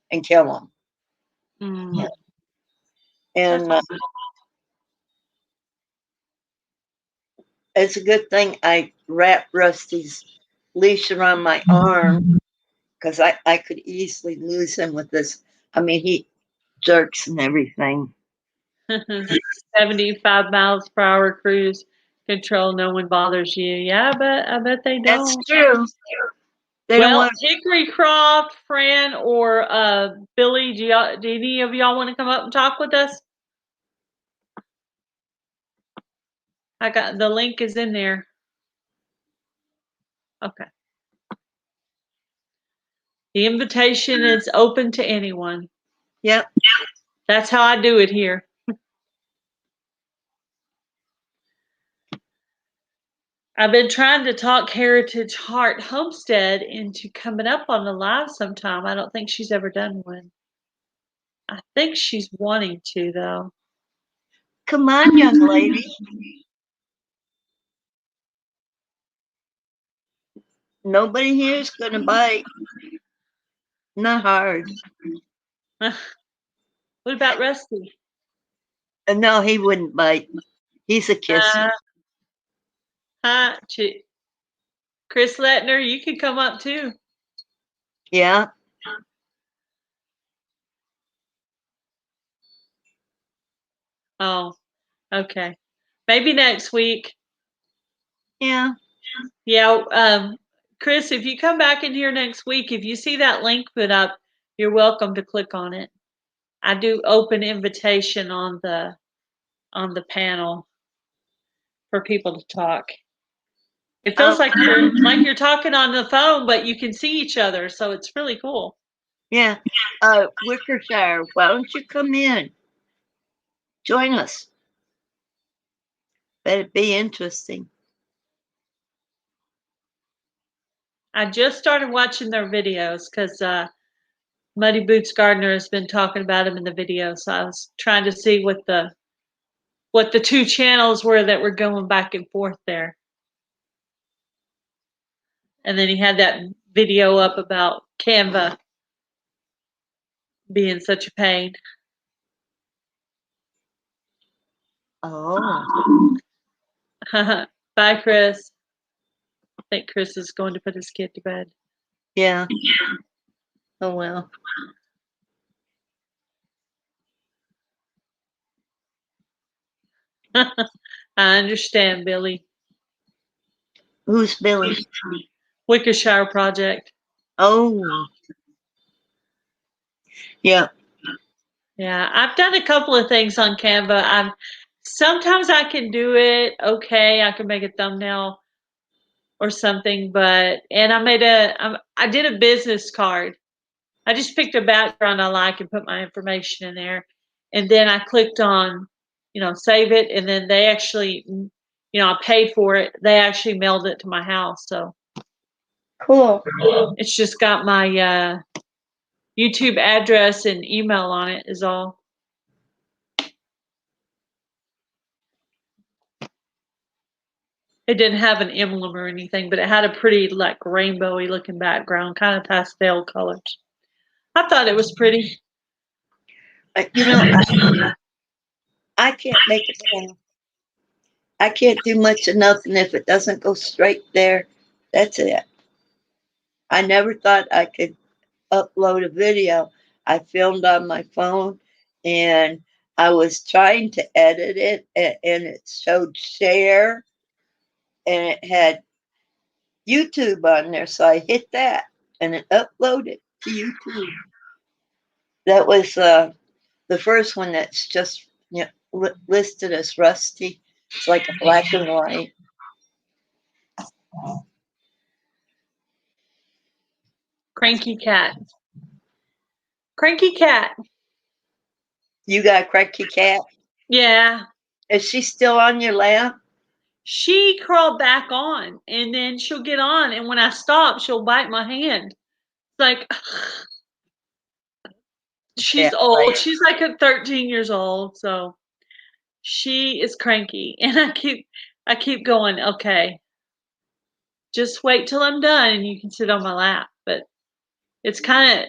and kill them. Mm. And it's a good thing I wrapped Rusty's leash around my arm because I could easily lose him with this. I mean, he jerks and everything. 75 miles per hour cruise control. No one bothers you. Yeah, I bet they don't. That's true. They well, don't want Hickory Croft, Fran, or Billy, do any of y'all want to come up and talk with us? I got the link is in there. Okay. The invitation is open to anyone. Yep. That's how I do it here. I've been trying to talk Heritage Heart Homestead into coming up on the live sometime. I don't think she's ever done one. I think she's wanting to, though. Come on, young lady. Nobody here is going to bite. Not hard. What about Rusty? No, he wouldn't bite. He's a kisser. Hi, Chris Lettner, you can come up too. Yeah. Oh, okay. Maybe next week. Yeah. Yeah. Chris, if you come back in here next week, if you see that link put up, you're welcome to click on it. I do open invitation on the panel for people to talk. It feels like you're talking on the phone, but you can see each other, so it's really cool. Yeah. Wickershire, why don't you come in? Join us. That'd be interesting. I just started watching their videos because Muddy Boots Gardener has been talking about them in the video, so I was trying to see what the two channels were that were going back and forth there. And then he had that video up about Canva being such a pain. Oh. Bye, Chris. I think Chris is going to put his kid to bed. Yeah. Oh, well. I understand, Billy. Who's Billy? Wickershire Project. Oh. Yeah. Yeah, I've done a couple of things on Canva. Sometimes I can do it okay. I can make a thumbnail or something, and I did a business card. I just picked a background I like and put my information in there, and then I clicked on, save it, and then they actually, I paid for it. They actually mailed it to my house, so cool. It's just got my YouTube address and email on it is all. It didn't have an emblem or anything, but it had a pretty like rainbowy looking background, kind of pastel colors. I thought it was pretty. I can't make it down. I can't do much of nothing if it doesn't go straight there. That's it. I never thought I could upload a video. I filmed on my phone and I was trying to edit it and it showed share and it had YouTube on there. So I hit that and it uploaded to YouTube. That was the first one that's just listed as Rusty. It's like a black and white. Cranky cat. Cranky cat. You got a cranky cat? Yeah. Is she still on your lap? She crawled back on and then she'll get on. And when I stop, she'll bite my hand. It's like, she's old. Right. She's like 13 years old. So she is cranky. And I keep going, okay. just wait till I'm done and you can sit on my lap. But it's kind of,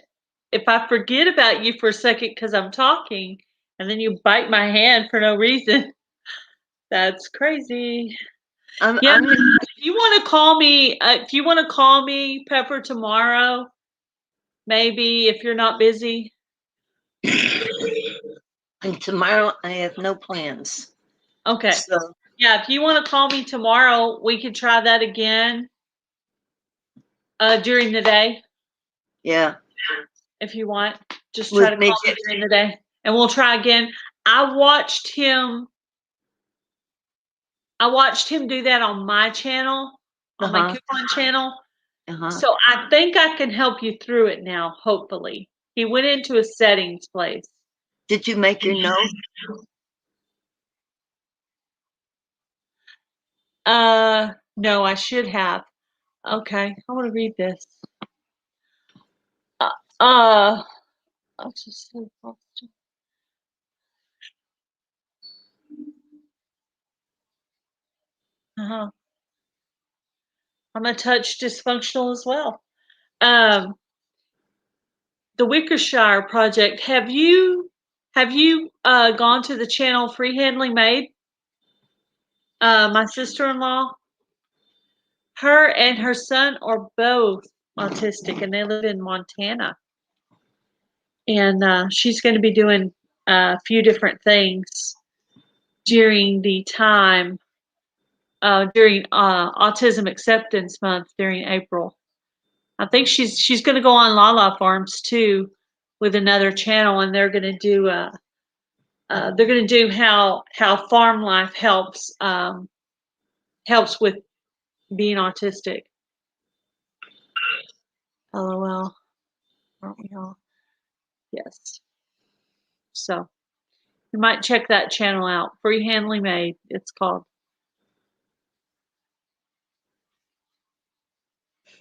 if I forget about you for a second because I'm talking and then you bite my hand for no reason, that's crazy. If you want to call me, Pepper, tomorrow, maybe if you're not busy. And tomorrow I have no plans. Okay. So, yeah, if you want to call me tomorrow, we could try that again during the day. Yeah. If you want, just try to call me during the day, and we'll try again. I watched him do that on my channel, on my coupon channel. So I think I can help you through it now, hopefully. He went into a settings place. Did you make your note? No, I should have. Okay, I want to read this. I'll just say I'm a touch dysfunctional as well. The Wickershire project. Have you gone to the channel Freehandling Maid? My sister-in-law, her and her son are both autistic, and they live in Montana. And she's going to be doing a few different things during the time during Autism Acceptance Month during April. I think she's going to go on Lala Farms too with another channel, and they're going to do how farm life helps with being autistic. LOL, aren't we all? Yes. So you might check that channel out. Freehandling Maid, it's called.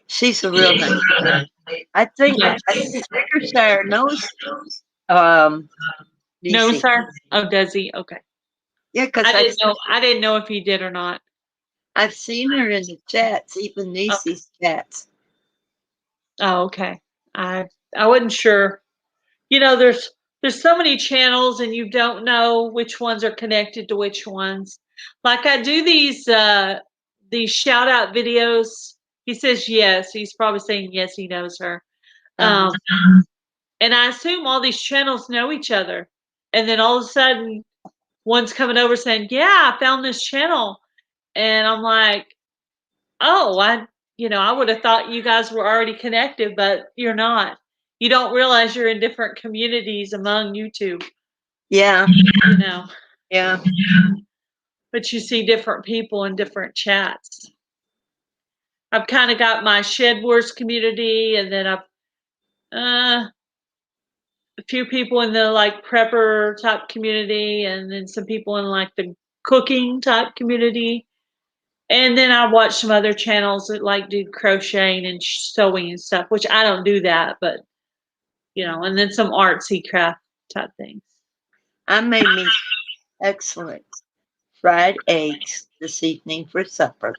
She's a real nice girl. I think Wickershire knows. No, sir. Oh, does he? Okay. Yeah, because I didn't know if he did or not. I've seen her in the chats, even Niecy's chats. Oh, okay. I wasn't sure. You know, there's so many channels, and you don't know which ones are connected to which ones. Like I do these shout out videos. He says yes. He's probably saying yes. He knows her. And I assume all these channels know each other. And then all of a sudden, one's coming over saying, "Yeah, I found this channel," and I'm like, "Oh, I would have thought you guys were already connected, but you're not. You don't realize you're in different communities among YouTube." Yeah. You know. Yeah. But you see different people in different chats. I've kind of got my Shed Wars community, and then I've a few people in the like prepper type community, and then some people in like the cooking type community. And then I watch some other channels that like do crocheting and sewing and stuff, which I don't do that, but and then some artsy craft type things. I made me excellent fried eggs this evening for supper.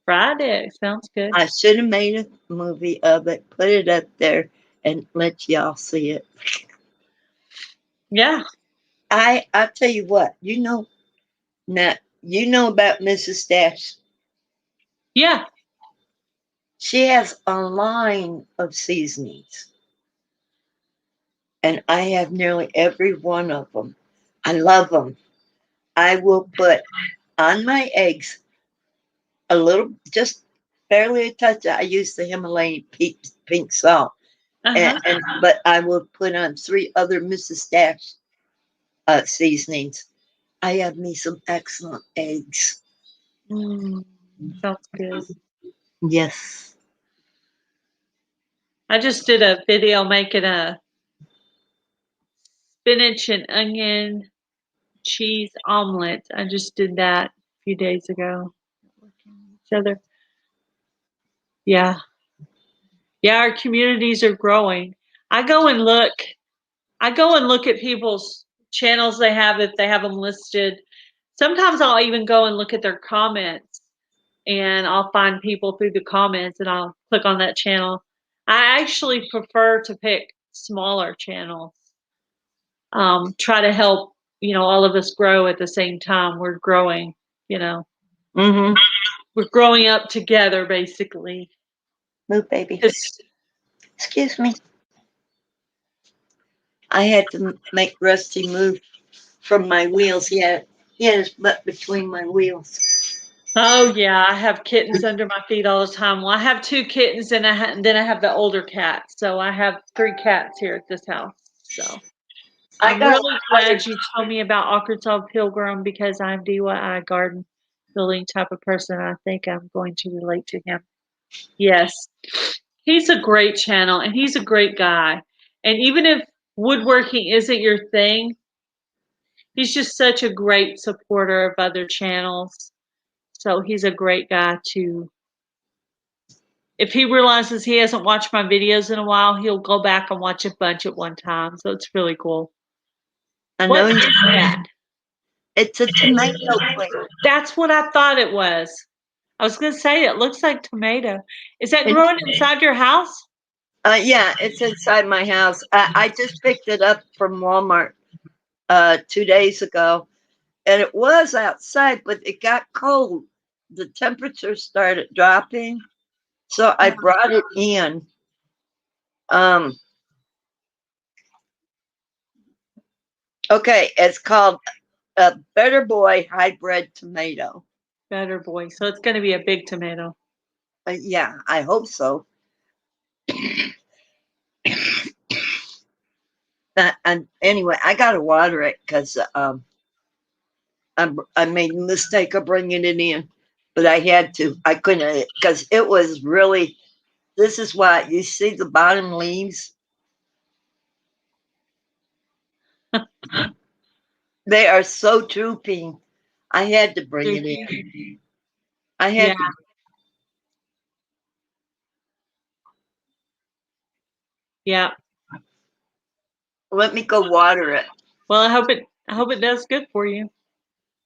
Fried eggs sounds good. I should have made a movie of it, put it up there, and let y'all see it. Yeah. I'll tell you what, now you know about Mrs. Stash. Yeah. She has a line of seasonings. And I have nearly every one of them. I love them. I will put on my eggs a little, just barely a touch. I use the Himalayan pink salt. But I will put on 3 other Mrs. Stash seasonings. I have me some excellent eggs. Sounds good. Yes. I just did a video making a spinach and onion cheese omelet. I just did that a few days ago. Yeah. Yeah, our communities are growing. I go and look at people's channels they have if they have them listed. Sometimes I'll even go and look at their comments. and I'll find people through the comments and I'll click on that channel. I actually prefer to pick smaller channels. Try to help, all of us grow at the same time. We're growing, Mm-hmm. we're growing up together, basically. Move, baby. Excuse me. I had to make Rusty move from my wheels. He had his butt between my wheels. Oh yeah, I have kittens under my feet all the time. Well, I have 2 kittens, and then I have the older cat. So I have 3 cats here at this house. So I'm really glad you told me about Arkansas Pilgrim, because I'm DIY garden building type of person. I think I'm going to relate to him. Yes, he's a great channel, and he's a great guy. And even if woodworking isn't your thing, he's just such a great supporter of other channels. So he's a great guy to. If he realizes he hasn't watched my videos in a while, he'll go back and watch a bunch at one time. So it's really cool. I know What is that? It's a tomato plant. That's what I thought it was. I was going to say it looks like tomato. Is that growing inside your house? Yeah, it's inside my house. I just picked it up from Walmart 2 days ago, and it was outside, but it got cold. The temperature started dropping, so I brought it in. Okay, it's called a Better Boy hybrid tomato. Better Boy. So it's going to be a big tomato. Yeah, I hope so. And anyway, I gotta water it because I made a mistake of bringing it in, but I had to. I couldn't, because it was really. This is why you see the bottom leaves. They are so drooping. I had to bring it in. I had to. Yeah. Let me go water it. Well, I hope it does good for you.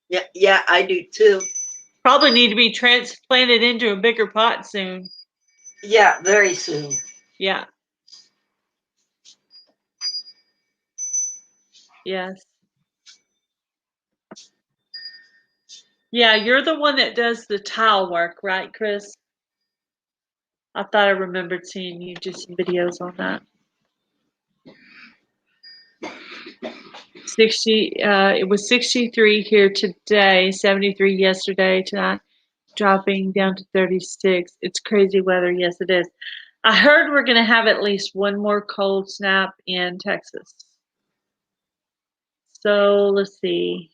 Yeah, I do too. Probably need to be transplanted into a bigger pot soon. Yeah, very soon. Yeah. Yes. Yeah, you're the one that does the tile work, right, Chris? I thought I remembered seeing you do some videos on that. 60, it was 63 here today, 73 yesterday, tonight dropping down to 36. It's crazy weather. Yes, it is. I heard we're going to have at least one more cold snap in Texas. So let's see.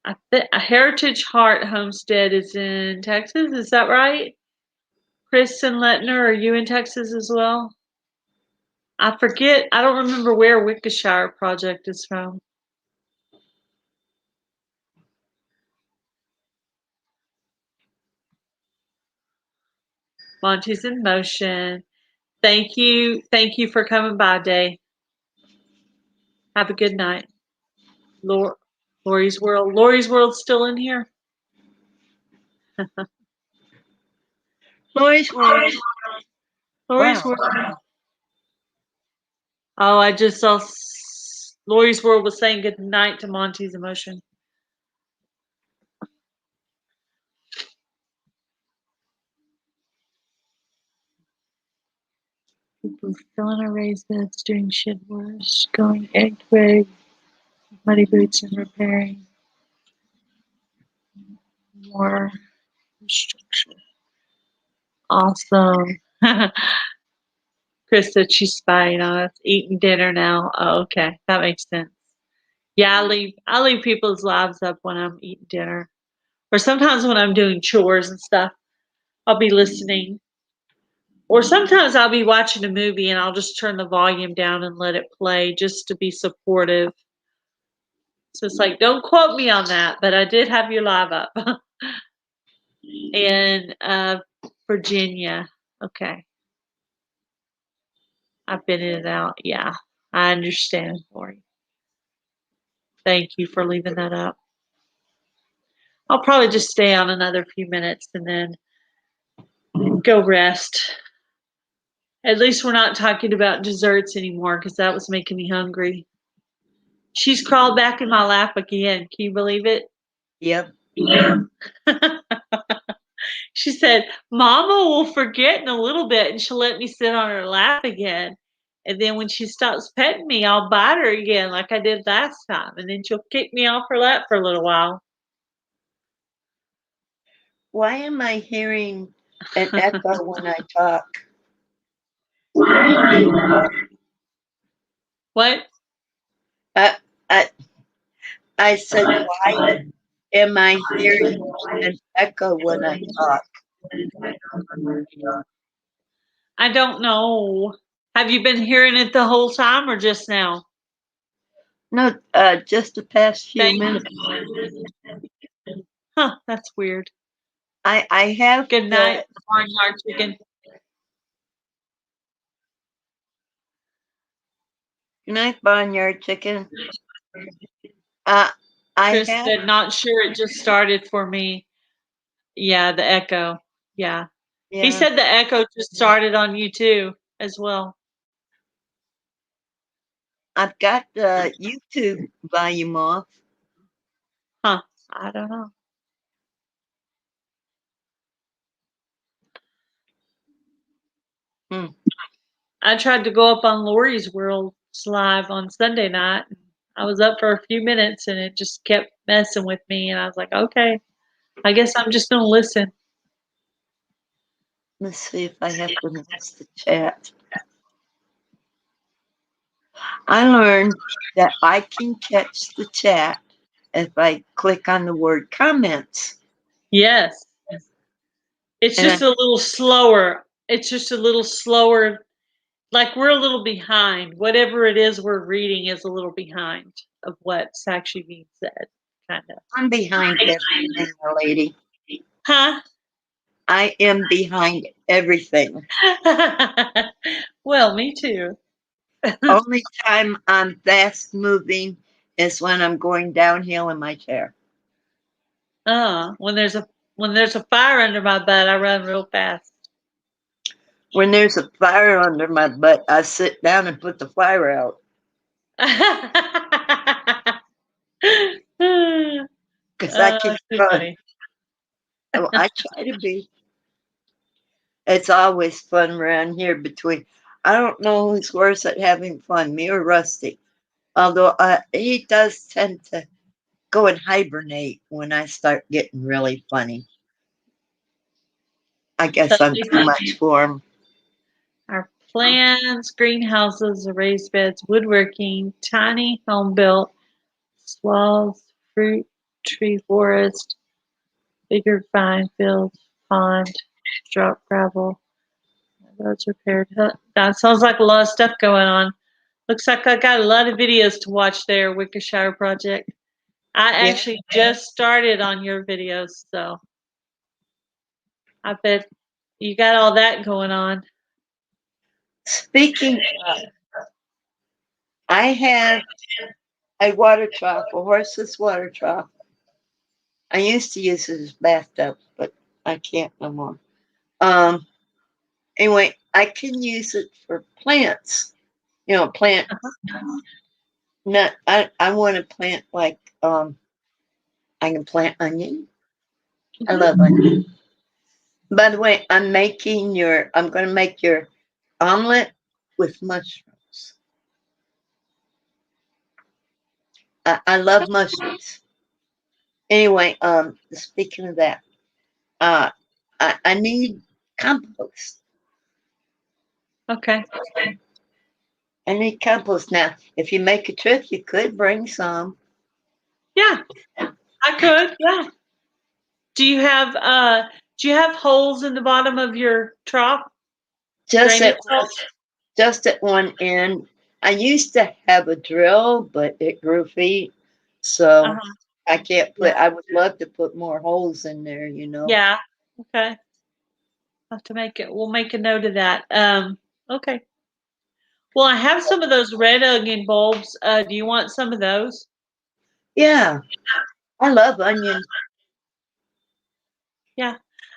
A Heritage Heart Homestead is in Texas. Is that right? Chris and Lettner, are you in Texas as well? I forget. I don't remember where Wickshire Project is from. Monty's in motion. Thank you. Thank you for coming by, Day. Have a good night. Lori's World. Lori's World's still in here. Lori's World. Lori's World. Oh, I just saw Lori's World was saying good night to Monty's Emotion. People still in our raised beds doing shed work, going egg twig, muddy boots, and repairing more structure. Awesome. Chris said she's spying on us, eating dinner now. Oh, okay, that makes sense. Yeah, I leave people's lives up when I'm eating dinner, or sometimes when I'm doing chores and stuff. I'll be listening, or sometimes I'll be watching a movie and I'll just turn the volume down and let it play just to be supportive. So it's like, don't quote me on that, but I did have you live up. In Virginia. Okay. I've been in and out. Yeah, I understand, Lori. Thank you for leaving that up. I'll probably just stay on another few minutes and then go rest. At least we're not talking about desserts anymore because that was making me hungry. She's crawled back in my lap again. Can you believe it? Yep. She said, Mama will forget in a little bit and she'll let me sit on her lap again. And then when she stops petting me, I'll bite her again like I did last time. And then she'll kick me off her lap for a little while. Why am I hearing an echo when I talk? What? I said, why am I hearing an echo when I talk? I don't know. Have you been hearing it the whole time or just now? No, just the past few minutes. Huh, that's weird. I have. Good night, barnyard chicken. Good night, barnyard chicken. Chris said, not sure, it just started for me. Yeah, the echo. Yeah. He said the echo just started on you too, as well. I've got the YouTube volume off. Huh. I don't know. I tried to go up on Lori's World's live on Sunday night. I was up for a few minutes and it just kept messing with me. And I was like, okay, I guess I'm just going to listen. Let's see if I have to miss the chat. I learned that I can catch the chat if I click on the word comments. Yes. It's just a little slower. It's just a little slower. Like we're a little behind. Whatever it is we're reading is a little behind of what's actually being said, kind of. I'm behind everything, lady. Huh? I am behind everything. Well, me too. Only time I'm fast moving is when I'm going downhill in my chair. When there's a fire under my butt, I run real fast. When there's a fire under my butt, I sit down and put the fire out. Because I can run. Oh, I try to be. It's always fun around here between. I don't know who's worse at having fun, me or Rusty. Although he does tend to go and hibernate when I start getting really funny. I guess I'm too much for him. Our plants, greenhouses, raised beds, woodworking, tiny home built, swales, fruit tree forest, bigger vine fields, pond, drop gravel, roads repaired. That sounds like a lot of stuff going on. Looks like I got a lot of videos to watch there, Wickershire Project. I actually just started on your videos, so I bet you got all that going on. Speaking of, I have a water trough, a horseless water trough. I used to use it as bathtub, but I can't no more. Anyway, I can use it for plants. Plant. Not. I want to plant like I can plant onion. I love onion. By the way, I'm going to make your omelet with mushrooms. I love mushrooms. Anyway, speaking of that, I need compost. Okay. I need compost. Now, if you make a trip, you could bring some. Yeah, I could. Yeah. Do you have holes in the bottom of your trough? Just at one end. I used to have a drill, but it grew feet, so I can't put. I would love to put more holes in there. Yeah. Okay. I'll have to make it. We'll make a note of that. Okay. Well, I have some of those red onion bulbs. Do you want some of those? Yeah, I love onions. Yeah.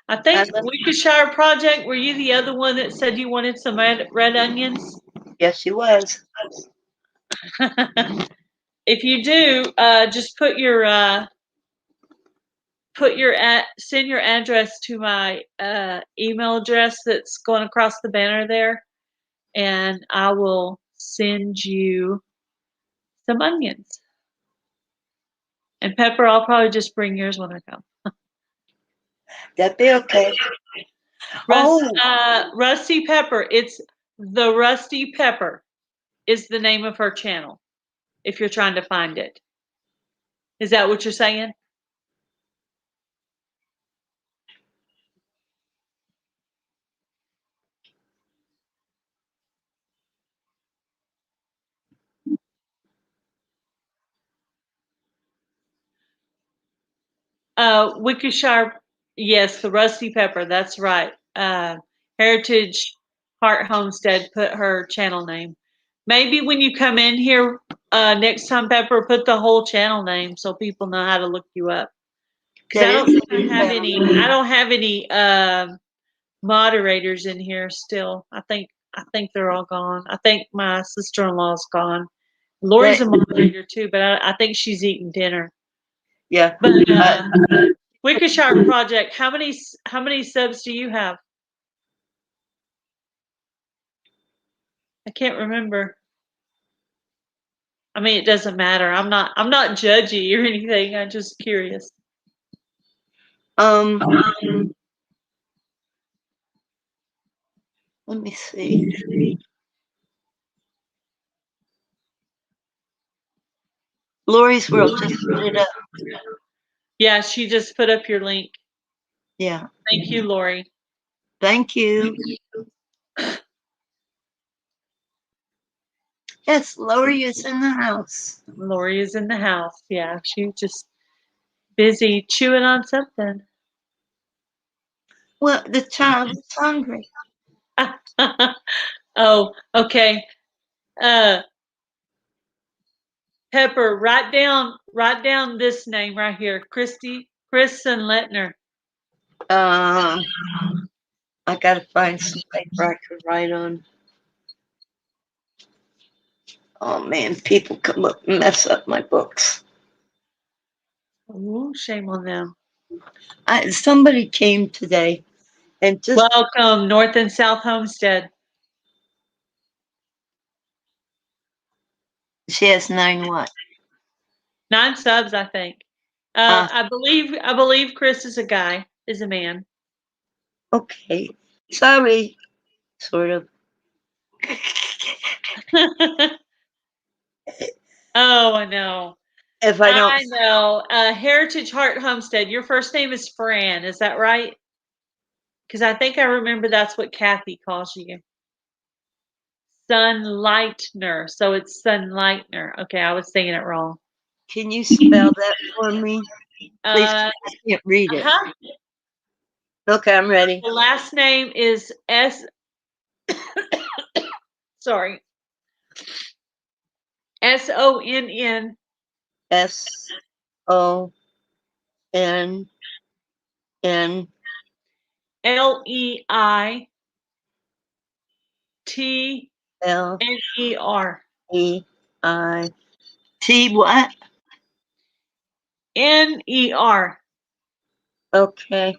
I think Worcestershire Project, were you the other one that said you wanted some red onions? Yes, she was. If you do, just send your address to my email address that's going across the banner there, and I will send you some onions. And pepper, I'll probably just bring yours when I come. That'd be okay. Rusty Pepper. It's the Rusty Pepper is the name of her channel. If you're trying to find it, is that what you're saying? Worcestershire, yes, the Rusty Pepper. That's right. Heritage Heart Homestead put her channel name. Maybe when you come in here next time, Pepper, put the whole channel name so people know how to look you up. Because I don't think I have any. I don't have any moderators in here still. I think they're all gone. I think my sister-in-law's gone. Lori's a moderator too, but I think she's eating dinner. Yeah. But Worcestershire Project, how many subs do you have? I can't remember. I mean, it doesn't matter. I'm not judgy or anything. I'm just curious. Let me see. Lori's World just put it up. Yeah, she just put up your link. Yeah. Thank you, Lori. Thank you. Yes, Lori is in the house. Lori is in the house. Yeah, she's just busy chewing on something. Well, the child is hungry. Oh, okay. Pepper, write down this name right here. Kristen Lettner. I gotta find some paper I could write on. Oh man, people come up and mess up my books. Ooh, shame on them. Somebody came today and just welcome, North and South Homestead. She has 9 what? 9 subs, I think. I believe Chris is a man. Okay. Sorry. Sort of. Oh, I know. If I don't. I know. Heritage Heart Homestead. Your first name is Fran. Is that right? Because I think I remember that's what Kathy calls you. Sunlightner. So it's Sunlightner. Okay, I was saying it wrong. Can you spell that for me? Please, I can't read it. Okay, I'm ready. The last name is sorry. SONN. SONN. LEITNER. T what? NER. Okay.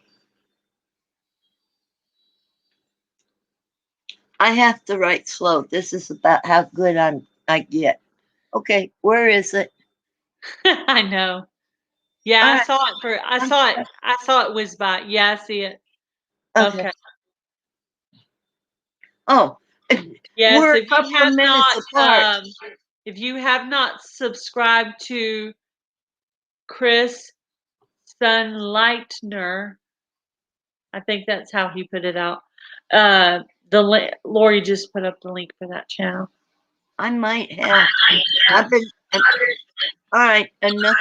I have to write slow. This is about how good I get. Okay, where is it? I know. Yeah, I saw it whiz by. Yeah, I see it. Okay. Oh. Yes, we're a couple of minutes apart. If you have not subscribed to Chris Sunlightner, I think that's how he put it out. Lori just put up the link for that channel. I might have. All right, enough.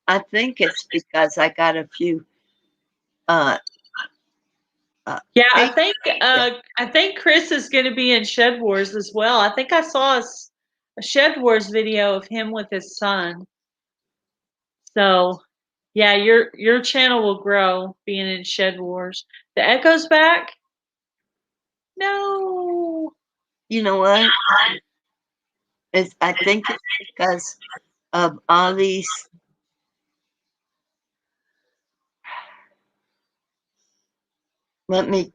I think it's because I got a few. Yeah, I think Chris is going to be in Shed Wars as well. I think I saw a Shed Wars video of him with his son. So, Yeah, your channel will grow being in Shed Wars. The echo's back? No. You know what? I think it's because of all these. Let me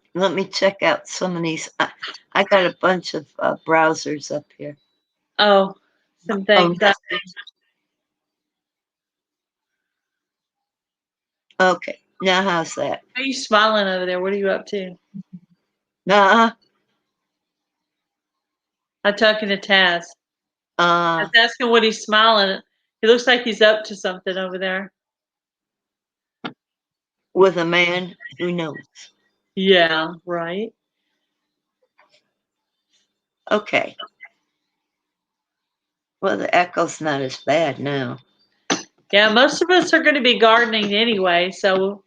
check out some of these. I got a bunch of browsers up here. Oh, some things. Okay, now how's that? Why are you smiling over there? What are you up to? Nah. I'm talking to Taz. I was Uh, asking what he's smiling at. He looks like he's up to something over there. with a man who knows. Yeah, right. Okay. Well, the echo's not as bad now. Yeah, most of us are going to be gardening anyway, so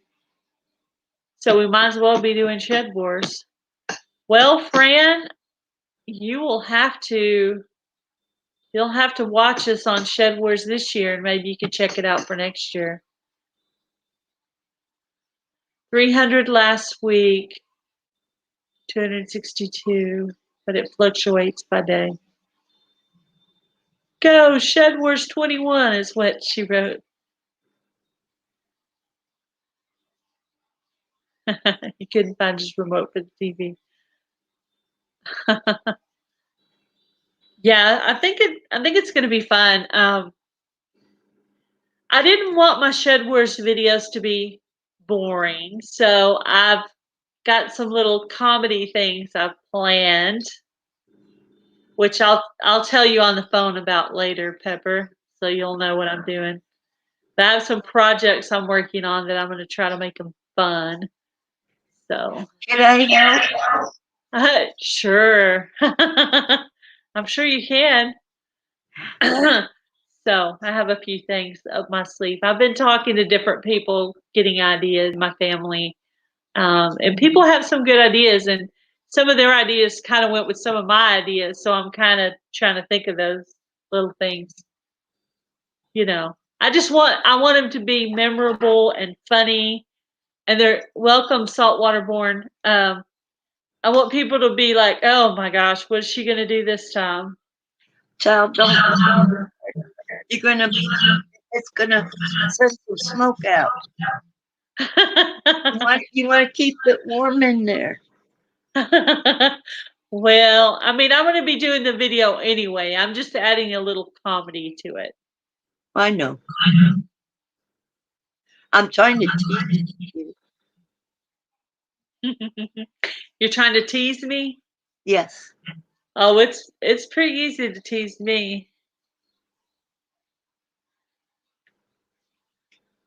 we might as well be doing Shed Wars. Well, Fran, you'll have to watch us on Shed Wars this year, and maybe you could check it out for next year. 300 last week, 262, but it fluctuates by day. Go, Shed Wars 21 is what she wrote. He couldn't find his remote for the TV. Yeah, I think it's going to be fun. I didn't want my Shed Wars videos to be boring, so I've got some little comedy things I've planned, which I'll tell you on the phone about later, Pepper, so you'll know what I'm doing. But I have some projects I'm working on that I'm going to try to make them fun. So Can I help? Sure. I'm sure you can. So I have a few things up my sleeve. I've been talking to different people, getting ideas, my family, and people have some good ideas, and some of their ideas kind of went with some of my ideas. So I'm kind of trying to think of those little things. I want them to be memorable and funny, and they're welcome saltwater born. I want people to be like, oh my gosh, what is she going to do this time? Child, don't. It's gonna send some smoke out. You want to keep it warm in there. Well, I mean, I'm going to be doing the video anyway. I'm just adding a little comedy to it. I know. I'm trying to tease you. You're trying to tease me? Yes. Oh, it's pretty easy to tease me.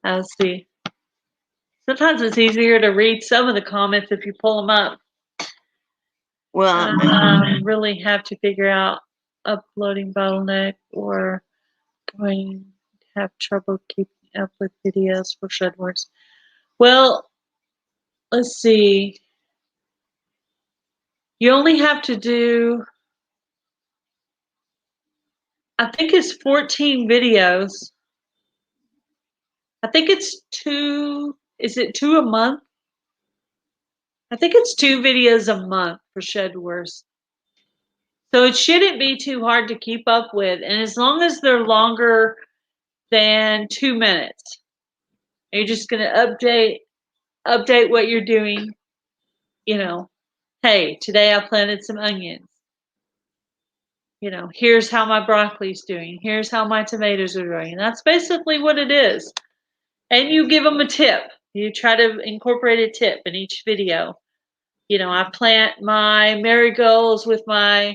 I'll see. Sometimes it's easier to read some of the comments if you pull them up. Well, I really have to figure out uploading bottleneck or going to have trouble keeping up with videos for Shed Wars. Well, let's see. You only have to do, I think it's 14 videos. I think it's is it 2 a month? I think it's 2 videos a month for Shed Wars. So it shouldn't be too hard to keep up with. And as long as they're longer than 2 minutes, you're just going to update what you're doing. Hey, today I planted some onions. Here's how my broccoli's doing. Here's how my tomatoes are doing. And that's basically what it is. And you give them a tip. You try to incorporate a tip in each video. I plant my marigolds with my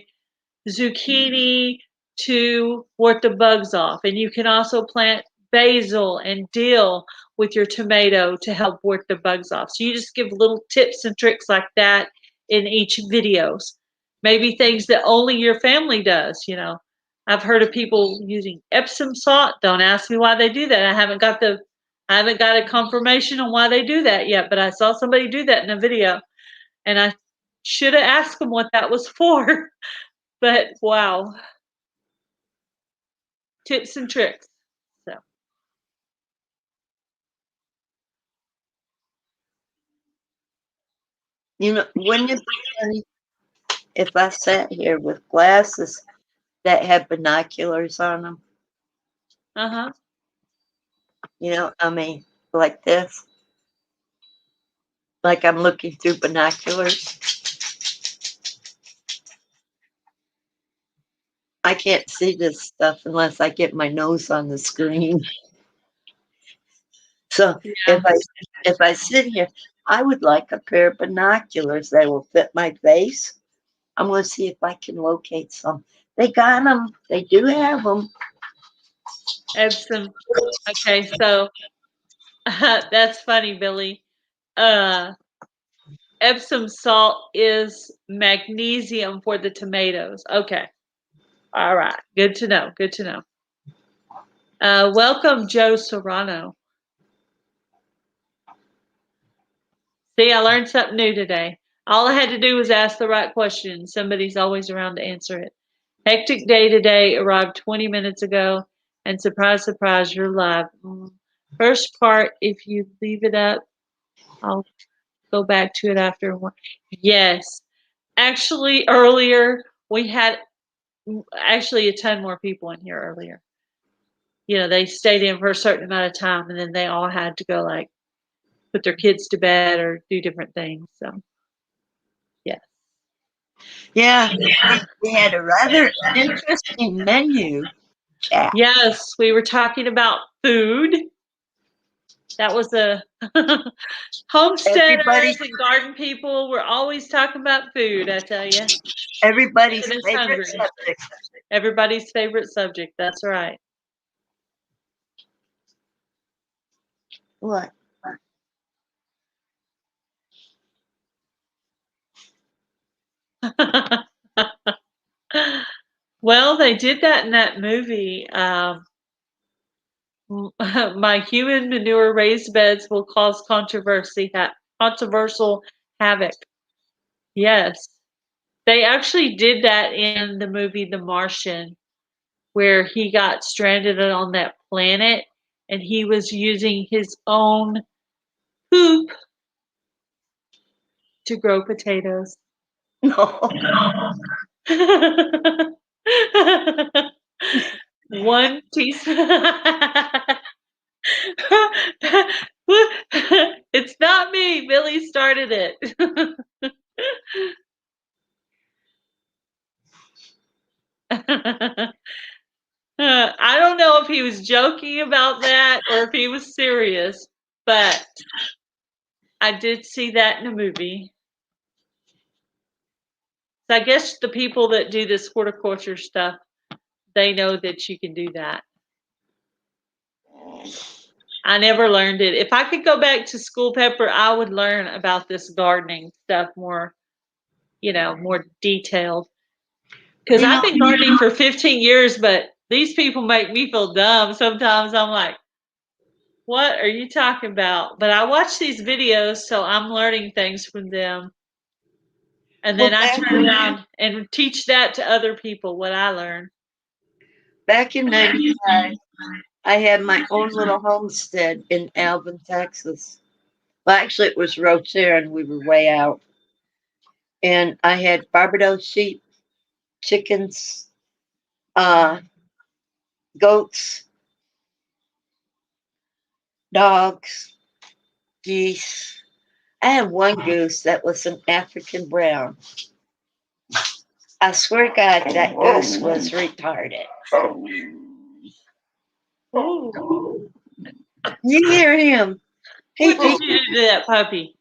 zucchini to ward the bugs off. And you can also plant basil and dill with your tomato to help ward the bugs off. So you just give little tips and tricks like that in each videos. Maybe things that only your family does. I've heard of people using Epsom salt. Don't ask me why they do that. I haven't got a confirmation on why they do that yet, but I saw somebody do that in a video, and I should have asked them what that was for. But wow, tips and tricks. So You know, wouldn't it be funny if I sat here with glasses that had binoculars on them? Uh-huh. You know, I mean, like this. Like I'm looking through binoculars. I can't see this stuff unless I get my nose on the screen. So Yeah. if I sit here, I would like a pair of binoculars that will fit my face. I'm going to see if I can locate some. They got them. They do have them. Epsom. Okay, so that's funny, Billy. Epsom salt is magnesium for the tomatoes. Okay. All right. Good to know. Good to know. Welcome, Joe Serrano. See, I learned something new today. All I had to do was ask the right question. Somebody's always around to answer it. Hectic day today, arrived 20 minutes ago, and surprise, surprise, you're live. First part, if you leave it up, I'll go back to it after one. Yes. Actually, earlier, we had actually a ton more people in here earlier. You know, they stayed in for a certain amount of time, and then they all had to go, like, put their kids to bed or do different things. So, yeah. Yeah, we had a rather interesting menu. Chat. Yes, we were talking about food. That was a homesteaders and garden people. We're always talking about food, I tell you. Everybody's favorite subject. Everybody's favorite subject. That's right. What? Well, they did that in that movie. My human manure raised beds will cause controversial havoc. Yes. They actually did that in the movie The Martian, where he got stranded on that planet and he was using his own poop to grow potatoes. No. One teaspoon. It's not me. Billy started it. I don't know if he was joking about that or if he was serious, but I did see that in a movie. So I guess the people that do this horticulture stuff, they know that you can do that. I never learned it. If I could go back to school, Pepper, I would learn about this gardening stuff more, more detailed. Because I've been gardening for 15 years, but these people make me feel dumb. Sometimes I'm like, what are you talking about? But I watch these videos, so I'm learning things from them. And then I turn around and teach that to other people, what I learned. Back in 95, I had my own little homestead in Alvin, Texas. Well, actually, it was Rocher, and we were way out. And I had Barbados sheep, chickens, goats, dogs, geese. I had one goose that was an African brown. I swear to God, that goose was retarded. Ooh. You hear him. What did you do to that puppy?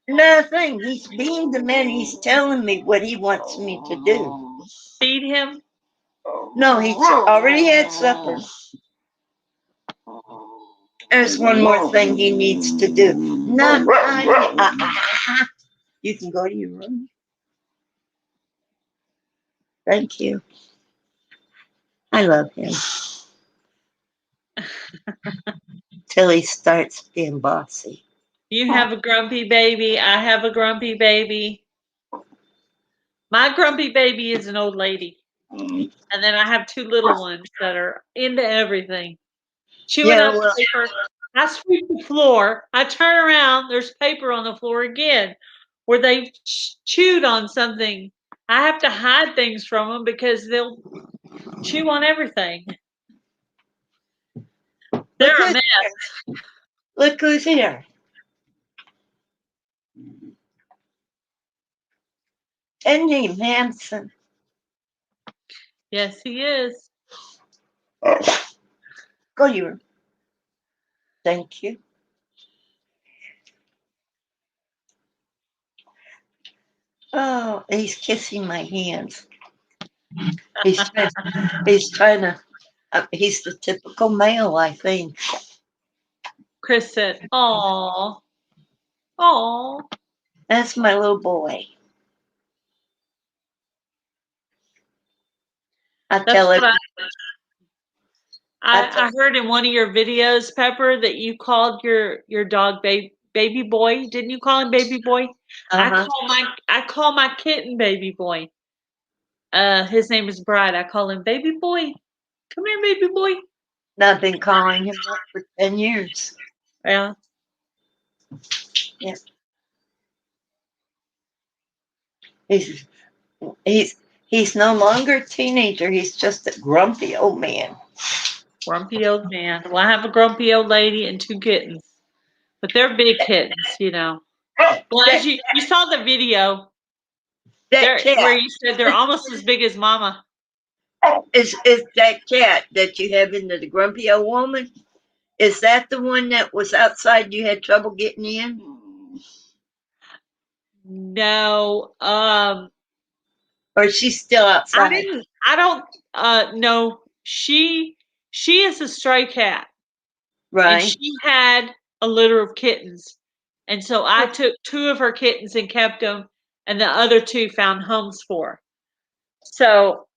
Nothing. He's being the man. He's telling me what he wants me to do. Feed him? No, he's already had supper. There's one more thing he needs to do. No, you can go to your room. Thank you. I love him. Till he starts being bossy. You have a grumpy baby. I have a grumpy baby. My grumpy baby is an old lady. And then I have two little ones that are into everything. Chewing up paper. I sweep the floor. I turn around. There's paper on the floor again. where they chewed on something. I have to hide things from them because they'll chew on everything. They're a mess. Look who's here. Isn't he handsome? Yes, he is. Go you. Thank you. Oh, he's kissing my hands. He's trying to. He's the typical male, I think. Chris said, "Aw, aw." That's my little boy. I heard in one of your videos, Pepper, that you called your dog baby boy. Didn't you call him baby boy? I call my kitten baby boy. His name is Brad. I call him baby boy. Come here, baby boy. I've been calling him that for 10 years. Yeah. Yeah. He's no longer a teenager. He's just a grumpy old man. Grumpy old man. Well, I have a grumpy old lady and 2 kittens, but they're big kittens, you know. Well, as you saw the video, where you said they're almost as big as Mama. Is that cat that you have into the grumpy old woman? Is that the one that was outside? You had trouble getting in? No. Or she's still outside? I don't know. She is a stray cat. Right. And she had a litter of kittens. And so I took 2 of her kittens and kept them, and the other 2 found homes for her. So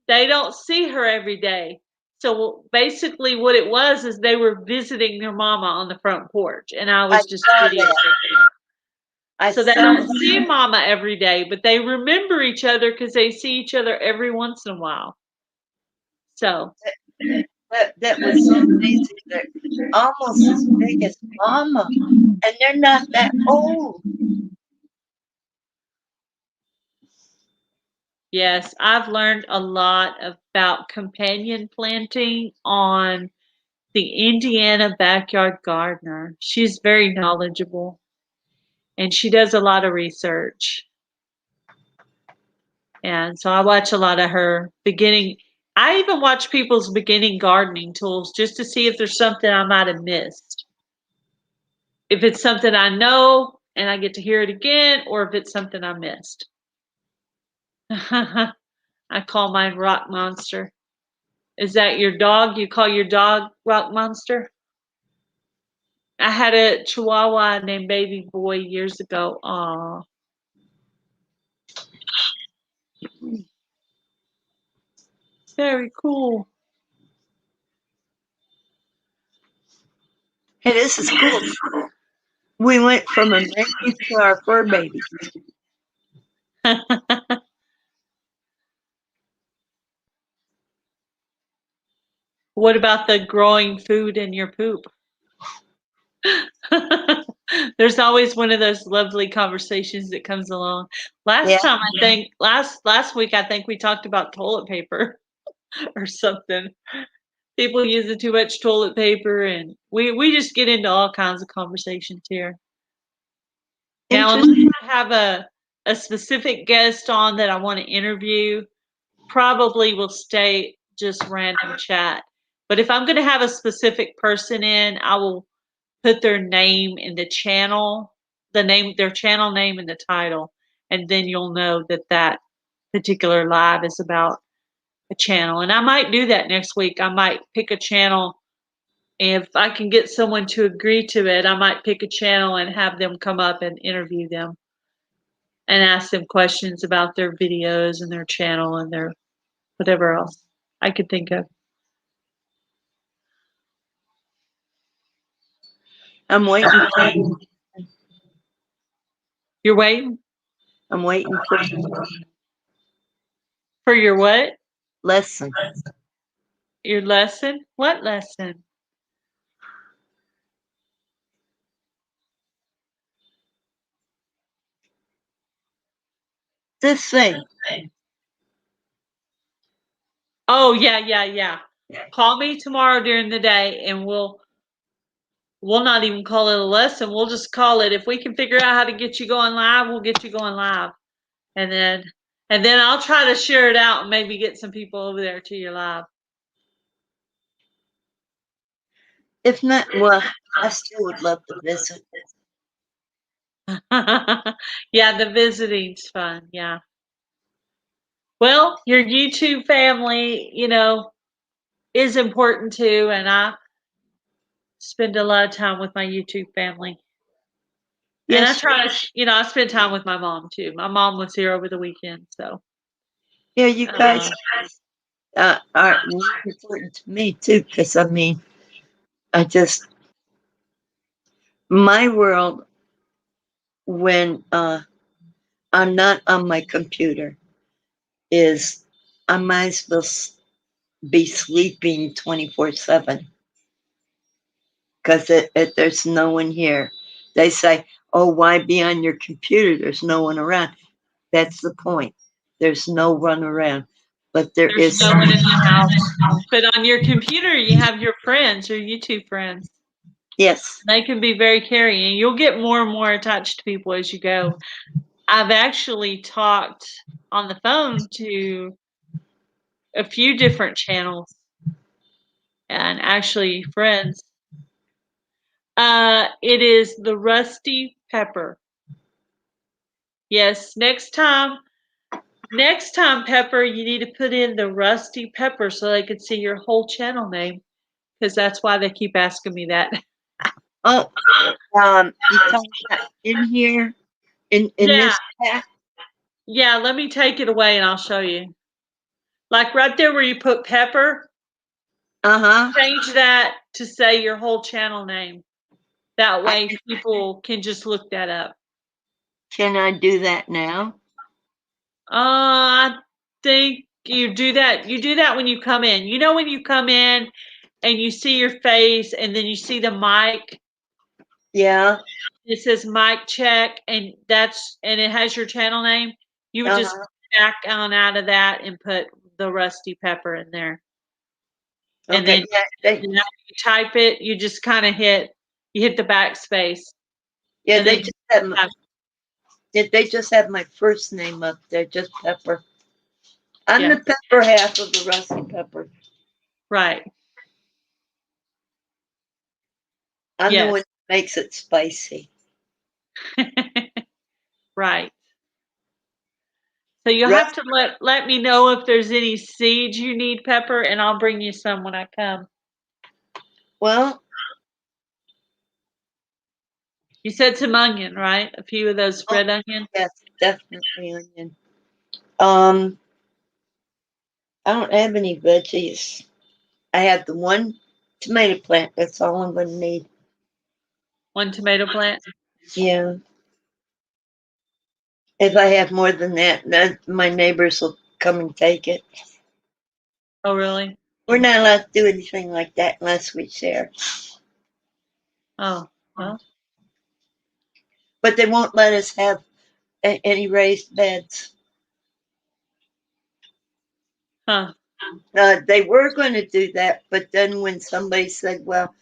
they don't see her every day. So basically what it was is they were visiting their mama on the front porch, and I was just videotaping it. So they don't see Mama every day, but they remember each other because they see each other every once in a while. So that was so amazing. They're almost as big as Mama, and they're not that old. Yes, I've learned a lot about companion planting on the Indiana Backyard Gardener. She's very knowledgeable, and she does a lot of research. And so I watch a lot of her beginning. I even watch people's beginning gardening tools just to see if there's something I might have missed. If it's something I know and I get to hear it again, or if it's something I missed. I call mine Rock Monster. Is that your dog? You call your dog Rock Monster? I had a Chihuahua named Baby Boy years ago. Aw. Very cool. Hey, this is cool. We went from a baby to our fur baby. What about the growing food in your poop? There's always one of those lovely conversations that comes along. Last week I think we talked about toilet paper or something. People using too much toilet paper, and we just get into all kinds of conversations here. Now, unless I have a specific guest on that I want to interview, probably will stay just random chat. But if I'm going to have a specific person in, I will put their name in the channel, their channel name in the title, and then you'll know that particular live is about a channel. And I might do that next week. I might pick a channel. If I can get someone to agree to it, I might pick a channel and have them come up and interview them and ask them questions about their videos and their channel and their whatever else I could think of. I'm waiting. You're waiting? I'm waiting for your what? Lesson. Your lesson? What lesson? this thing. Oh, yeah. Call me tomorrow during the day, and we'll not even call it a lesson. We'll just call it. If we can figure out how to get you going live, we'll get you going live. And then I'll try to share it out and maybe get some people over there to your live. If not, well, I still would love to visit. Yeah, the visiting's fun. Yeah. Well, your YouTube family, is important too, and I spend a lot of time with my YouTube family. And I Yes. try to, I spend time with my mom too. My mom was here over the weekend, so. Yeah, you guys are really important to me too, because I mean, my world when I'm not on my computer is I might as well be sleeping 24/7 because there's no one here. They say, "Oh, why be on your computer? There's no one around." That's the point. There's no one around, but There's no one in the house. But on your computer, you have your friends, your YouTube friends. Yes. They can be very caring. You'll get more and more attached to people as you go. I've actually talked on the phone to a few different channels and actually friends. It is the Rusty Pepper. Yes, next time, Pepper, you need to put in the Rusty Pepper so they can see your whole channel name, because that's why they keep asking me that. Oh, you talking about in here in this pack? Yeah, let me take it away and I'll show you. Like right there where you put Pepper. Change that to say your whole channel name. That way people can just look that up. Can I do that now? I think you do that. You do that when you come in. You know, when you come in and you see your face and then you see the mic. Yeah. It says mic check and it has your channel name. You would just back on out of that and put the Rusty Pepper in there. And then after you type it, you just kind of hit the backspace. Yeah, they just have my first name up there, just Pepper. I'm the pepper half of the Rusty Pepper. Right. I'm the one that makes it spicy. Right. So you'll have to let me know if there's any seeds you need, Pepper, and I'll bring you some when I come. Well, you said some onion, right? A few of those red onion? Yes, definitely onion. I don't have any veggies. I have the one tomato plant. That's all I'm going to need. One tomato plant? Yeah. If I have more than that, my neighbors will come and take it. Oh, really? We're not allowed to do anything like that unless we share. Oh, well. But they won't let us have any raised beds. Huh. They were going to do that, but then when somebody said, well,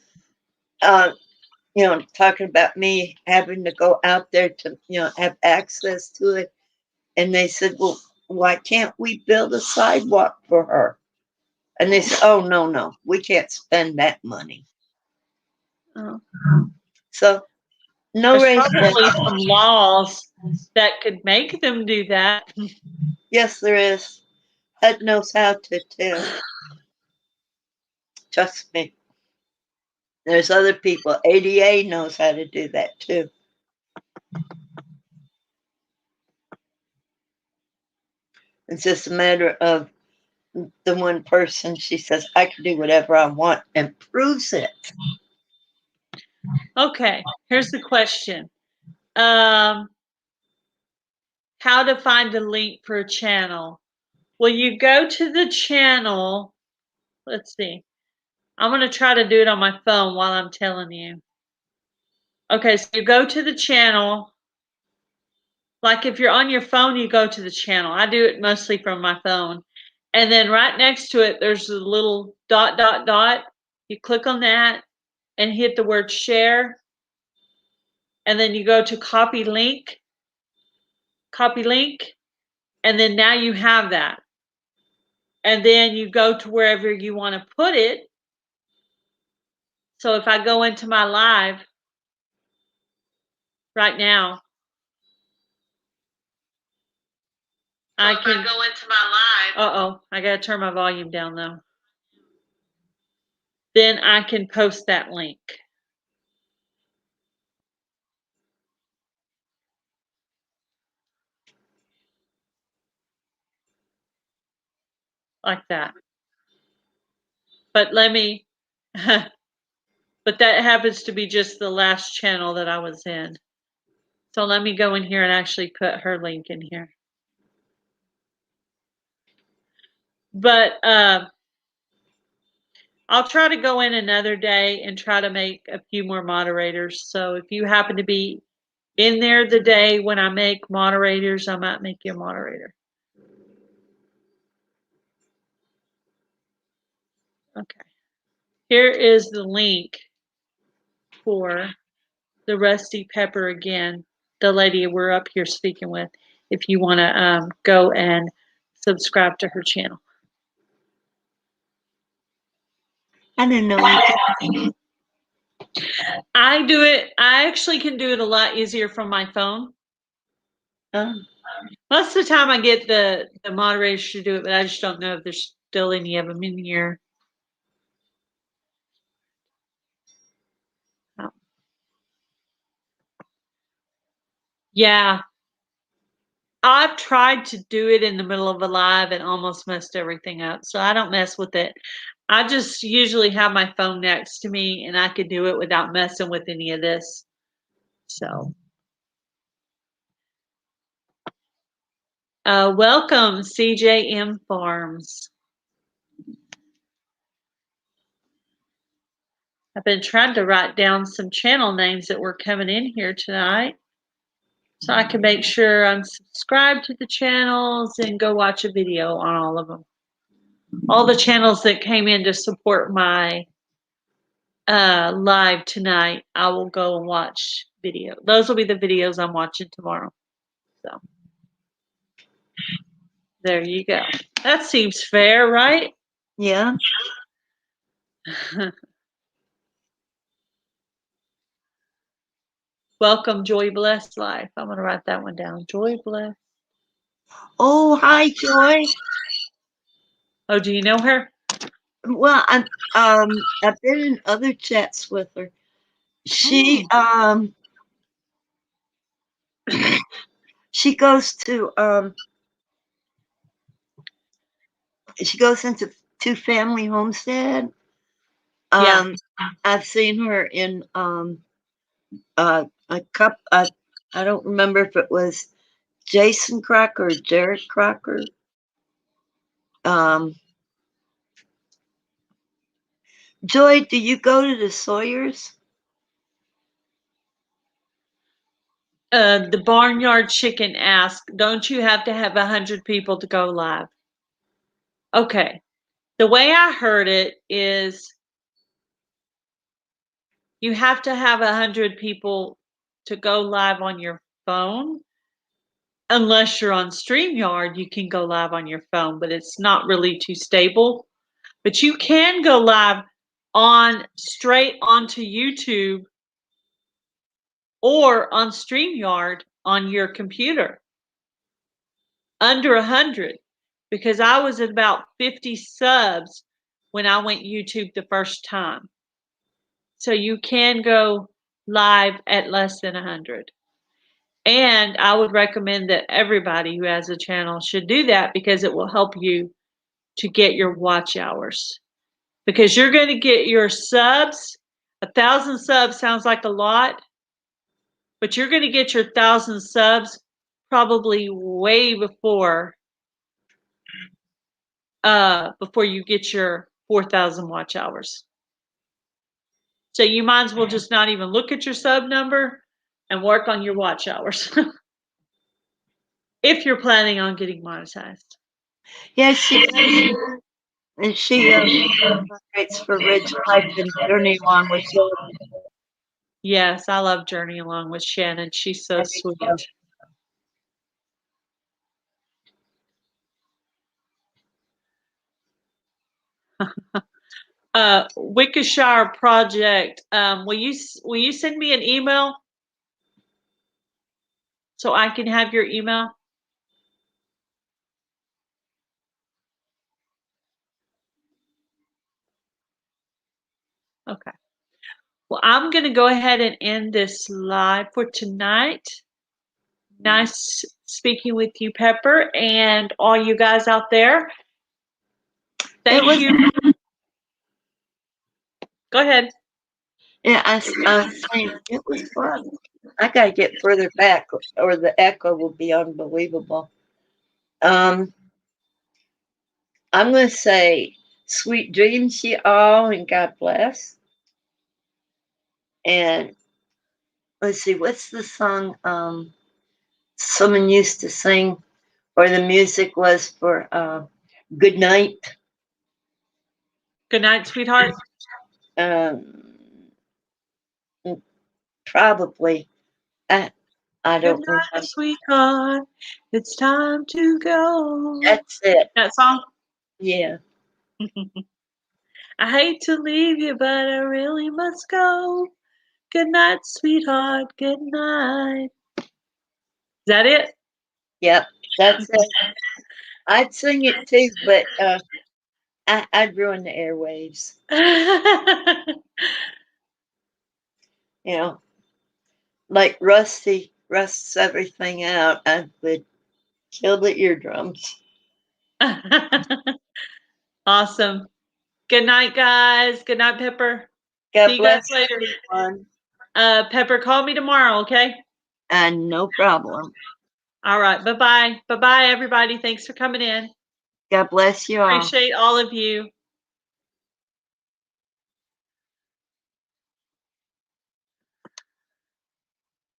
talking about me having to go out there to, have access to it, and they said, well, why can't we build a sidewalk for her? And they said, oh, no, we can't spend that money. Oh. So, no There's raised beds. probably some laws that could make them do that. Yes, there is. HUD knows how to, too. Trust me. There's other people. ADA knows how to do that, too. It's just a matter of the one person, she says, I can do whatever I want, and proves it. Okay, here's the question. How to find a link for a channel. Well, you go to the channel. Let's see. I'm going to try to do it on my phone while I'm telling you. Okay, so you go to the channel. like if you're on your phone, you go to the channel. I do it mostly from my phone. And then right next to it, there's a little dot, dot, dot. You click on that and hit the word share. And then you go to copy link. And then now you have that. And then you go to wherever you want to put it. So if I go into my live right now, I can go into my live. Uh-oh, I got to turn my volume down though. Then I can post that link. Like that. But let me, but that happens to be just the last channel that I was in. So let me go in here and actually put her link in here. But I'll try to go in another day and try to make a few more moderators. So if you happen to be in there the day when I make moderators, I might make you a moderator. Okay. Here is the link for the Rusty Pepper again, the lady we're up here speaking with, if you want to go and subscribe to her channel. I didn't know. I do it. I actually can do it a lot easier from my phone. Most of the time I get the moderators to do it, but I just don't know if there's still any of them in here. Oh. Yeah. I've tried to do it in the middle of a live and almost messed everything up. So I don't mess with it. I just usually have my phone next to me and I could do it without messing with any of this. So welcome, CJM Farms. I've been trying to write down some channel names that were coming in here tonight so I can make sure I'm subscribed to the channels and go watch a video on all of them. All the channels that came in to support my live tonight, I will go and watch video. Those will be the videos I'm watching tomorrow. So there you go. That seems fair, right? Yeah. Welcome, Joy Blessed Life. I'm going to write that one down. Joy Blessed. Oh, hi, Joy. Oh, do you know her? Well, I've been in other chats with her. She she goes to she goes into Family Homestead. Yeah. I've seen her in a cup. I don't remember if it was Jason Crocker or Jared Crocker. Joy, do you go to the Sawyers? The Barnyard Chicken asked, don't you have to have 100 people to go live? Okay. The way I heard it is you have to have 100 people to go live on your phone. Unless you're on StreamYard, you can go live on your phone, but it's not really too stable. But you can go live straight onto YouTube or on StreamYard on your computer. Under 100, because I was at about 50 subs when I went YouTube the first time. So you can go live at less than 100. And I would recommend that everybody who has a channel should do that because it will help you to get your watch hours. Because you're going to get your subs. 1,000 subs sounds like a lot, but you're going to get your 1,000 subs probably way before you get your 4,000 watch hours. So you might as well just not even look at your sub number and work on your watch hours. if you're planning on getting monetized. Yeah, she does. And she writes for Ridge Pipe and Journey Along with Philip. Yes, I love Journey Along with Shannon. She's so sweet. Wickeshire Project. Will you send me an email so I can have your email? Okay. Well, I'm going to go ahead and end this live for tonight. Nice speaking with you, Pepper, and all you guys out there. Thank you. Go ahead. Yeah, I was saying it was fun. I gotta get further back, or the echo will be unbelievable. I'm gonna say sweet dreams, you all, and God bless. And let's see, what's the song someone used to sing, or the music was for Good Night? Good night, sweetheart. Probably. I don't Good night, sweetheart. It's time to go. That's it. That song? Yeah. I hate to leave you, but I really must go. Good night, sweetheart. Good night. Is that it? Yep, that's it. I'd sing it too, but I'd ruin the airwaves. You know, like Rusty rusts everything out. I would kill the eardrums. Awesome. Good night, guys. Good night, Pepper. God See you guys bless later. everyone. Pepper, call me tomorrow, okay? No problem. All right. Bye-bye. Bye-bye, everybody. Thanks for coming in. God bless you all. Appreciate all of you.